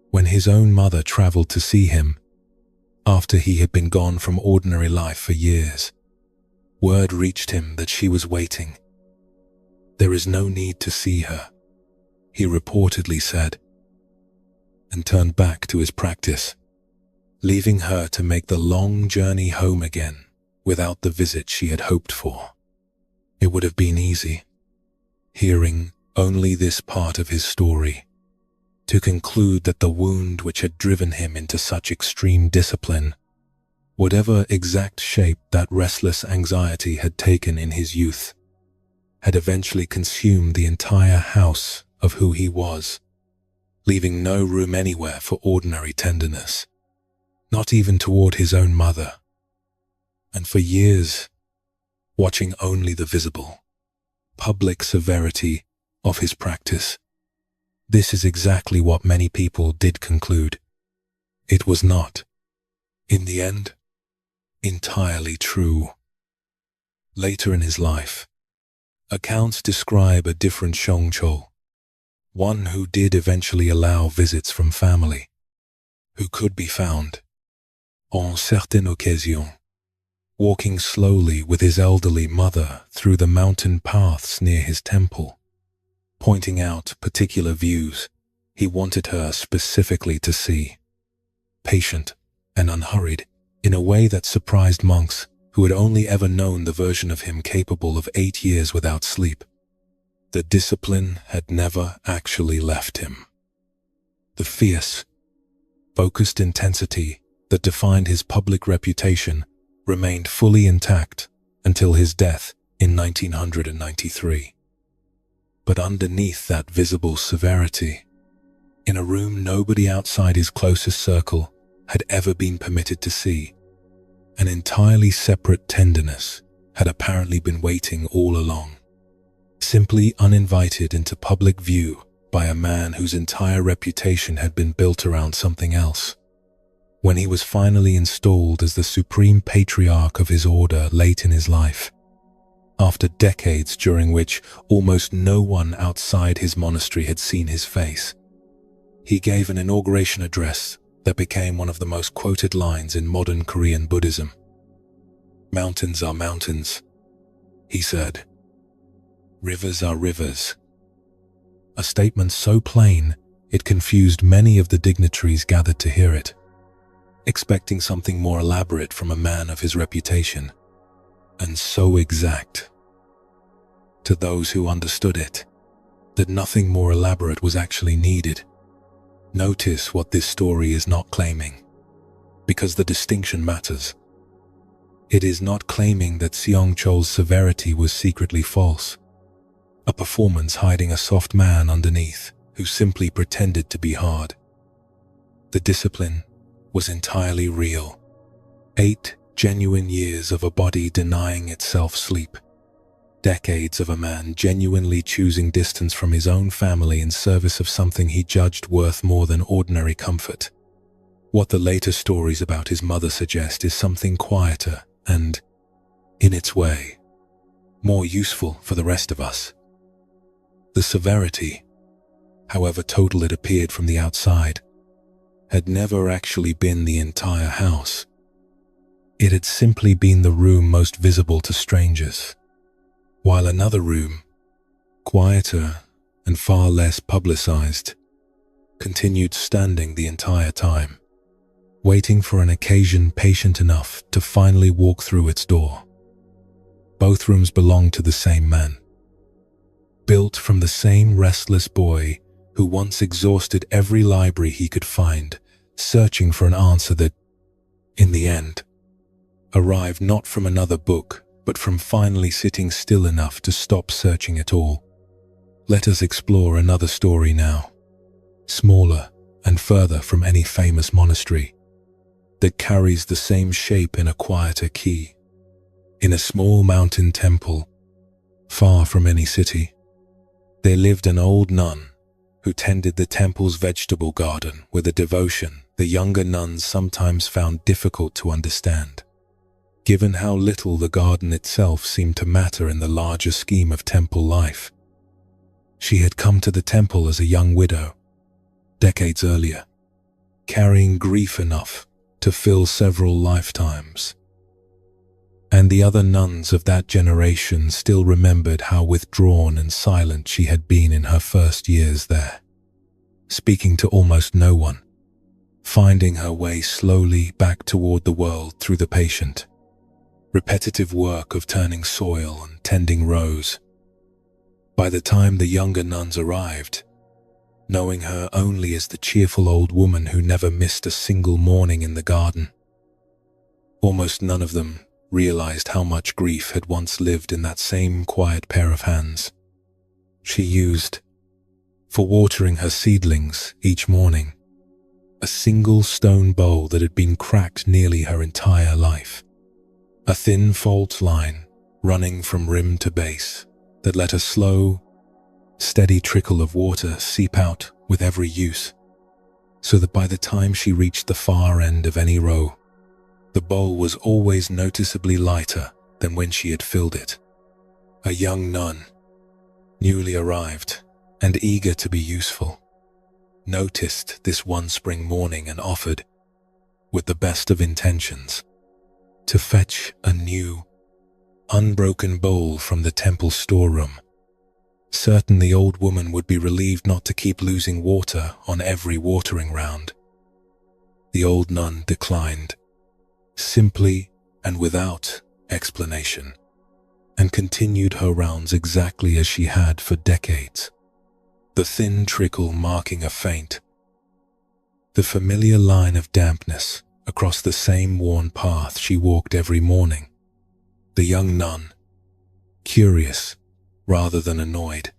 When his own mother traveled to see him, after he had been gone from ordinary life for years, word reached him that she was waiting. "There is no need to see her," he reportedly said, and turned back to his practice, leaving her to make the long journey home again without the visit she had hoped for. It would have been easy, hearing only this part of his story, to conclude that the wound which had driven him into such extreme discipline, whatever exact shape that restless anxiety had taken in his youth, had eventually consumed the entire house of who he was, leaving no room anywhere for ordinary tenderness, not even toward his own mother. And for years, watching only the visible, public severity of his practice, this is exactly what many people did conclude. It was not, in the end, entirely true. Later in his life, accounts describe a different Seongcheol, one who did eventually allow visits from family, who could be found, en certaines occasions, walking slowly with his elderly mother through the mountain paths near his temple, pointing out particular views he wanted her specifically to see, patient and unhurried in a way that surprised monks who had only ever known the version of him capable of 8 years without sleep. The discipline had never actually left him. The fierce, focused intensity that defined his public reputation remained fully intact until his death in 1993. But underneath that visible severity, in a room nobody outside his closest circle had ever been permitted to see, an entirely separate tenderness had apparently been waiting all along, simply uninvited into public view by a man whose entire reputation had been built around something else. When he was finally installed as the supreme patriarch of his order late in his life, after decades during which almost no one outside his monastery had seen his face, he gave an inauguration address that became one of the most quoted lines in modern Korean Buddhism. "Mountains are mountains," he said. "Rivers are rivers." A statement so plain it confused many of the dignitaries gathered to hear it, expecting something more elaborate from a man of his reputation, and so exact. To those who understood it, that nothing more elaborate was actually needed. Notice what this story is not claiming, because the distinction matters. It is not claiming that Seongcheol's severity was secretly false, a performance hiding a soft man underneath who simply pretended to be hard. The discipline was entirely real. 8 genuine years of a body denying itself sleep. Decades of a man genuinely choosing distance from his own family in service of something he judged worth more than ordinary comfort. What the later stories about his mother suggest is something quieter and, in its way, more useful for the rest of us. The severity, however total it appeared from the outside, had never actually been the entire house. It had simply been the room most visible to strangers, while another room, quieter and far less publicized, continued standing the entire time, waiting for an occasion patient enough to finally walk through its door. Both rooms belonged to the same man, built from the same restless boy who once exhausted every library he could find, searching for an answer that, in the end, arrived not from another book, but from finally sitting still enough to stop searching at all. Let us explore another story now, smaller and further from any famous monastery, that carries the same shape in a quieter key. In a small mountain temple, far from any city, there lived an old nun who tended the temple's vegetable garden with a devotion the younger nuns sometimes found difficult to understand, given how little the garden itself seemed to matter in the larger scheme of temple life. She had come to the temple as a young widow, decades earlier, carrying grief enough to fill several lifetimes. And the other nuns of that generation still remembered how withdrawn and silent she had been in her first years there, speaking to almost no one, finding her way slowly back toward the world through the patient, repetitive work of turning soil and tending rows. By the time the younger nuns arrived, knowing her only as the cheerful old woman who never missed a single morning in the garden, almost none of them realized how much grief had once lived in that same quiet pair of hands she used for watering her seedlings each morning, a single stone bowl that had been cracked nearly her entire life, a thin fault line running from rim to base that let a slow, steady trickle of water seep out with every use, so that by the time she reached the far end of any row, the bowl was always noticeably lighter than when she had filled it. A young nun, newly arrived and eager to be useful, noticed this one spring morning and offered, with the best of intentions, to fetch a new, unbroken bowl from the temple storeroom, certain the old woman would be relieved not to keep losing water on every watering round. The old nun declined, simply and without explanation, and continued her rounds exactly as she had for decades, the thin trickle marking a faint, the familiar line of dampness across the same worn path she walked every morning. The young nun, curious rather than annoyed,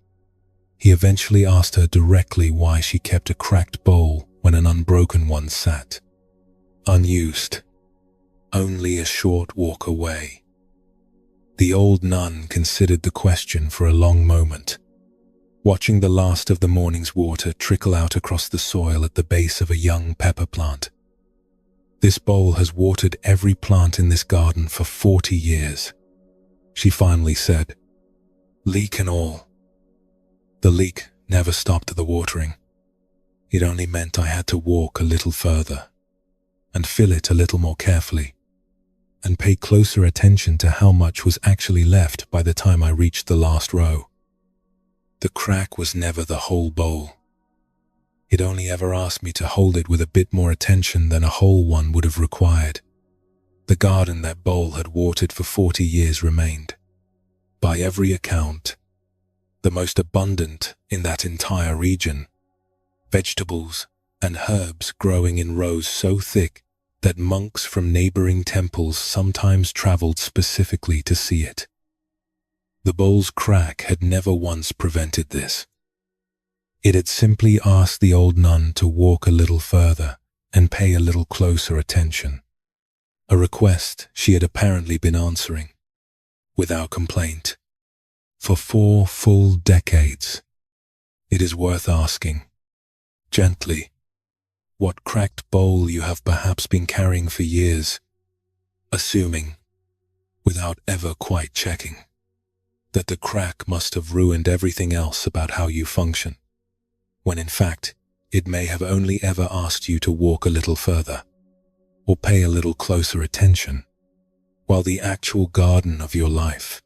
he eventually asked her directly why she kept a cracked bowl when an unbroken one sat unused, only a short walk away. The old nun considered the question for a long moment, watching the last of the morning's water trickle out across the soil at the base of a young pepper plant. "This bowl has watered every plant in this garden for 40 years, she finally said, leak and all. The leak never stopped the watering. It only meant I had to walk a little further, and fill it a little more carefully, and pay closer attention to how much was actually left by the time I reached the last row. The crack was never the whole bowl. It only ever asked me to hold it with a bit more attention than a whole one would have required. The garden that bowl had watered for 40 years remained, by every account, the most abundant in that entire region, vegetables and herbs growing in rows so thick that monks from neighboring temples sometimes traveled specifically to see it. The bowl's crack had never once prevented this. It had simply asked the old nun to walk a little further and pay a little closer attention, a request she had apparently been answering, without complaint, for 4 full decades. It is worth asking, gently, what cracked bowl you have perhaps been carrying for years, assuming, without ever quite checking, that the crack must have ruined everything else about how you function, when in fact it may have only ever asked you to walk a little further, or pay a little closer attention, while the actual garden of your life,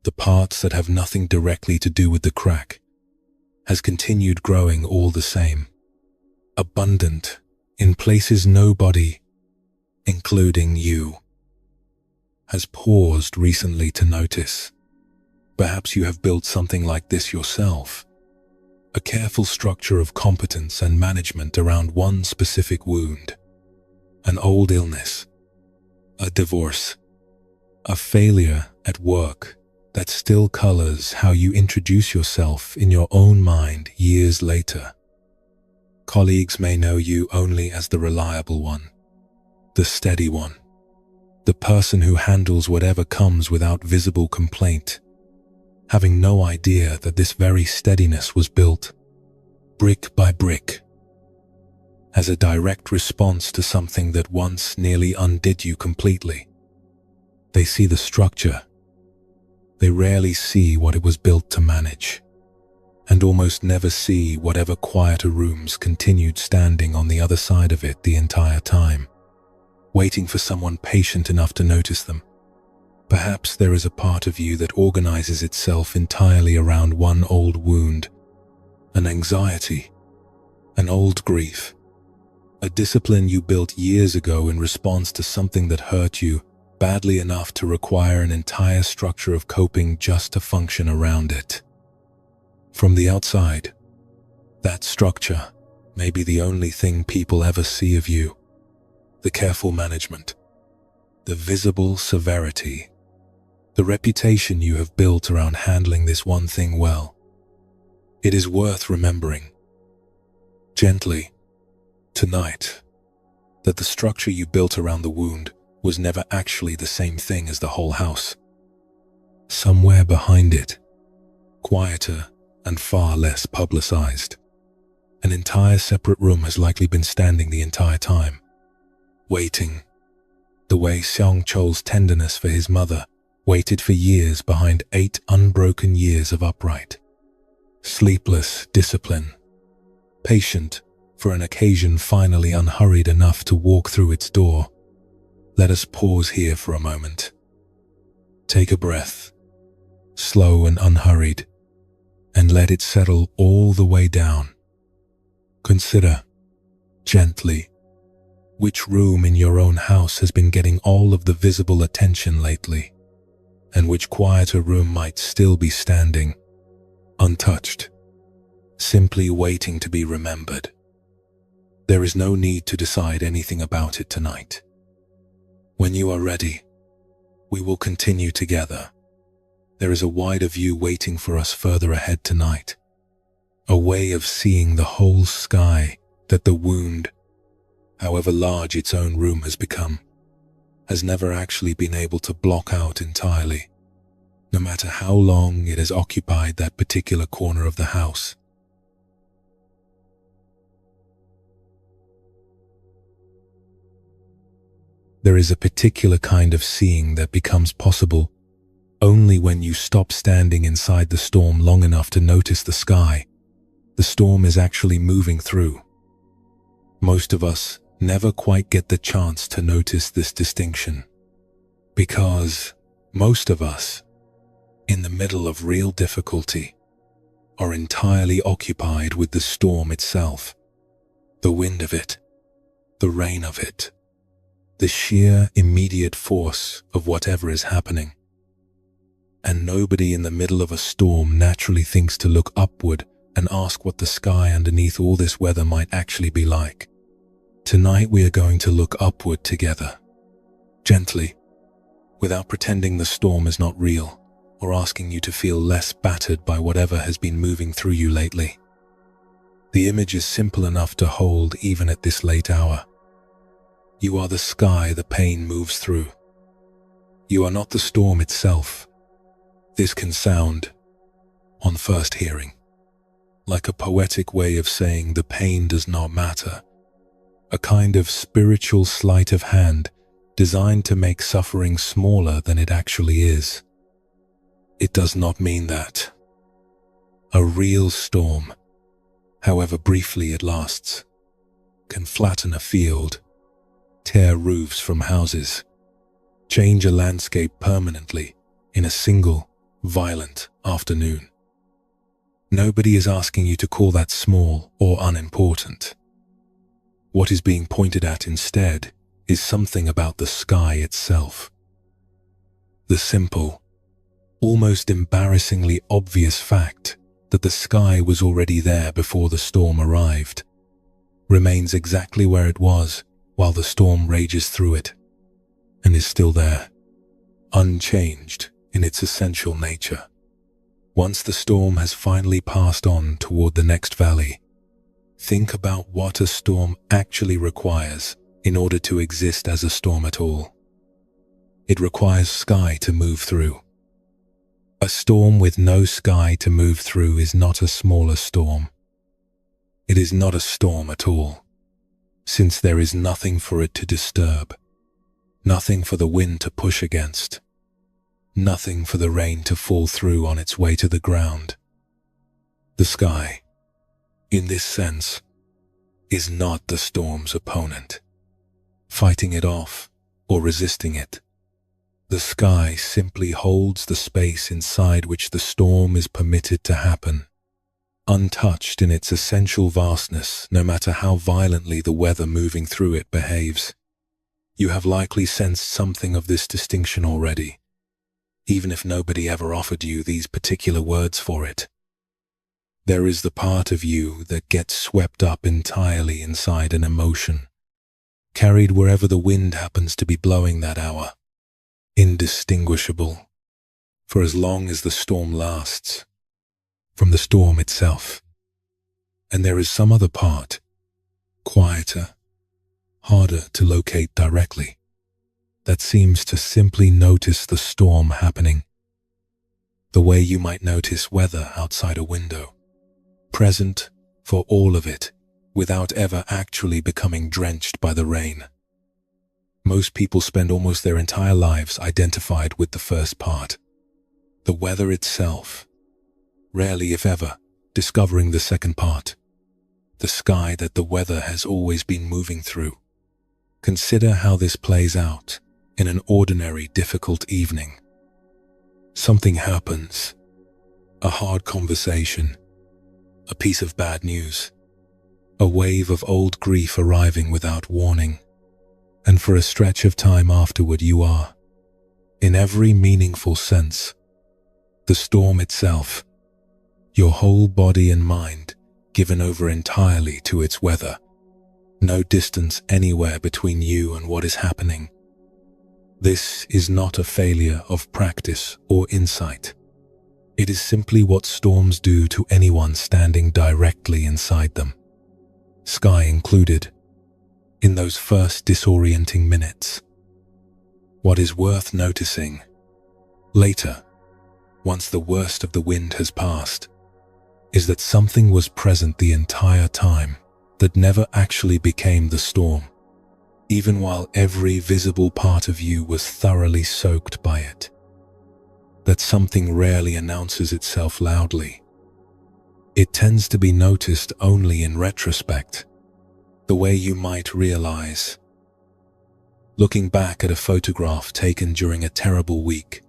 the parts that have nothing directly to do with the crack, has continued growing all the same, abundant in places nobody, including you, has paused recently to notice. Perhaps you have built something like this yourself, a careful structure of competence and management around one specific wound, an old illness, a divorce, a failure at work that still colors how you introduce yourself in your own mind years later. Colleagues may know you only as the reliable one, the steady one, the person who handles whatever comes without visible complaint, having no idea that this very steadiness was built, brick by brick, as a direct response to something that once nearly undid you completely. They see the structure. They rarely see what it was built to manage, and almost never see whatever quieter rooms continued standing on the other side of it the entire time, waiting for someone patient enough to notice them. Perhaps there is a part of you that organizes itself entirely around one old wound, an anxiety, an old grief, a discipline you built years ago in response to something that hurt you badly enough to require an entire structure of coping just to function around it. From the outside, that structure may be the only thing people ever see of you, the careful management, the visible severity, the reputation you have built around handling this one thing well. It is worth remembering, gently, tonight, that the structure you built around the wound was never actually the same thing as the whole house. Somewhere behind it, quieter and far less publicized, an entire separate room has likely been standing the entire time, waiting, the way Seongcheol's tenderness for his mother waited for years behind 8 unbroken years of upright, sleepless discipline, patient for an occasion finally unhurried enough to walk through its door. Let us pause here for a moment. Take a breath, slow and unhurried, and let it settle all the way down. Consider, gently, which room in your own house has been getting all of the visible attention lately, and which quieter room might still be standing, untouched, simply waiting to be remembered. There is no need to decide anything about it tonight. When you are ready, we will continue together. There is a wider view waiting for us further ahead tonight, a way of seeing the whole sky that the wound, however large its own room has become, has never actually been able to block out entirely, no matter how long it has occupied that particular corner of the house. There is a particular kind of seeing that becomes possible only when you stop standing inside the storm long enough to notice the sky the storm is actually moving through. Most of us never quite get the chance to notice this distinction, because most of us, in the middle of real difficulty, are entirely occupied with the storm itself, the wind of it, the rain of it, the sheer immediate force of whatever is happening. And nobody in the middle of a storm naturally thinks to look upward and ask what the sky underneath all this weather might actually be like. Tonight we are going to look upward together, gently, without pretending the storm is not real or asking you to feel less battered by whatever has been moving through you lately. The image is simple enough to hold even at this late hour. You are the sky the pain moves through. You are not the storm itself. This can sound, on first hearing, like a poetic way of saying the pain does not matter, a kind of spiritual sleight of hand designed to make suffering smaller than it actually is. It does not mean that. A real storm, however briefly it lasts, can flatten a field, tear roofs from houses, change a landscape permanently in a single, violent afternoon. Nobody is asking you to call that small or unimportant. What is being pointed at instead is something about the sky itself. The simple, almost embarrassingly obvious fact that the sky was already there before the storm arrived, remains exactly where it was while the storm rages through it, and is still there, unchanged in its essential nature. Once the storm has finally passed on toward the next valley, think about what a storm actually requires in order to exist as a storm at all. It requires sky to move through. A storm with no sky to move through is not a smaller storm. It is not a storm at all, since there is nothing for it to disturb, nothing for the wind to push against, nothing for the rain to fall through on its way to the ground. The sky, in this sense, is not the storm's opponent, fighting it off or resisting it. The sky simply holds the space inside which the storm is permitted to happen, untouched in its essential vastness, no matter how violently the weather moving through it behaves. You have likely sensed something of this distinction already, even if nobody ever offered you these particular words for it. There is the part of you that gets swept up entirely inside an emotion, carried wherever the wind happens to be blowing that hour, indistinguishable, for as long as the storm lasts, from the storm itself. And there is some other part, quieter, harder to locate directly, that seems to simply notice the storm happening, the way you might notice weather outside a window, present for all of it without ever actually becoming drenched by the rain. Most people spend almost their entire lives identified with the first part, the weather itself, rarely if ever discovering the second part, the sky that the weather has always been moving through. Consider how this plays out in an ordinary, difficult evening. Something happens, a hard conversation, a piece of bad news, a wave of old grief arriving without warning, and for a stretch of time afterward you are, in every meaningful sense, the storm itself, your whole body and mind given over entirely to its weather, no distance anywhere between you and what is happening. This is not a failure of practice or insight. It is simply what storms do to anyone standing directly inside them, sky included, in those first disorienting minutes. What is worth noticing, later, once the worst of the wind has passed, is that something was present the entire time that never actually became the storm, even while every visible part of you was thoroughly soaked by it. That something rarely announces itself loudly. It tends to be noticed only in retrospect, the way you might realize, looking back at a photograph taken during a terrible week,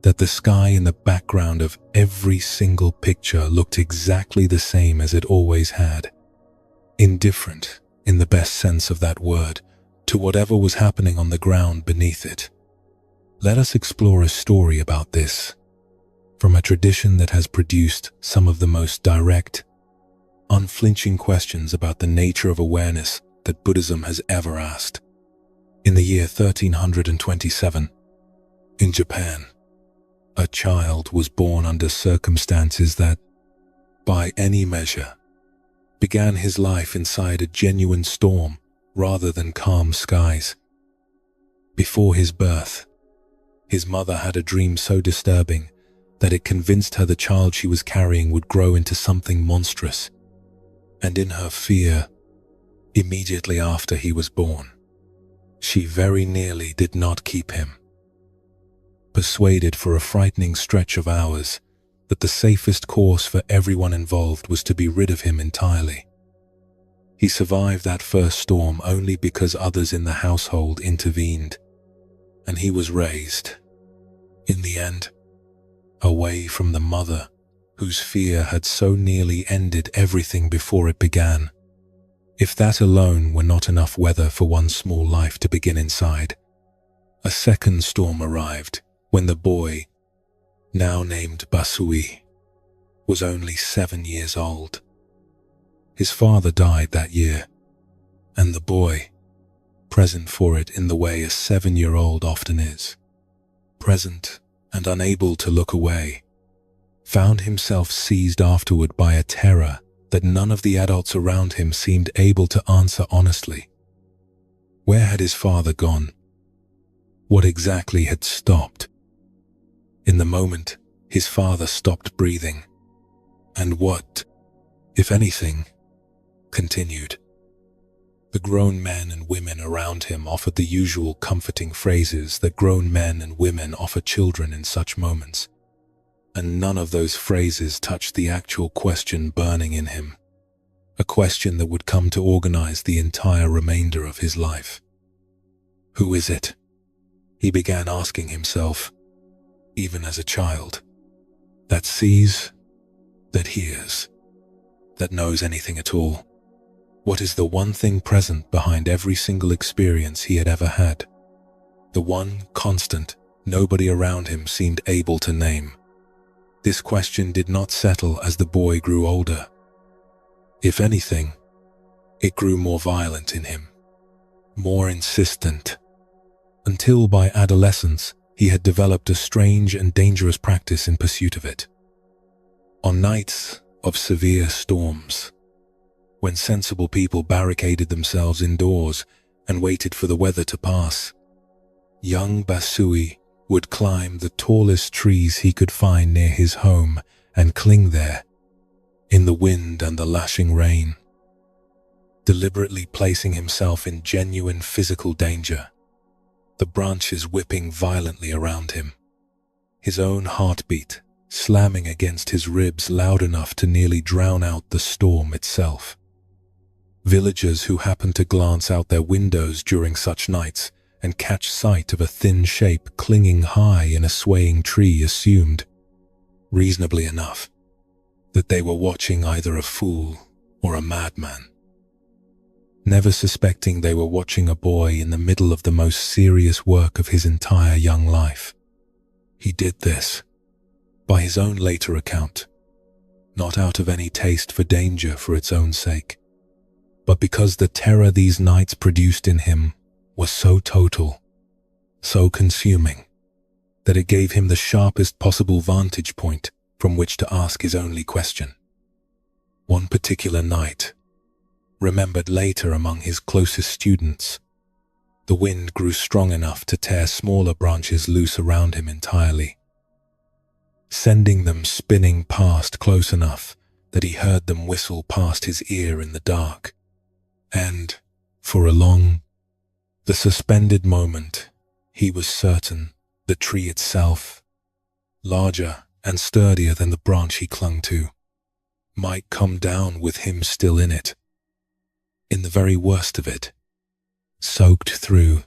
that the sky in the background of every single picture looked exactly the same as it always had, indifferent, in the best sense of that word, to whatever was happening on the ground beneath it. Let us explore a story about this, from a tradition that has produced some of the most direct, unflinching questions about the nature of awareness that Buddhism has ever asked. In the year 1327, in Japan, a child was born under circumstances that, by any measure, began his life inside a genuine storm rather than calm skies. Before his birth, his mother had a dream so disturbing that it convinced her the child she was carrying would grow into something monstrous, and in her fear, immediately after he was born, she very nearly did not keep him. Persuaded for a frightening stretch of hours that the safest course for everyone involved was to be rid of him entirely. He survived that first storm only because others in the household intervened, and he was raised, in the end, away from the mother whose fear had so nearly ended everything before it began. If that alone were not enough weather for one small life to begin inside, a second storm arrived when the boy, now named Bassui, was only 7 years old. His father died that year, and the boy, present for it in the way a 7-year-old often is, present and unable to look away, found himself seized afterward by a terror that none of the adults around him seemed able to answer honestly. Where had his father gone? What exactly had stopped? In the moment, his father stopped breathing, and what, if anything, continued. The grown men and women around him offered the usual comforting phrases that grown men and women offer children in such moments, and none of those phrases touched the actual question burning in him, a question that would come to organize the entire remainder of his life. Who is it? He began asking himself, even as a child, that sees, that hears, that knows anything at all. What is the one thing present behind every single experience he had ever had? The one constant nobody around him seemed able to name. This question did not settle as the boy grew older. If anything, it grew more violent in him, more insistent, until by adolescence he had developed a strange and dangerous practice in pursuit of it. On nights of severe storms, when sensible people barricaded themselves indoors and waited for the weather to pass, young Bassui would climb the tallest trees he could find near his home and cling there, in the wind and the lashing rain, deliberately placing himself in genuine physical danger, the branches whipping violently around him, his own heartbeat slamming against his ribs loud enough to nearly drown out the storm itself. Villagers who happened to glance out their windows during such nights and catch sight of a thin shape clinging high in a swaying tree assumed, reasonably enough, that they were watching either a fool or a madman, never suspecting they were watching a boy in the middle of the most serious work of his entire young life. He did this, by his own later account, not out of any taste for danger for its own sake, but because the terror these nights produced in him was so total, so consuming, that it gave him the sharpest possible vantage point from which to ask his only question. One particular night, remembered later among his closest students, the wind grew strong enough to tear smaller branches loose around him entirely, sending them spinning past close enough that he heard them whistle past his ear in the dark. And, for the suspended moment, he was certain the tree itself, larger and sturdier than the branch he clung to, might come down with him still in it, in the very worst of it, soaked through,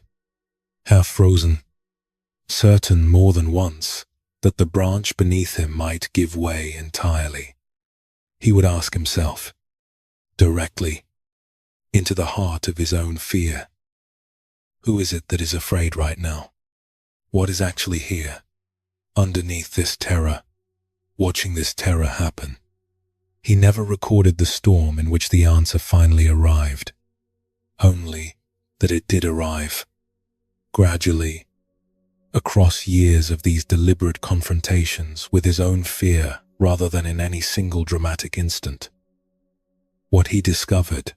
half frozen, certain more than once that the branch beneath him might give way entirely. He would ask himself, directly, into the heart of his own fear, who is it that is afraid right now? What is actually here, underneath this terror, watching this terror happen? He never recorded the storm in which the answer finally arrived, only that it did arrive, gradually, across years of these deliberate confrontations with his own fear rather than in any single dramatic instant. What he discovered,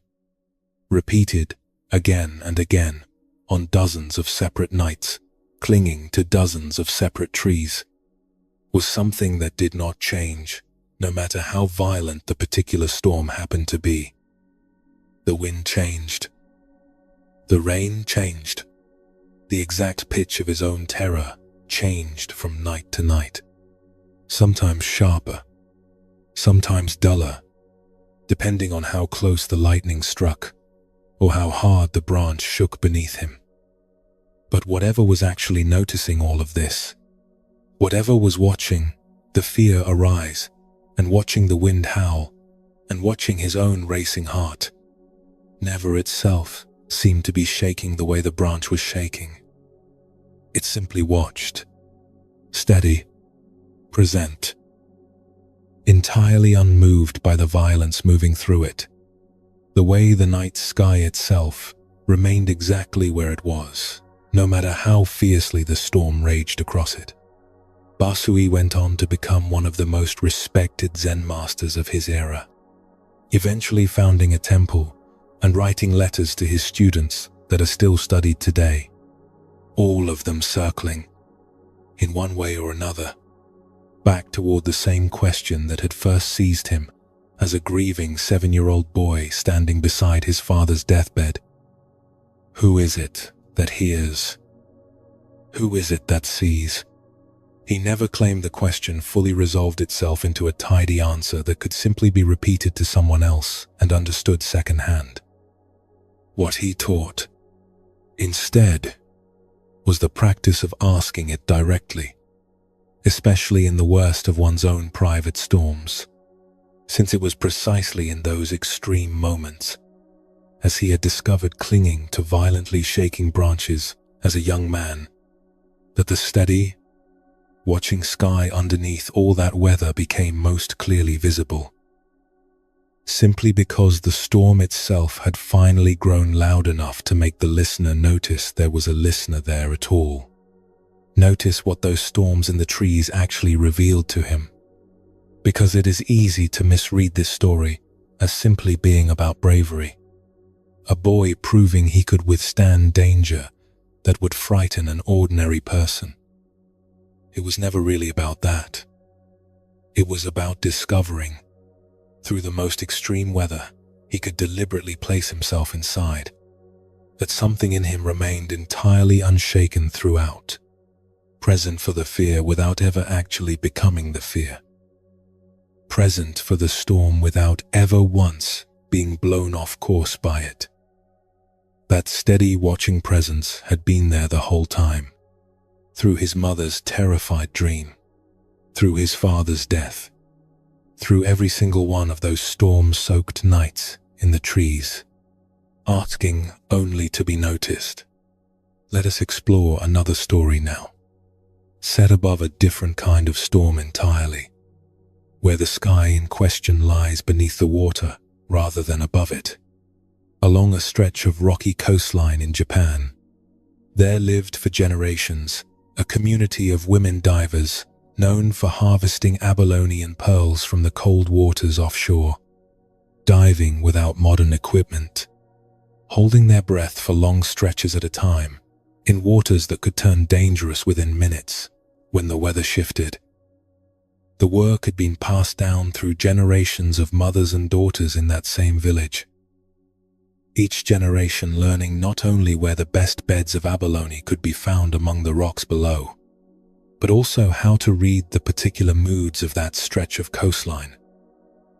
repeated again and again on dozens of separate nights, clinging to dozens of separate trees, was something that did not change, no matter how violent the particular storm happened to be. The wind changed. The rain changed. The exact pitch of his own terror changed from night to night, sometimes sharper, sometimes duller, depending on how close the lightning struck or how hard the branch shook beneath him. But whatever was actually noticing all of this, whatever was watching the fear arise and watching the wind howl and watching his own racing heart, never itself seemed to be shaking the way the branch was shaking. It simply watched, steady, present, entirely unmoved by the violence moving through it, the way the night sky itself remained exactly where it was, no matter how fiercely the storm raged across it. Bassui went on to become one of the most respected Zen masters of his era, eventually founding a temple and writing letters to his students that are still studied today, all of them circling, in one way or another, back toward the same question that had first seized him as a grieving 7-year-old boy standing beside his father's deathbed. Who is it that hears? Who is it that sees? He never claimed the question fully resolved itself into a tidy answer that could simply be repeated to someone else and understood secondhand. What he taught, instead, was the practice of asking it directly, especially in the worst of one's own private storms, since it was precisely in those extreme moments, as he had discovered clinging to violently shaking branches as a young man, that the steady, watching sky underneath all that weather became most clearly visible. Simply because the storm itself had finally grown loud enough to make the listener notice there was a listener there at all. Notice what those storms in the trees actually revealed to him. Because it is easy to misread this story as simply being about bravery. A boy proving he could withstand danger that would frighten an ordinary person. It was never really about that. It was about discovering, through the most extreme weather he could deliberately place himself inside, that something in him remained entirely unshaken throughout, present for the fear without ever actually becoming the fear, present for the storm without ever once being blown off course by it. That steady watching presence had been there the whole time, through his mother's terrified dream, through his father's death, through every single one of those storm-soaked nights in the trees, asking only to be noticed. Let us explore another story now, set above a different kind of storm entirely, where the sky in question lies beneath the water rather than above it. Along a stretch of rocky coastline in Japan, there lived for generations a community of women divers known for harvesting abalone and pearls from the cold waters offshore, diving without modern equipment, holding their breath for long stretches at a time, in waters that could turn dangerous within minutes when the weather shifted. The work had been passed down through generations of mothers and daughters in that same village, each generation learning not only where the best beds of abalone could be found among the rocks below, but also how to read the particular moods of that stretch of coastline,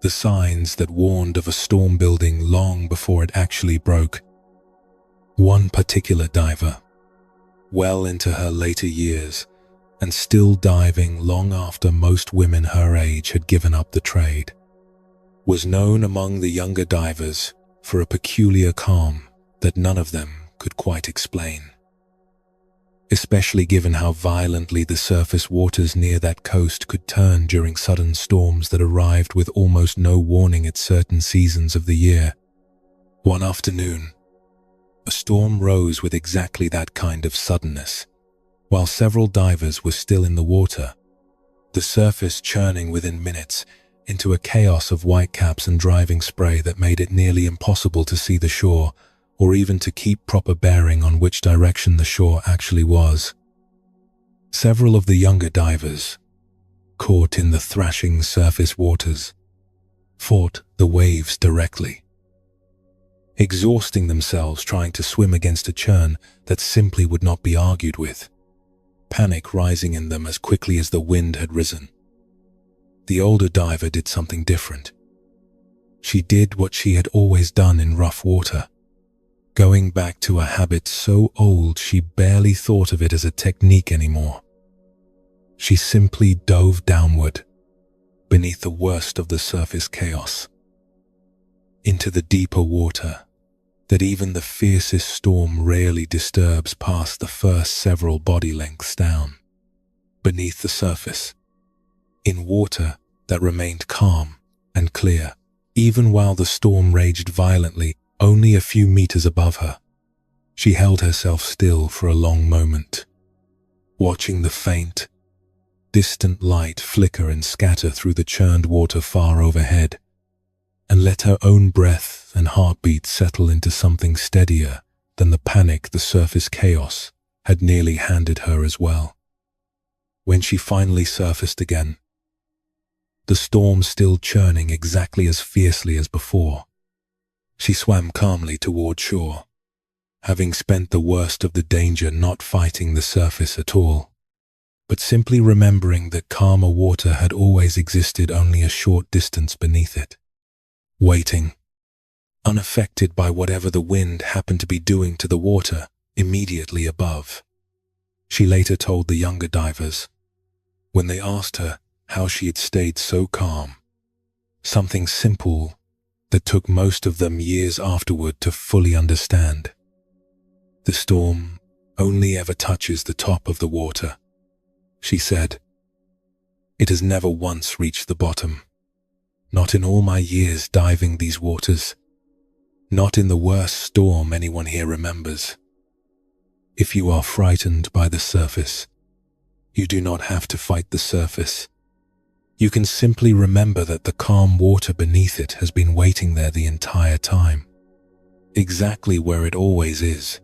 the signs that warned of a storm building long before it actually broke. One particular diver, well into her later years, and still diving long after most women her age had given up the trade, was known among the younger divers for a peculiar calm that none of them could quite explain. Especially given how violently the surface waters near that coast could turn during sudden storms that arrived with almost no warning at certain seasons of the year. One afternoon, a storm rose with exactly that kind of suddenness. While several divers were still in the water, the surface churning within minutes into a chaos of whitecaps and driving spray that made it nearly impossible to see the shore or even to keep proper bearing on which direction the shore actually was. Several of the younger divers, caught in the thrashing surface waters, fought the waves directly, exhausting themselves trying to swim against a churn that simply would not be argued with, panic rising in them as quickly as the wind had risen. The older diver did something different. She did what she had always done in rough water, going back to a habit so old she barely thought of it as a technique anymore. She simply dove downward, beneath the worst of the surface chaos, into the deeper water that even the fiercest storm rarely disturbs past the first several body lengths down, beneath the surface, in water that remained calm and clear, even while the storm raged violently only a few meters above her. She held herself still for a long moment, watching the faint, distant light flicker and scatter through the churned water far overhead, and let her own breath and heartbeat settle into something steadier than the panic the surface chaos had nearly handed her as well. When she finally surfaced again, the storm still churning exactly as fiercely as before, she swam calmly toward shore, having spent the worst of the danger not fighting the surface at all, but simply remembering that calmer water had always existed only a short distance beneath it, waiting, unaffected by whatever the wind happened to be doing to the water immediately above. She later told the younger divers, when they asked her how she had stayed so calm, something simple that took most of them years afterward to fully understand. The storm only ever touches the top of the water, she said. It has never once reached the bottom, not in all my years diving these waters, not in the worst storm anyone here remembers. If you are frightened by the surface, you do not have to fight the surface. You can simply remember that the calm water beneath it has been waiting there the entire time, exactly where it always is,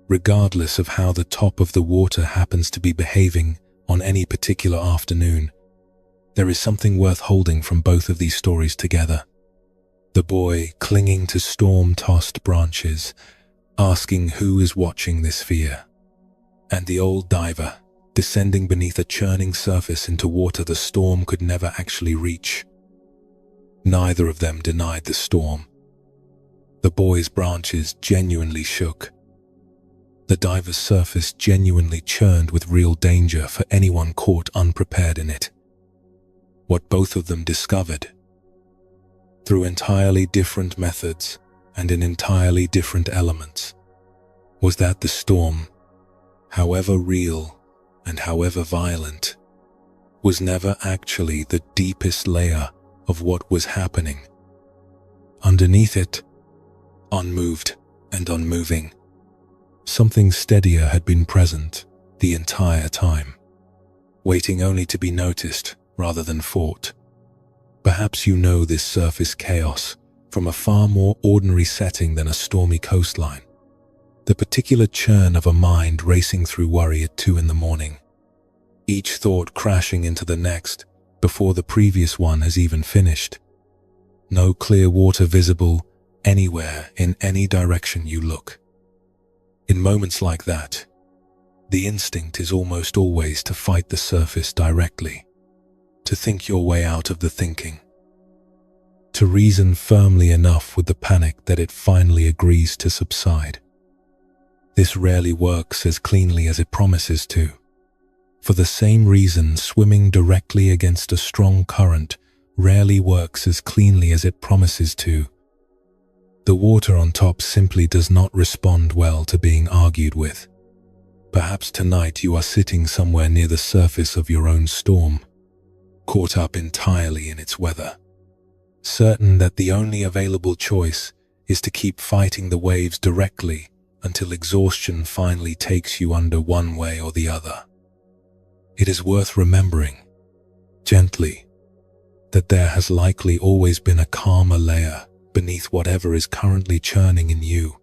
regardless of how the top of the water happens to be behaving on any particular afternoon. There is something worth holding from both of these stories together. The boy clinging to storm-tossed branches, asking who is watching this fear, and the old diver descending beneath a churning surface into water the storm could never actually reach. Neither of them denied the storm. The boy's branches genuinely shook. The diver's surface genuinely churned with real danger for anyone caught unprepared in it. What both of them discovered, through entirely different methods and in entirely different elements, was that the storm, however real and however violent, was never actually the deepest layer of what was happening. Underneath it, unmoved and unmoving, something steadier had been present the entire time. waiting only to be noticed rather than fought. Perhaps you know this surface chaos from a far more ordinary setting than a stormy coastline. The particular churn of a mind racing through worry at 2 in the morning, each thought crashing into the next before the previous one has even finished. No clear water visible anywhere in any direction you look. In moments like that, the instinct is almost always to fight the surface directly, to think your way out of the thinking, to reason firmly enough with the panic that it finally agrees to subside. This rarely works as cleanly as it promises to. For the same reason, swimming directly against a strong current rarely works as cleanly as it promises to. The water on top simply does not respond well to being argued with. Perhaps tonight you are sitting somewhere near the surface of your own storm, caught up entirely in its weather, certain that the only available choice is to keep fighting the waves directly until exhaustion finally takes you under one way or the other. It is worth remembering, gently, that there has likely always been a calmer layer beneath whatever is currently churning in you,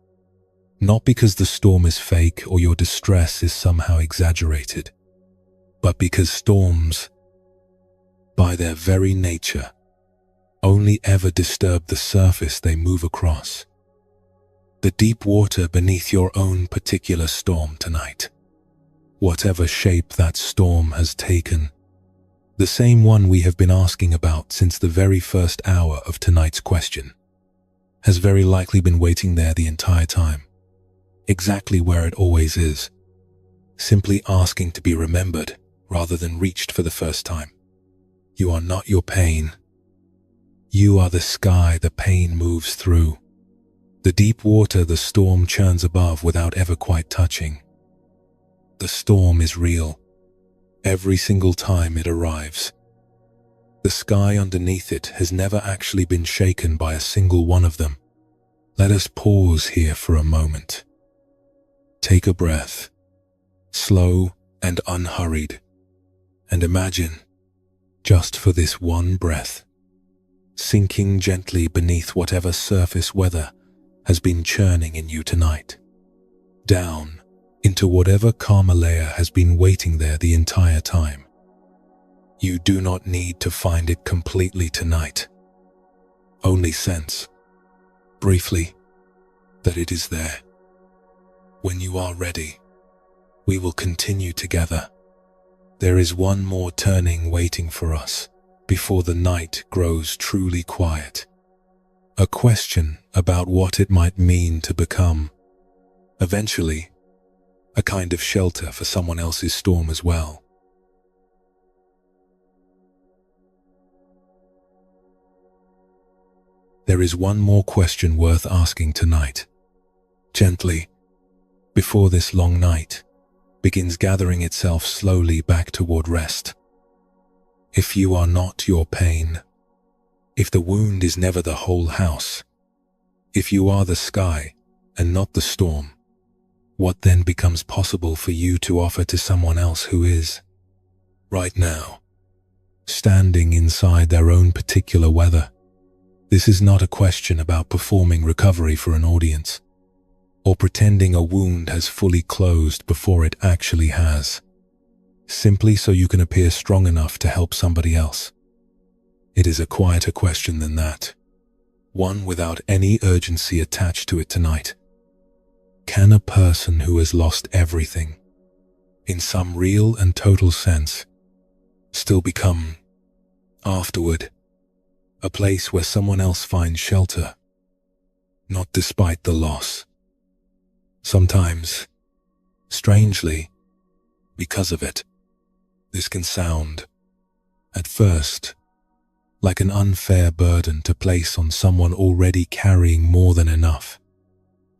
not because the storm is fake or your distress is somehow exaggerated, but because storms, by their very nature, only ever disturb the surface they move across. The deep water beneath your own particular storm tonight, whatever shape that storm has taken, the same one we have been asking about since the very first hour of tonight's question, has very likely been waiting there the entire time, exactly where it always is, simply asking to be remembered rather than reached for the first time. You are not your pain. You are the sky the pain moves through, the deep water the storm churns above without ever quite touching. The storm is real, every single time it arrives. The sky underneath it has never actually been shaken by a single one of them. Let us pause here for a moment. Take a breath, slow and unhurried, and imagine, just for this one breath, sinking gently beneath whatever surface weather has been churning in you tonight, down into whatever calmer layer has been waiting there the entire time. You do not need to find it completely tonight. Only sense, briefly, that it is there. When you are ready, we will continue together. There is one more turning waiting for us before the night grows truly quiet. A question about what it might mean to become, eventually, a kind of shelter for someone else's storm as well. There is one more question worth asking tonight, gently, before this long night begins gathering itself slowly back toward rest. If you are not your pain, if the wound is never the whole house, if you are the sky and not the storm, what then becomes possible for you to offer to someone else who is, right now, standing inside their own particular weather? This is not a question about performing recovery for an audience, or pretending a wound has fully closed before it actually has, simply so you can appear strong enough to help somebody else. It is a quieter question than that, one without any urgency attached to it tonight. Can a person who has lost everything, in some real and total sense, still become, afterward, a place where someone else finds shelter, not despite the loss? Sometimes, strangely, because of it, this can sound, at first, like an unfair burden to place on someone already carrying more than enough,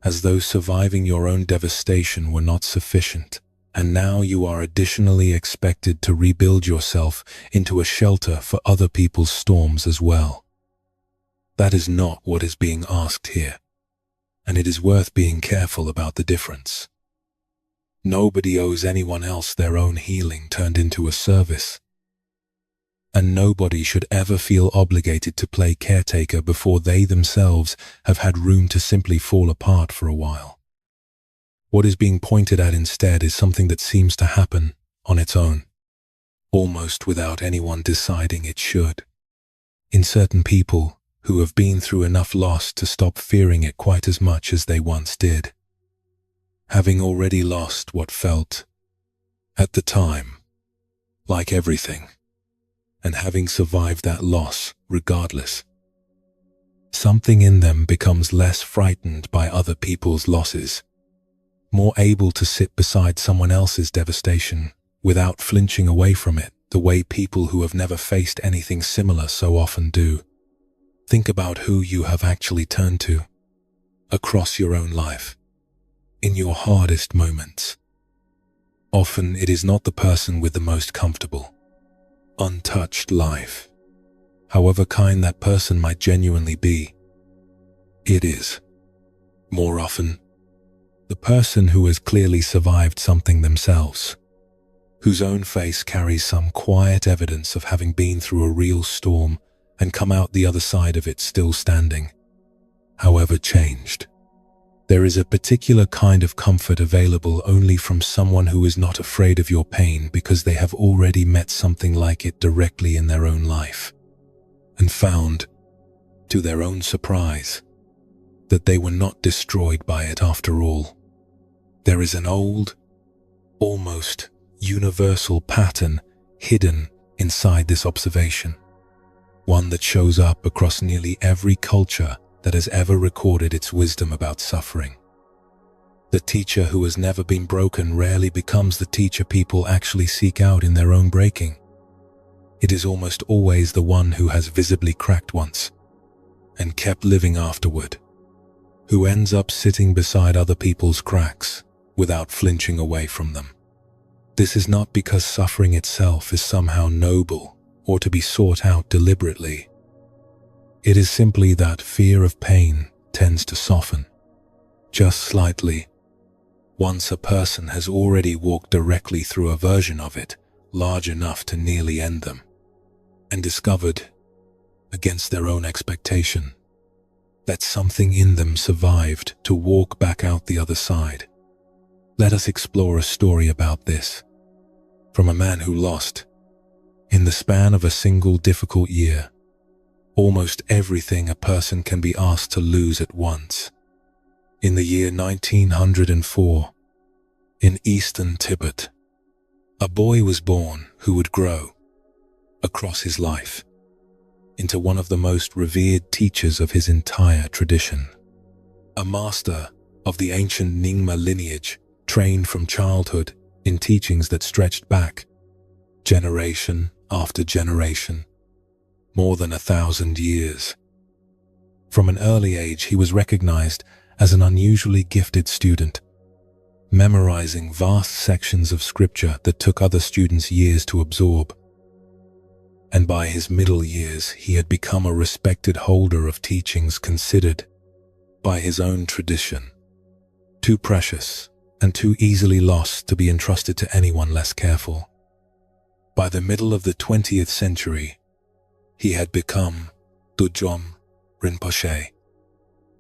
as though surviving your own devastation were not sufficient, and now you are additionally expected to rebuild yourself into a shelter for other people's storms as well. That is not what is being asked here, and it is worth being careful about the difference. Nobody owes anyone else their own healing turned into a service. And nobody should ever feel obligated to play caretaker before they themselves have had room to simply fall apart for a while. What is being pointed at instead is something that seems to happen on its own, almost without anyone deciding it should. In certain people who have been through enough loss to stop fearing it quite as much as they once did. Having already lost what felt, at the time, like everything, and having survived that loss regardless, something in them becomes less frightened by other people's losses, more able to sit beside someone else's devastation without flinching away from it the way people who have never faced anything similar so often do. Think about who you have actually turned to across your own life, in your hardest moments. Often it is not the person with the most comfortable, untouched life, however kind that person might genuinely be. It is, more often, the person who has clearly survived something themselves, whose own face carries some quiet evidence of having been through a real storm and come out the other side of it still standing, however changed. There is a particular kind of comfort available only from someone who is not afraid of your pain because they have already met something like it directly in their own life, and found, to their own surprise, that they were not destroyed by it after all. There is an old, almost universal pattern hidden inside this observation, one that shows up across nearly every culture that has ever recorded its wisdom about suffering. The teacher who has never been broken rarely becomes the teacher people actually seek out in their own breaking. It is almost always the one who has visibly cracked once and kept living afterward, who ends up sitting beside other people's cracks without flinching away from them. This is not because suffering itself is somehow noble or to be sought out deliberately. It is simply that fear of pain tends to soften, just slightly, once a person has already walked directly through a version of it large enough to nearly end them, and discovered, against their own expectation, that something in them survived to walk back out the other side. Let us explore a story about this, from a man who lost, in the span of a single difficult year, almost everything a person can be asked to lose at once. In the year 1904, in eastern Tibet, a boy was born who would grow, across his life, into one of the most revered teachers of his entire tradition. A master of the ancient Nyingma lineage, trained from childhood in teachings that stretched back, generation after generation, more than 1,000 years. From an early age, he was recognized as an unusually gifted student, memorizing vast sections of scripture that took other students years to absorb. And by his middle years, he had become a respected holder of teachings considered, by his own tradition, too precious and too easily lost to be entrusted to anyone less careful. By the middle of the 20th century, he had become Dudjom Rinpoche,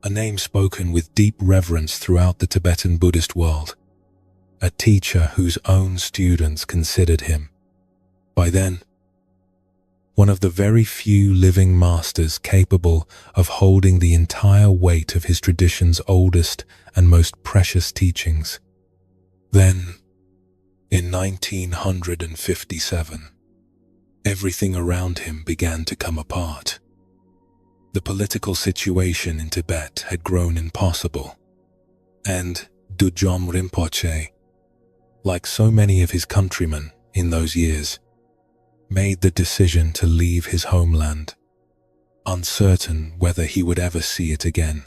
a name spoken with deep reverence throughout the Tibetan Buddhist world, a teacher whose own students considered him, by then, one of the very few living masters capable of holding the entire weight of his tradition's oldest and most precious teachings. Then, in 1957, everything around him began to come apart. The political situation in Tibet had grown impossible, and Dudjom Rinpoche, like so many of his countrymen in those years, made the decision to leave his homeland, uncertain whether he would ever see it again.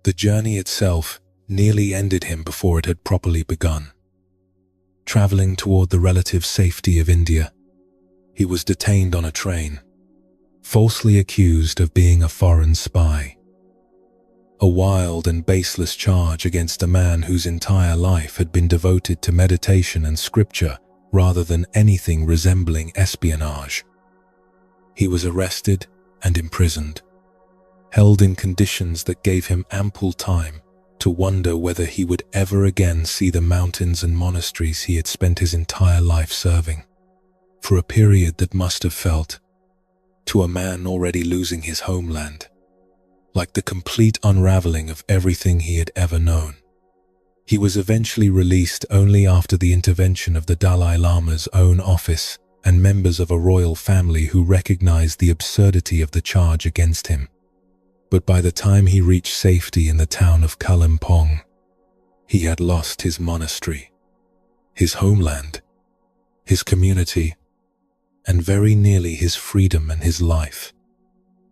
The journey itself nearly ended him before it had properly begun. Traveling toward the relative safety of India, he was detained on a train, falsely accused of being a foreign spy. a wild and baseless charge against a man whose entire life had been devoted to meditation and scripture rather than anything resembling espionage. He was arrested and imprisoned, held in conditions that gave him ample time to wonder whether he would ever again see the mountains and monasteries he had spent his entire life serving, for a period that must have felt, to a man already losing his homeland, like the complete unraveling of everything he had ever known. He was eventually released only after the intervention of the Dalai Lama's own office and members of a royal family who recognized the absurdity of the charge against him. But by the time he reached safety in the town of Kalimpong, he had lost his monastery, his homeland, his community, and very nearly his freedom and his life,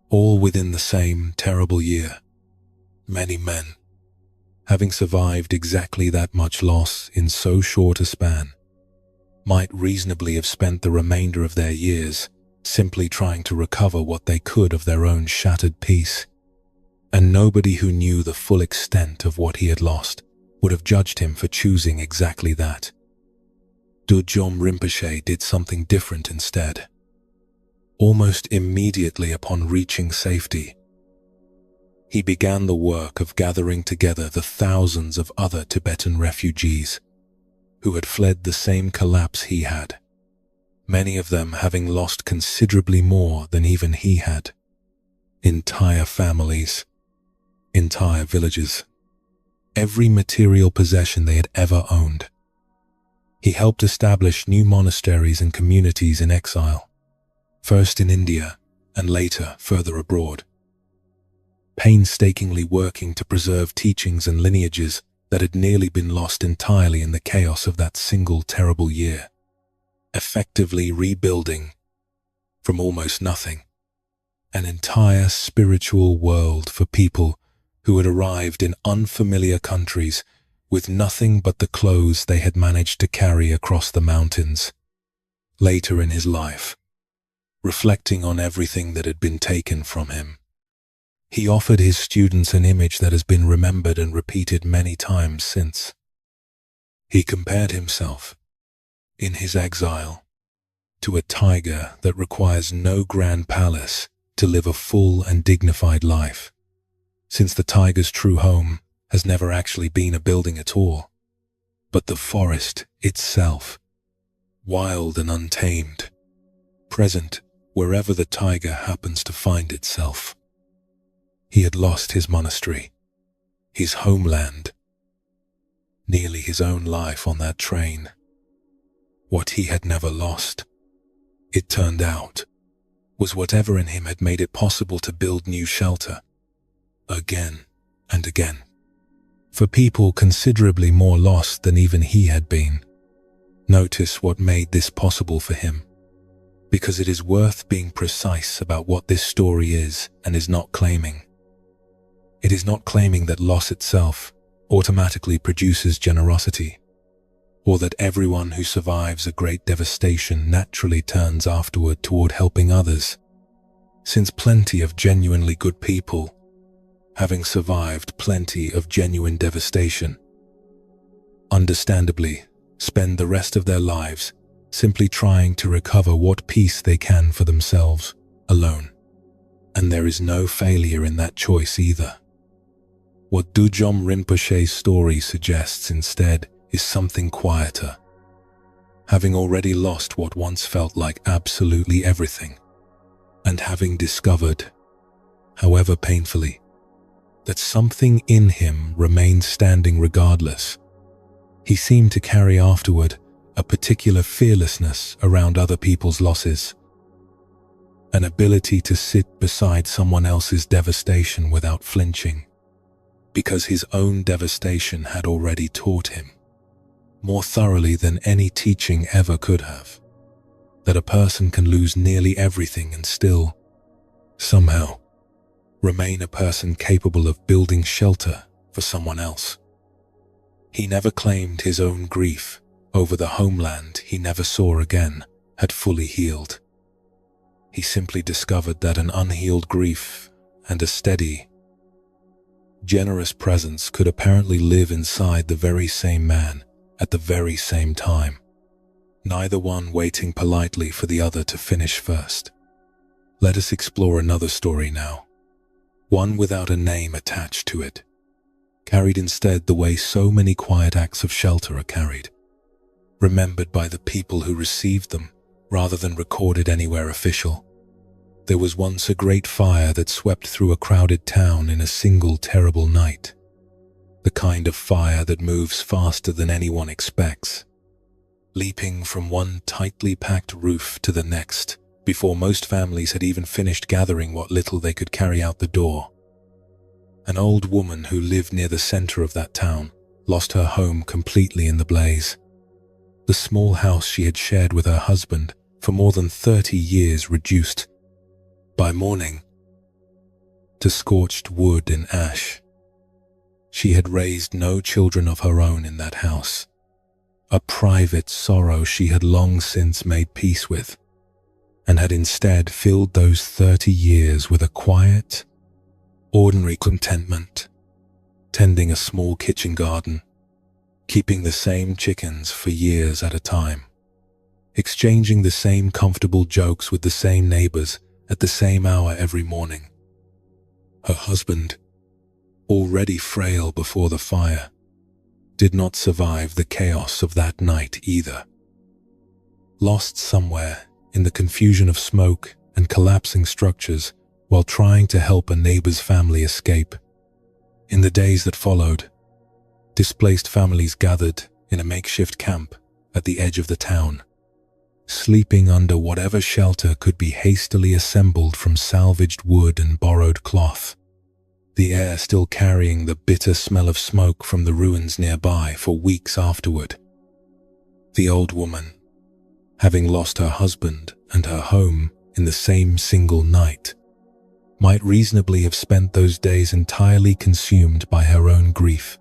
all within the same terrible year. Many men, having survived exactly that much loss in so short a span, might reasonably have spent the remainder of their years simply trying to recover what they could of their own shattered peace, and nobody who knew the full extent of what he had lost would have judged him for choosing exactly that. Dudjom Rinpoche did something different instead. Almost immediately upon reaching safety, he began the work of gathering together the thousands of other Tibetan refugees who had fled the same collapse he had, many of them having lost considerably more than even he had. Entire families, entire villages, every material possession they had ever owned. He helped establish new monasteries and communities in exile, first in India and later further abroad, painstakingly working to preserve teachings and lineages that had nearly been lost entirely in the chaos of that single terrible year, effectively rebuilding, from almost nothing, an entire spiritual world for people who had arrived in unfamiliar countries with nothing but the clothes they had managed to carry across the mountains. Later in his life, reflecting on everything that had been taken from him, he offered his students an image that has been remembered and repeated many times since. He compared himself, in his exile, to a tiger that requires no grand palace to live a full and dignified life, since the tiger's true home has never actually been a building at all, but the forest itself, wild and untamed, present wherever the tiger happens to find itself. He had lost his monastery, his homeland, nearly his own life on that train. What he had never lost, it turned out, was whatever in him had made it possible to build new shelter, again and again, for people considerably more lost than even he had been. Notice what made this possible for him, because it is worth being precise about what this story is and is not claiming. It is not claiming that loss itself automatically produces generosity, or that everyone who survives a great devastation naturally turns afterward toward helping others, since plenty of genuinely good people, having survived plenty of genuine devastation, understandably spend the rest of their lives simply trying to recover what peace they can for themselves, alone. And there is no failure in that choice either. What Dudjom Rinpoche's story suggests instead is something quieter. Having already lost what once felt like absolutely everything, and having discovered, however painfully, that something in him remained standing regardless, he seemed to carry afterward a particular fearlessness around other people's losses, an ability to sit beside someone else's devastation without flinching, because his own devastation had already taught him, more thoroughly than any teaching ever could have, that a person can lose nearly everything and still, somehow, remain a person capable of building shelter for someone else. He never claimed his own grief over the homeland he never saw again had fully healed. He simply discovered that an unhealed grief and a steady, generous presence could apparently live inside the very same man at the very same time, neither one waiting politely for the other to finish first. Let us explore another story now, one without a name attached to it, carried instead the way so many quiet acts of shelter are carried, remembered by the people who received them rather than recorded anywhere official. There was once a great fire that swept through a crowded town in a single terrible night, the kind of fire that moves faster than anyone expects, leaping from one tightly packed roof to the next before most families had even finished gathering what little they could carry out the door. An old woman who lived near the center of that town lost her home completely in the blaze. The small house she had shared with her husband for more than 30 years reduced by morning to scorched wood and ash. She had raised no children of her own in that house, a private sorrow she had long since made peace with, and had instead filled those 30 years with a quiet, ordinary contentment, tending a small kitchen garden, keeping the same chickens for years at a time, exchanging the same comfortable jokes with the same neighbors at the same hour every morning. Her husband, already frail before the fire, did not survive the chaos of that night either. Lost somewhere in the confusion of smoke and collapsing structures while trying to help a neighbor's family escape. In the days that followed, displaced families gathered in a makeshift camp at the edge of the town, sleeping under whatever shelter could be hastily assembled from salvaged wood and borrowed cloth, the air still carrying the bitter smell of smoke from the ruins nearby for weeks afterward. The old woman, having lost her husband and her home in the same single night, might reasonably have spent those days entirely consumed by her own grief,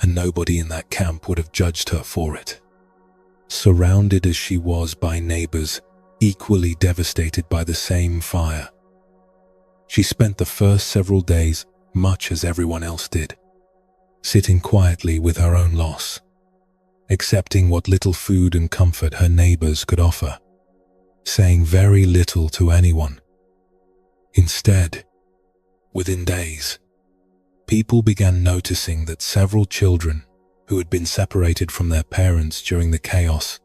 and nobody in that camp would have judged her for it. Surrounded as she was by neighbors equally devastated by the same fire, she spent the first several days much as everyone else did, sitting quietly with her own loss, accepting what little food and comfort her neighbors could offer, saying very little to anyone. Instead, within days, people began noticing that several children who had been separated from their parents during the chaos,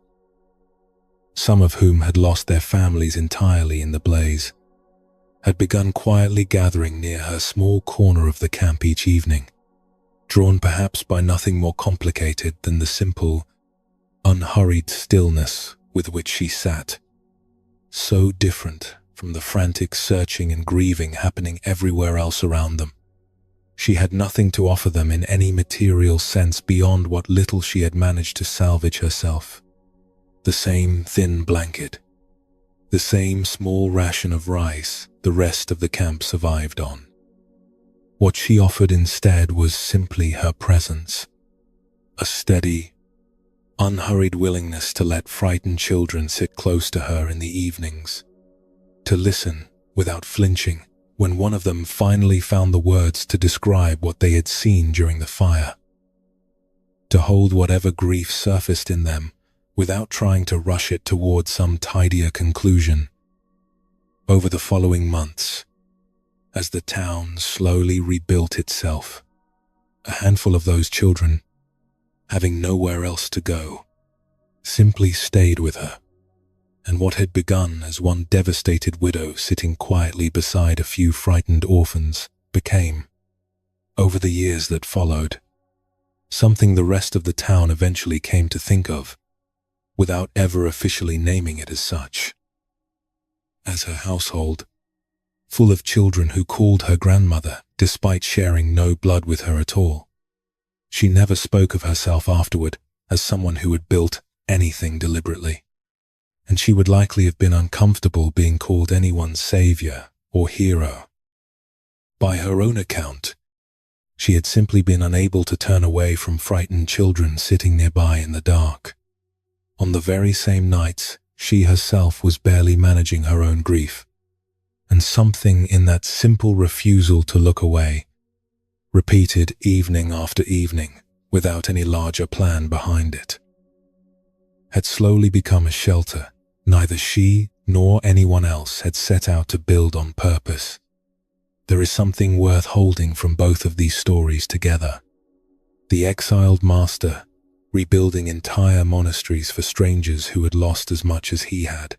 some of whom had lost their families entirely in the blaze, had begun quietly gathering near her small corner of the camp each evening, drawn perhaps by nothing more complicated than the simple, unhurried stillness with which she sat, so different from the frantic searching and grieving happening everywhere else around them. She had nothing to offer them in any material sense beyond what little she had managed to salvage herself. The same thin blanket, the same small ration of rice the rest of the camp survived on. What she offered instead was simply her presence, a steady, unhurried willingness to let frightened children sit close to her in the evenings, to listen without flinching when one of them finally found the words to describe what they had seen during the fire, to hold whatever grief surfaced in them without trying to rush it toward some tidier conclusion. Over the following months, as the town slowly rebuilt itself, a handful of those children, having nowhere else to go, simply stayed with her, and what had begun as one devastated widow sitting quietly beside a few frightened orphans became, over the years that followed, something the rest of the town eventually came to think of, without ever officially naming it as such, as her household, full of children who called her grandmother despite sharing no blood with her at all. She never spoke of herself afterward as someone who had built anything deliberately, and she would likely have been uncomfortable being called anyone's savior or hero. By her own account, she had simply been unable to turn away from frightened children sitting nearby in the dark. On the very same nights, she herself was barely managing her own grief, and something in that simple refusal to look away repeated evening after evening without any larger plan behind it, had slowly become a shelter neither she nor anyone else had set out to build on purpose. There is something worth holding from both of these stories together. The exiled master rebuilding entire monasteries for strangers who had lost as much as he had,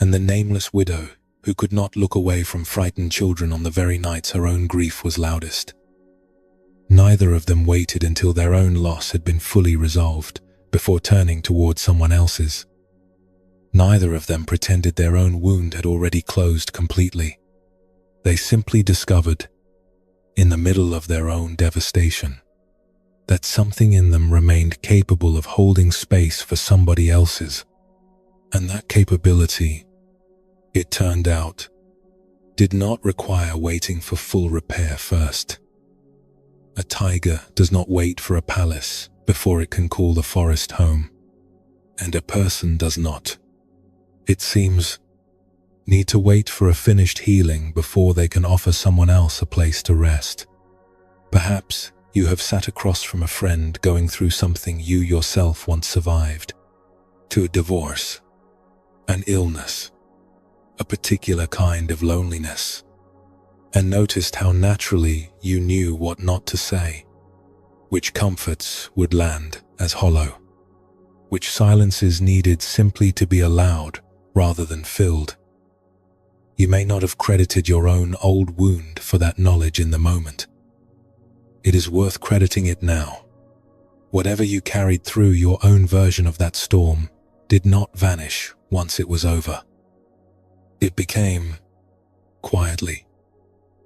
and the nameless widow who could not look away from frightened children on the very nights her own grief was loudest. Neither of them waited until their own loss had been fully resolved before turning towards someone else's. Neither of them pretended their own wound had already closed completely. They simply discovered, in the middle of their own devastation, that something in them remained capable of holding space for somebody else's. And that capability, it turned out, did not require waiting for full repair first. A tiger does not wait for a palace before it can call the forest home, and a person does not, it seems, need to wait for a finished healing before they can offer someone else a place to rest. Perhaps you have sat across from a friend going through something you yourself once survived, to a divorce, an illness, a particular kind of loneliness, and noticed how naturally you knew what not to say, which comforts would land as hollow, which silences needed simply to be allowed rather than filled. You may not have credited your own old wound for that knowledge in the moment. It is worth crediting it now. Whatever you carried through your own version of that storm did not vanish once it was over. It became, quietly,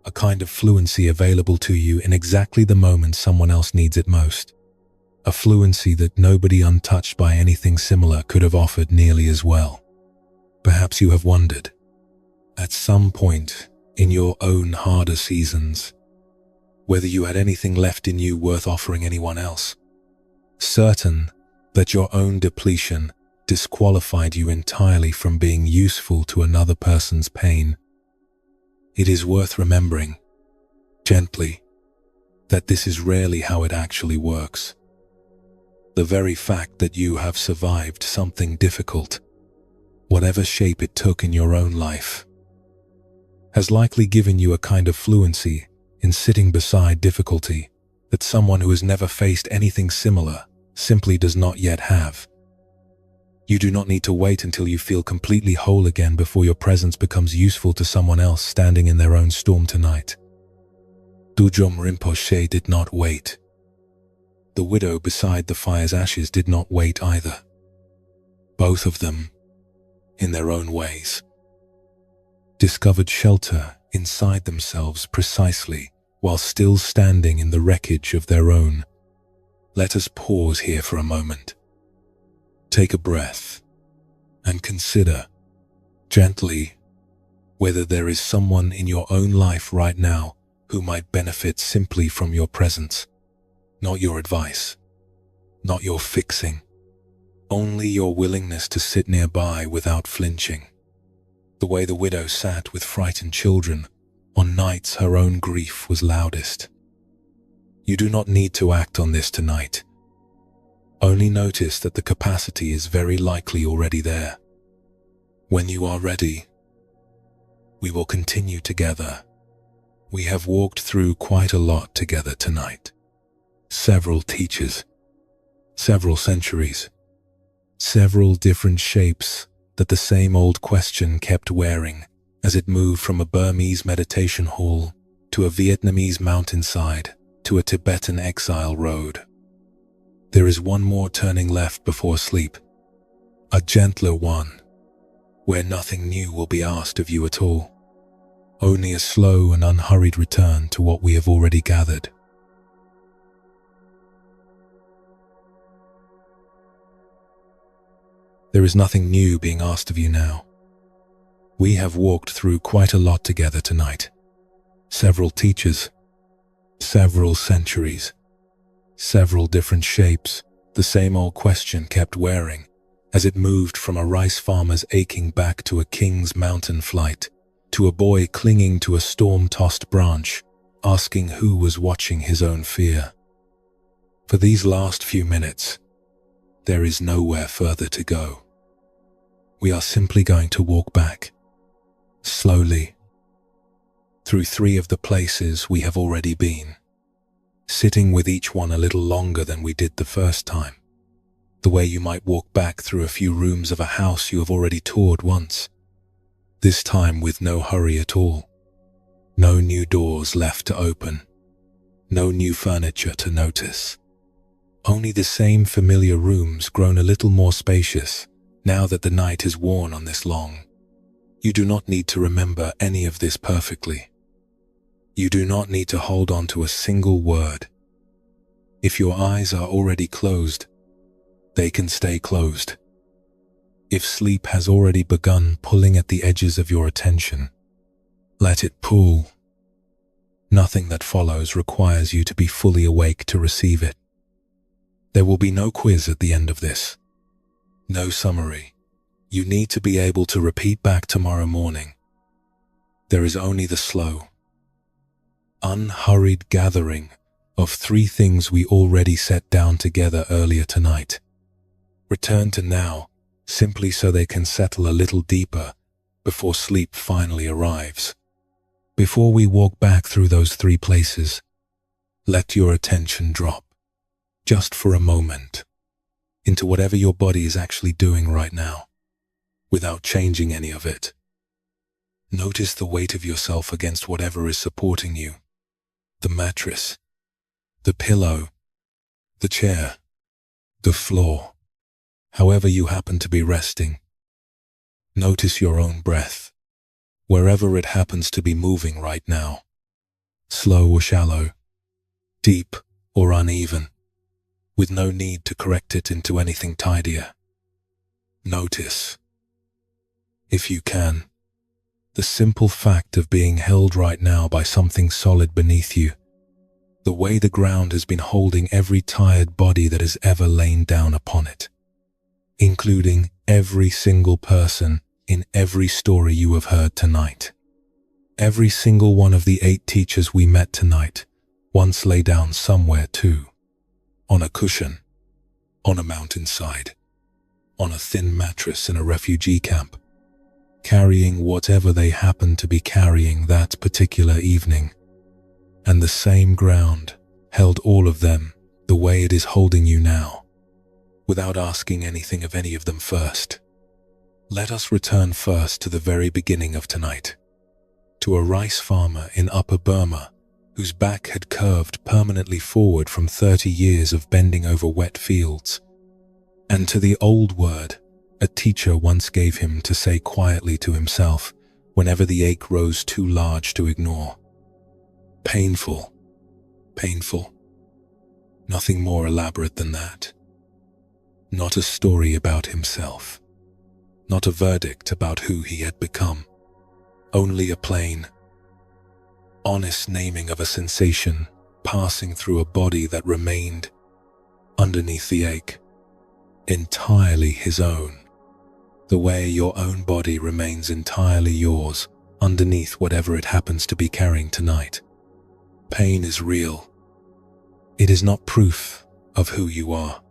a kind of fluency available to you in exactly the moment someone else needs it most. A fluency that nobody untouched by anything similar could have offered nearly as well. Perhaps you have wondered, at some point in your own harder seasons, whether you had anything left in you worth offering anyone else. Certain that your own depletion disqualified you entirely from being useful to another person's pain. It is worth remembering, gently, that this is rarely how it actually works. The very fact that you have survived something difficult, whatever shape it took in your own life, has likely given you a kind of fluency in sitting beside difficulty that someone who has never faced anything similar simply does not yet have. You do not need to wait until you feel completely whole again before your presence becomes useful to someone else standing in their own storm tonight. Dudjom Rinpoche did not wait. The widow beside the fire's ashes did not wait either. Both of them, in their own ways, discovered shelter inside themselves precisely while still standing in the wreckage of their own. Let us pause here for a moment. Take a breath and consider, gently, whether there is someone in your own life right now who might benefit simply from your presence. Not your advice, not your fixing, only your willingness to sit nearby without flinching. The way the widow sat with frightened children on nights her own grief was loudest. You do not need to act on this tonight. Only notice that the capacity is very likely already there. When you are ready, we will continue together. We have walked through quite a lot together tonight. Several teachers, several centuries, several different shapes that the same old question kept wearing as it moved from a Burmese meditation hall to a Vietnamese mountainside to a Tibetan exile road. There is one more turning left before sleep, a gentler one, where nothing new will be asked of you at all, only a slow and unhurried return to what we have already gathered. There is nothing new being asked of you now. We have walked through quite a lot together tonight. Several teachers, several centuries, several different shapes. The same old question kept wearing as it moved from a rice farmer's aching back to a king's mountain flight, to a boy clinging to a storm-tossed branch, asking who was watching his own fear. For these last few minutes, there is nowhere further to go. We are simply going to walk back, slowly, through 3 of the places we have already been, sitting with each one a little longer than we did the first time, the way you might walk back through a few rooms of a house you have already toured once, this time with no hurry at all, no new doors left to open, no new furniture to notice, only the same familiar rooms grown a little more spacious now that the night is worn on this long. You do not need to remember any of this perfectly. You do not need to hold on to a single word. If your eyes are already closed, they can stay closed. If sleep has already begun pulling at the edges of your attention, let it pull. Nothing that follows requires you to be fully awake to receive it. There will be no quiz at the end of this. No summary. You need to be able to repeat back tomorrow morning. There is only the slow, unhurried gathering of 3 things we already set down together earlier tonight. Return to now, simply so they can settle a little deeper before sleep finally arrives. Before we walk back through those 3 places, let your attention drop, just for a moment, into whatever your body is actually doing right now, without changing any of it. Notice the weight of yourself against whatever is supporting you, the mattress, the pillow, the chair, the floor, however you happen to be resting. Notice your own breath, wherever it happens to be moving right now, slow or shallow, deep or uneven, with no need to correct it into anything tidier. Notice, if you can, the simple fact of being held right now by something solid beneath you, the way the ground has been holding every tired body that has ever lain down upon it, including every single person in every story you have heard tonight. Every single one of the 8 teachers we met tonight once lay down somewhere too. On a cushion, on a mountainside, on a thin mattress in a refugee camp, carrying whatever they happened to be carrying that particular evening. And the same ground held all of them the way it is holding you now, without asking anything of any of them first. Let us return first to the very beginning of tonight, to a rice farmer in Upper Burma whose back had curved permanently forward from 30 years of bending over wet fields, and to the old word a teacher once gave him to say quietly to himself whenever the ache rose too large to ignore. Painful, painful. Nothing more elaborate than that. Not a story about himself, not a verdict about who he had become, only a plain, honest naming of a sensation passing through a body that remained, underneath the ache, entirely his own, the way your own body remains entirely yours underneath whatever it happens to be carrying tonight. Pain is real. It is not proof of who you are.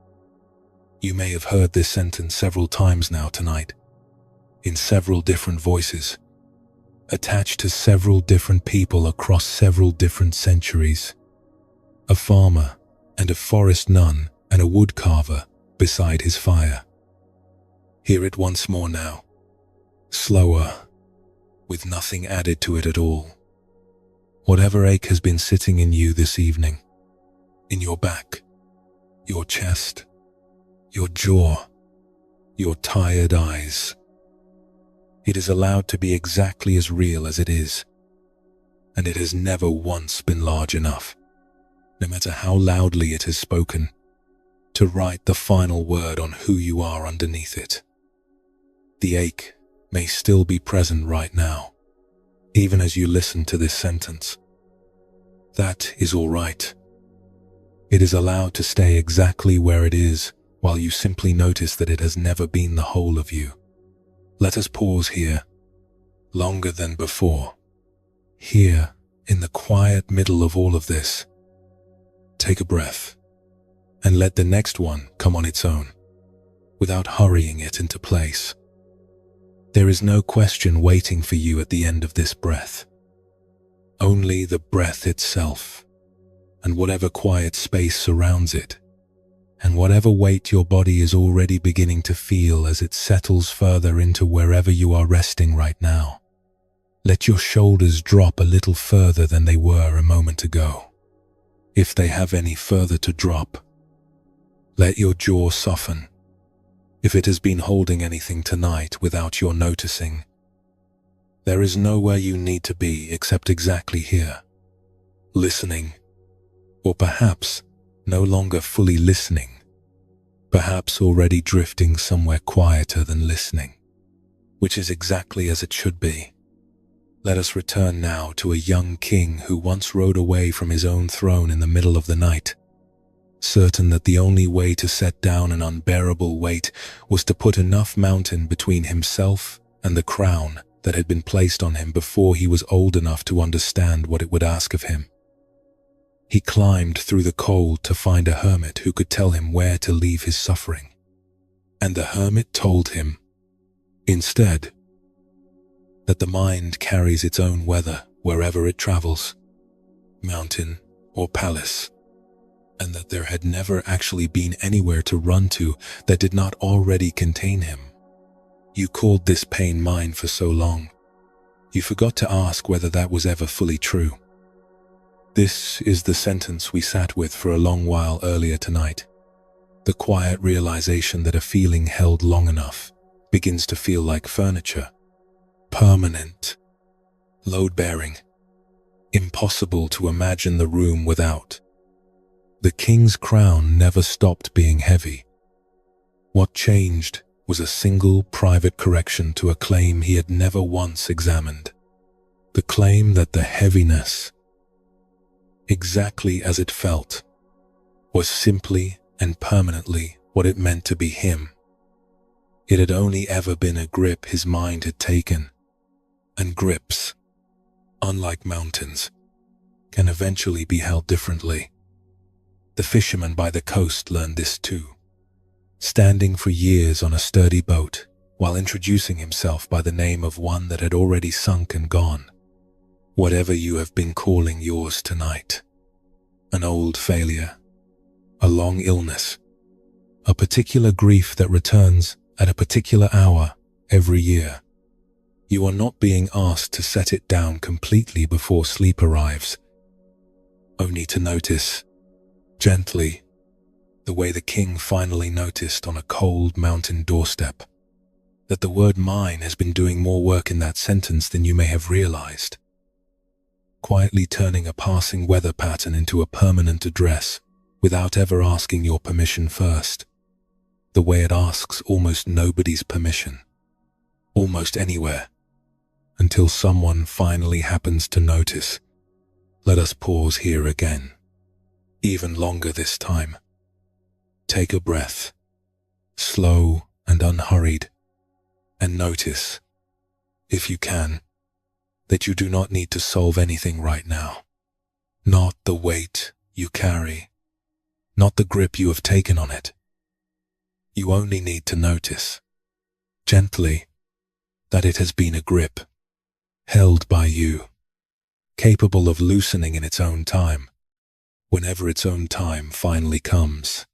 You may have heard this sentence several times now tonight, in several different voices, attached to several different people across several different centuries. A farmer and a forest nun and a wood carver beside his fire. Hear it once more now, slower, with nothing added to it at all. Whatever ache has been sitting in you this evening, in your back, your chest, your jaw, your tired eyes, it is allowed to be exactly as real as it is, and it has never once been large enough, no matter how loudly it has spoken, to write the final word on who you are underneath it. The ache may still be present right now, even as you listen to this sentence. That is all right. It is allowed to stay exactly where it is while you simply notice that it has never been the whole of you. Let us pause here, longer than before. Here in the quiet middle of all of this, take a breath and let the next one come on its own, without hurrying it into place. There is no question waiting for you at the end of this breath. Only the breath itself, and whatever quiet space surrounds it, and whatever weight your body is already beginning to feel as it settles further into wherever you are resting right now. Let your shoulders drop a little further than they were a moment ago. If they have any further to drop, let your jaw soften. If it has been holding anything tonight without your noticing, there is nowhere you need to be except exactly here, listening, or perhaps no longer fully listening, perhaps already drifting somewhere quieter than listening, which is exactly as it should be. Let us return now to a young king who once rode away from his own throne in the middle of the night, certain that the only way to set down an unbearable weight was to put enough mountain between himself and the crown that had been placed on him before he was old enough to understand what it would ask of him. He climbed through the cold to find a hermit who could tell him where to leave his suffering. And the hermit told him, instead, that the mind carries its own weather wherever it travels, mountain or palace, and that there had never actually been anywhere to run to that did not already contain him. You called this pain mine for so long, you forgot to ask whether that was ever fully true. This is the sentence we sat with for a long while earlier tonight. The quiet realization that a feeling held long enough begins to feel like furniture, permanent, load-bearing, impossible to imagine the room without. The king's crown never stopped being heavy. What changed was a single private correction to a claim he had never once examined. The claim that the heaviness, exactly as it felt, was simply and permanently what it meant to be him. It had only ever been a grip his mind had taken, and grips, unlike mountains, can eventually be held differently. The fisherman by the coast learned this too, standing for years on a sturdy boat while introducing himself by the name of one that had already sunk and gone. Whatever you have been calling yours tonight, an old failure, a long illness, a particular grief that returns at a particular hour every year, you are not being asked to set it down completely before sleep arrives, only to notice, gently, the way the king finally noticed on a cold mountain doorstep, that the word mine has been doing more work in that sentence than you may have realized, quietly turning a passing weather pattern into a permanent address without ever asking your permission first, the way it asks almost nobody's permission, almost anywhere, until someone finally happens to notice. Let us pause here again, even longer this time. Take a breath, slow and unhurried, and notice, if you can, that you do not need to solve anything right now. Not the weight you carry, not the grip you have taken on it. You only need to notice, gently, that it has been a grip, held by you, capable of loosening in its own time, whenever its own time finally comes,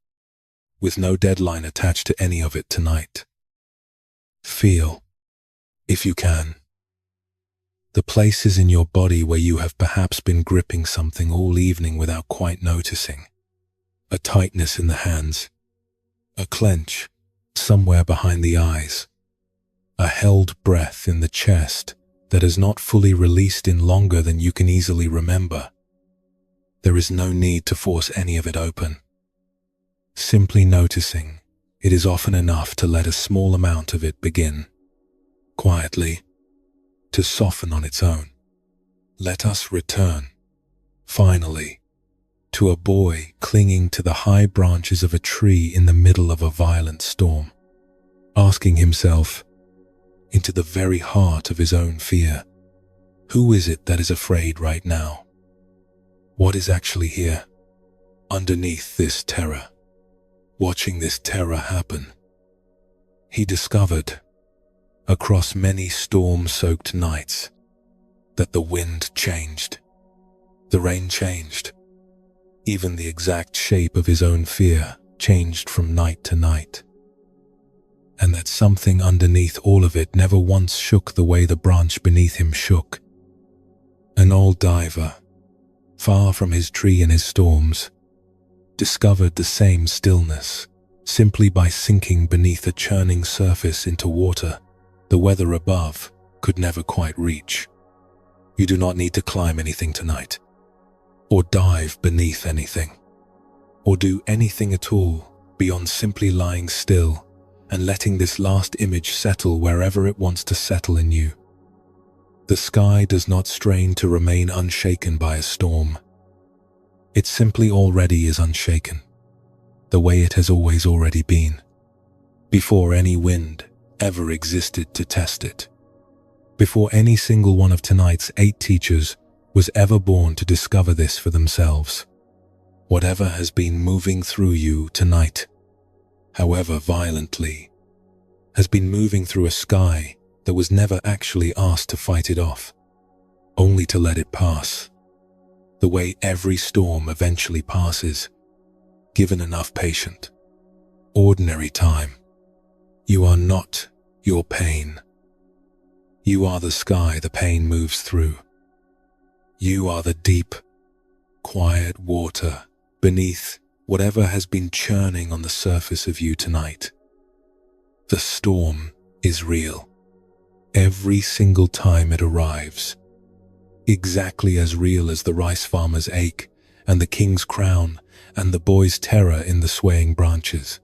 with no deadline attached to any of it tonight. Feel, if you can, the places in your body where you have perhaps been gripping something all evening without quite noticing. A tightness in the hands, a clench somewhere behind the eyes, a held breath in the chest that has not fully released in longer than you can easily remember. There is no need to force any of it open. Simply noticing, it is often enough to let a small amount of it begin, quietly, to soften on its own. Let us return, finally, to a boy clinging to the high branches of a tree in the middle of a violent storm, asking himself, into the very heart of his own fear, who is it that is afraid right now? What is actually here, underneath this terror, watching this terror happen? He discovered, across many storm-soaked nights, that the wind changed, the rain changed, even the exact shape of his own fear changed from night to night, and that something underneath all of it never once shook the way the branch beneath him shook. An old diver, far from his tree and his storms, discovered the same stillness simply by sinking beneath a churning surface into water the weather above could never quite reach. You do not need to climb anything tonight, or dive beneath anything, or do anything at all beyond simply lying still and letting this last image settle wherever it wants to settle in you. The sky does not strain to remain unshaken by a storm. It simply already is unshaken, the way it has always already been, before any wind ever existed to test it, before any single one of tonight's 8 teachers was ever born to discover this for themselves. Whatever has been moving through you tonight, however violently, has been moving through a sky that was never actually asked to fight it off, only to let it pass, the way every storm eventually passes, given enough patient, ordinary time. You are not your pain. You are the sky the pain moves through. You are the deep, quiet water beneath whatever has been churning on the surface of you tonight. The storm is real, every single time it arrives, exactly as real as the rice farmer's ache and the king's crown and the boy's terror in the swaying branches.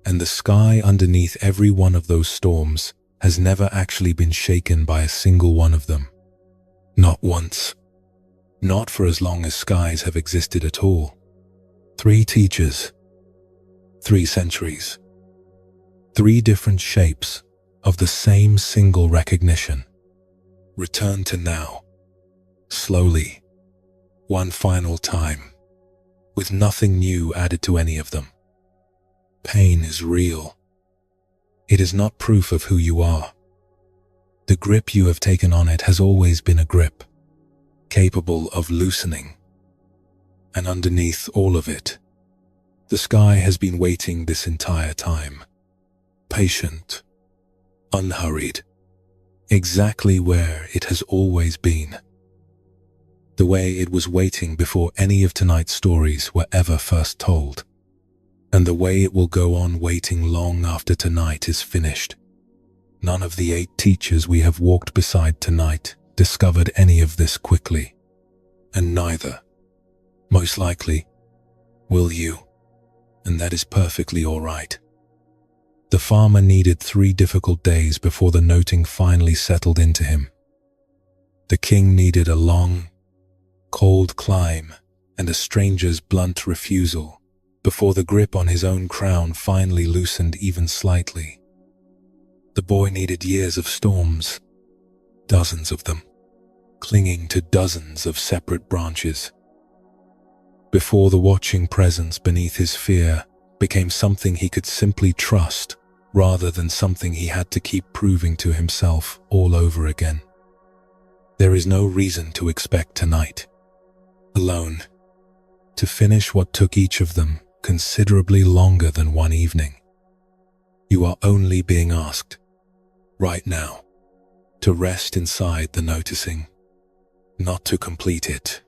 And the sky underneath every one of those storms has never actually been shaken by a single one of them. Not once. Not for as long as skies have existed at all. 3 teachers, 3 centuries, 3 different shapes of the same single recognition. Return to now, slowly, one final time, with nothing new added to any of them. Pain is real. It is not proof of who you are. The grip you have taken on it has always been a grip, capable of loosening. And underneath all of it, the sky has been waiting this entire time, patient, unhurried, exactly where it has always been. The way it was waiting before any of tonight's stories were ever first told, and the way it will go on waiting long after tonight is finished. None of the 8 teachers we have walked beside tonight discovered any of this quickly, and neither, most likely, will you, and that is perfectly all right. The farmer needed 3 difficult days before the noting finally settled into him. The king needed a long, cold climb and a stranger's blunt refusal before the grip on his own crown finally loosened even slightly. The boy needed years of storms, dozens of them, clinging to dozens of separate branches, before the watching presence beneath his fear became something he could simply trust rather than something he had to keep proving to himself all over again. There is no reason to expect tonight, alone, to finish what took each of them considerably longer than one evening. You are only being asked, right now, to rest inside the noticing, not to complete it.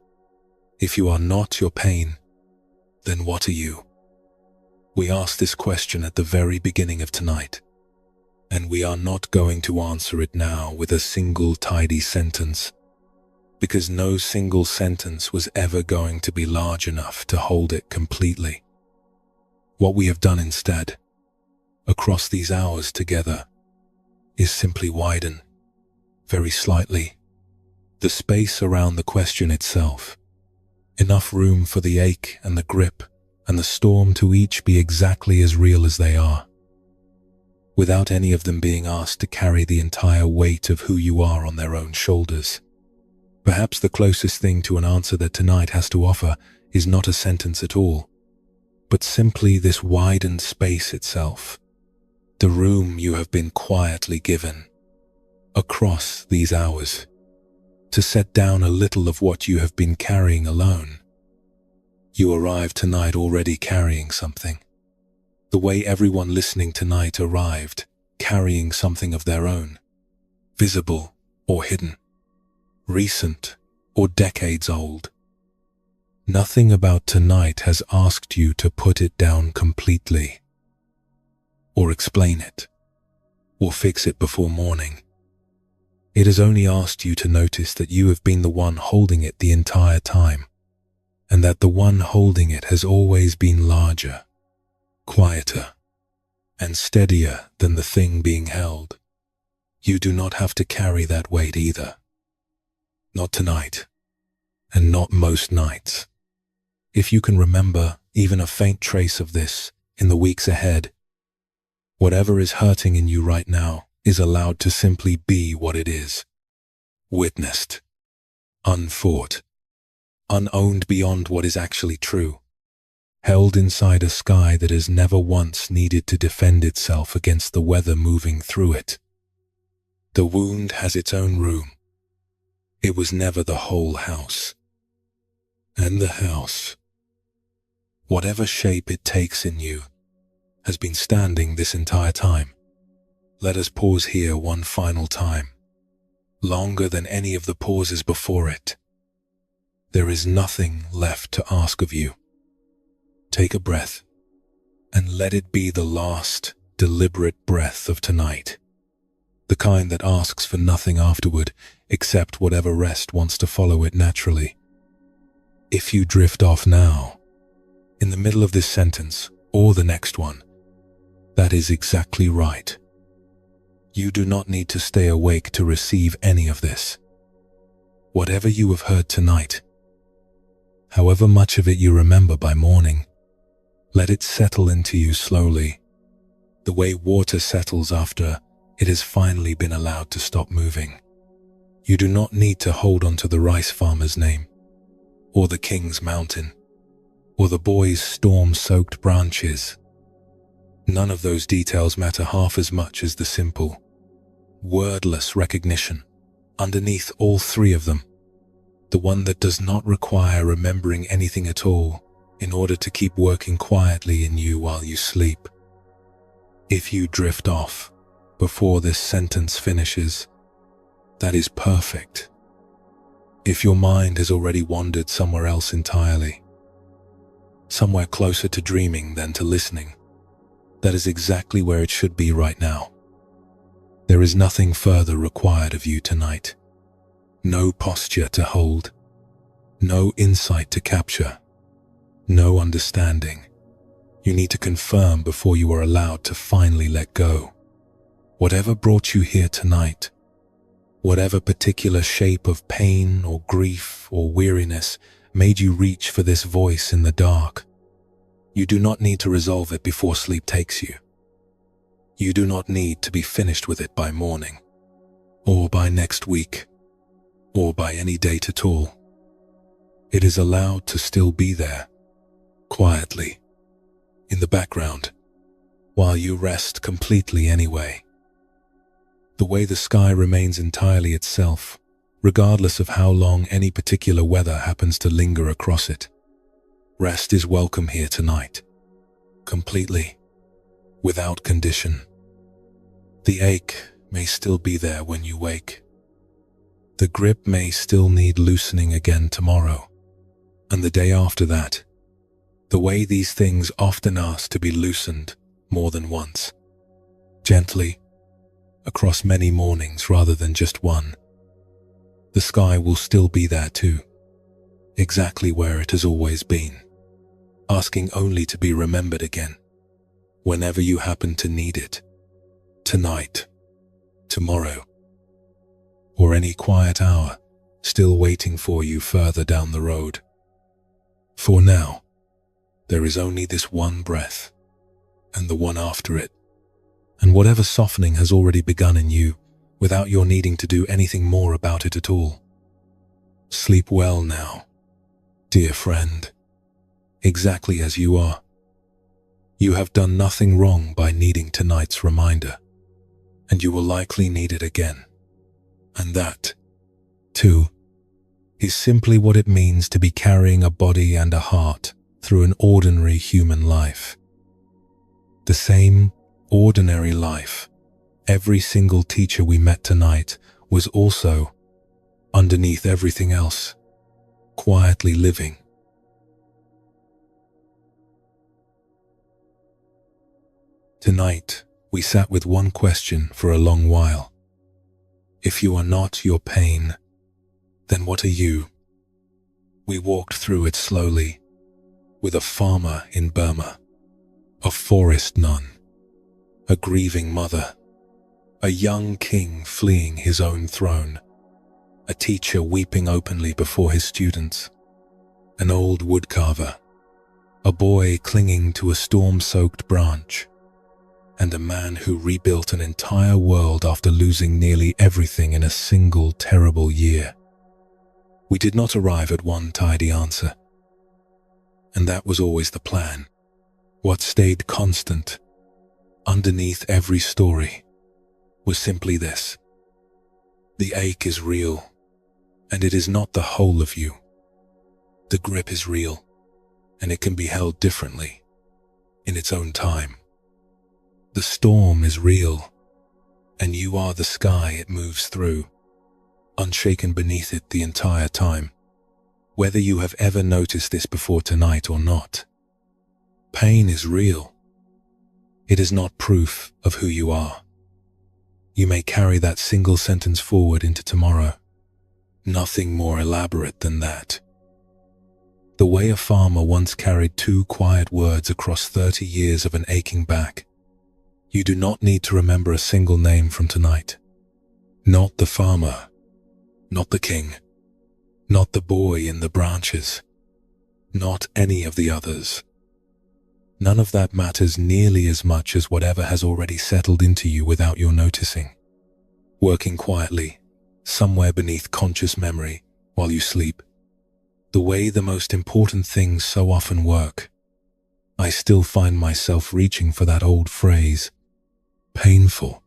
If you are not your pain, then what are you? We asked this question at the very beginning of tonight, and we are not going to answer it now with a single tidy sentence, because no single sentence was ever going to be large enough to hold it completely. What we have done instead, across these hours together, is simply widen, very slightly, the space around the question itself, enough room for the ache and the grip and the storm to each be exactly as real as they are, without any of them being asked to carry the entire weight of who you are on their own shoulders, Perhaps the closest thing to an answer that tonight has to offer is not a sentence at all, but simply this widened space itself, the room you have been quietly given, across these hours, to set down a little of what you have been carrying alone. You arrived tonight already carrying something, the way everyone listening tonight arrived, carrying something of their own, visible or hidden, recent or decades old. Nothing about tonight has asked you to put it down completely, or explain it, or fix it before morning. It has only asked you to notice that you have been the one holding it the entire time, and that the one holding it has always been larger, quieter, and steadier than the thing being held. You do not have to carry that weight either. Not tonight, and not most nights. If you can remember even a faint trace of this in the weeks ahead, whatever is hurting in you right now is allowed to simply be what it is. Witnessed, unfought, unowned beyond what is actually true, held inside a sky that has never once needed to defend itself against the weather moving through it. The wound has its own room. It was never the whole house. And the house, whatever shape it takes in you, has been standing this entire time. Let us pause here one final time, longer than any of the pauses before it. There is nothing left to ask of you. Take a breath, and let it be the last, deliberate breath of tonight. The kind that asks for nothing afterward, except whatever rest wants to follow it naturally. If you drift off now, in the middle of this sentence, or the next one, that is exactly right. You do not need to stay awake to receive any of this. Whatever you have heard tonight, however much of it you remember by morning, let it settle into you slowly, the way water settles after it has finally been allowed to stop moving. You do not need to hold on to the rice farmer's name, or the king's mountain, or the boy's storm-soaked branches. None of those details matter half as much as the simple, wordless recognition underneath all three of them, the one that does not require remembering anything at all in order to keep working quietly in you while you sleep. If you drift off before this sentence finishes, that is perfect. If your mind has already wandered somewhere else entirely, somewhere closer to dreaming than to listening, that is exactly where it should be right now. There is nothing further required of you tonight. No posture to hold, no insight to capture, no understanding. You need to confirm before you are allowed to finally let go. Whatever brought you here tonight, whatever particular shape of pain or grief or weariness made you reach for this voice in the dark, you do not need to resolve it before sleep takes you. You do not need to be finished with it by morning, or by next week, or by any date at all. It is allowed to still be there, quietly, in the background, while you rest completely anyway. The way the sky remains entirely itself, regardless of how long any particular weather happens to linger across it. Rest is welcome here tonight, completely, without condition. The ache may still be there when you wake. The grip may still need loosening again tomorrow, and the day after that, the way these things often ask to be loosened more than once, gently, across many mornings rather than just one. The sky will still be there too, exactly where it has always been, asking only to be remembered again, whenever you happen to need it, tonight, tomorrow, or any quiet hour still waiting for you further down the road. For now, there is only this one breath, and the one after it, and whatever softening has already begun in you without your needing to do anything more about it at all. Sleep well now, dear friend, exactly as you are. You have done nothing wrong by needing tonight's reminder, and you will likely need it again. And that, too, is simply what it means to be carrying a body and a heart through an ordinary human life. The same ordinary life every single teacher we met tonight was also, underneath everything else, quietly living. Tonight, we sat with one question for a long while. If you are not your pain, then what are you? We walked through it slowly, with a farmer in Burma, a forest nun, a grieving mother, a young king fleeing his own throne, a teacher weeping openly before his students, an old woodcarver, a boy clinging to a storm-soaked branch, and a man who rebuilt an entire world after losing nearly everything in a single terrible year. We did not arrive at one tidy answer, and that was always the plan. What stayed constant, underneath every story, was simply this: the ache is real, and it is not the whole of you. The grip is real, and it can be held differently, in its own time. The storm is real, and you are the sky it moves through, unshaken beneath it the entire time. Whether you have ever noticed this before tonight or not, pain is real. It is not proof of who you are. You may carry that single sentence forward into tomorrow. Nothing more elaborate than that. The way a farmer once carried 2 quiet words across 30 years of an aching back. You do not need to remember a single name from tonight. Not the farmer, not the king, not the boy in the branches, not any of the others. None of that matters nearly as much as whatever has already settled into you without your noticing, working quietly, somewhere beneath conscious memory while you sleep. The way the most important things so often work. I still find myself reaching for that old phrase, painful,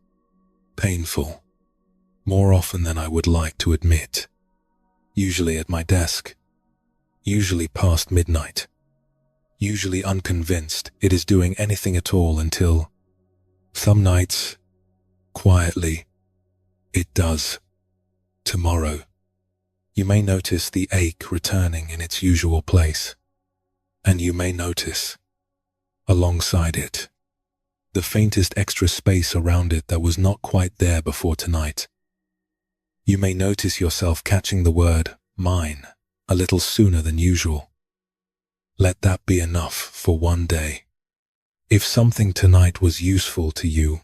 painful, more often than I would like to admit. Usually at my desk, usually past midnight, usually unconvinced it is doing anything at all until, some nights, quietly, it does. Tomorrow, you may notice the ache returning in its usual place, and you may notice, alongside it, the faintest extra space around it that was not quite there before tonight. You may notice yourself catching the word mine a little sooner than usual. Let that be enough for one day. If something tonight was useful to you,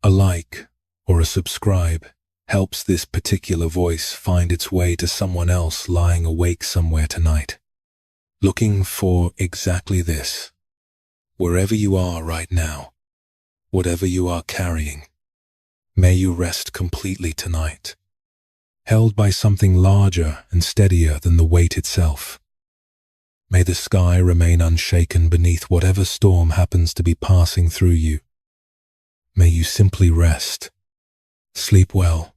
a like or a subscribe helps this particular voice find its way to someone else lying awake somewhere tonight, looking for exactly this. Wherever you are right now, whatever you are carrying, may you rest completely tonight, held by something larger and steadier than the weight itself. May the sky remain unshaken beneath whatever storm happens to be passing through you. May you simply rest, sleep well,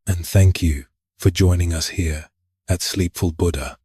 and thank you for joining us here at Sleepful Buddha.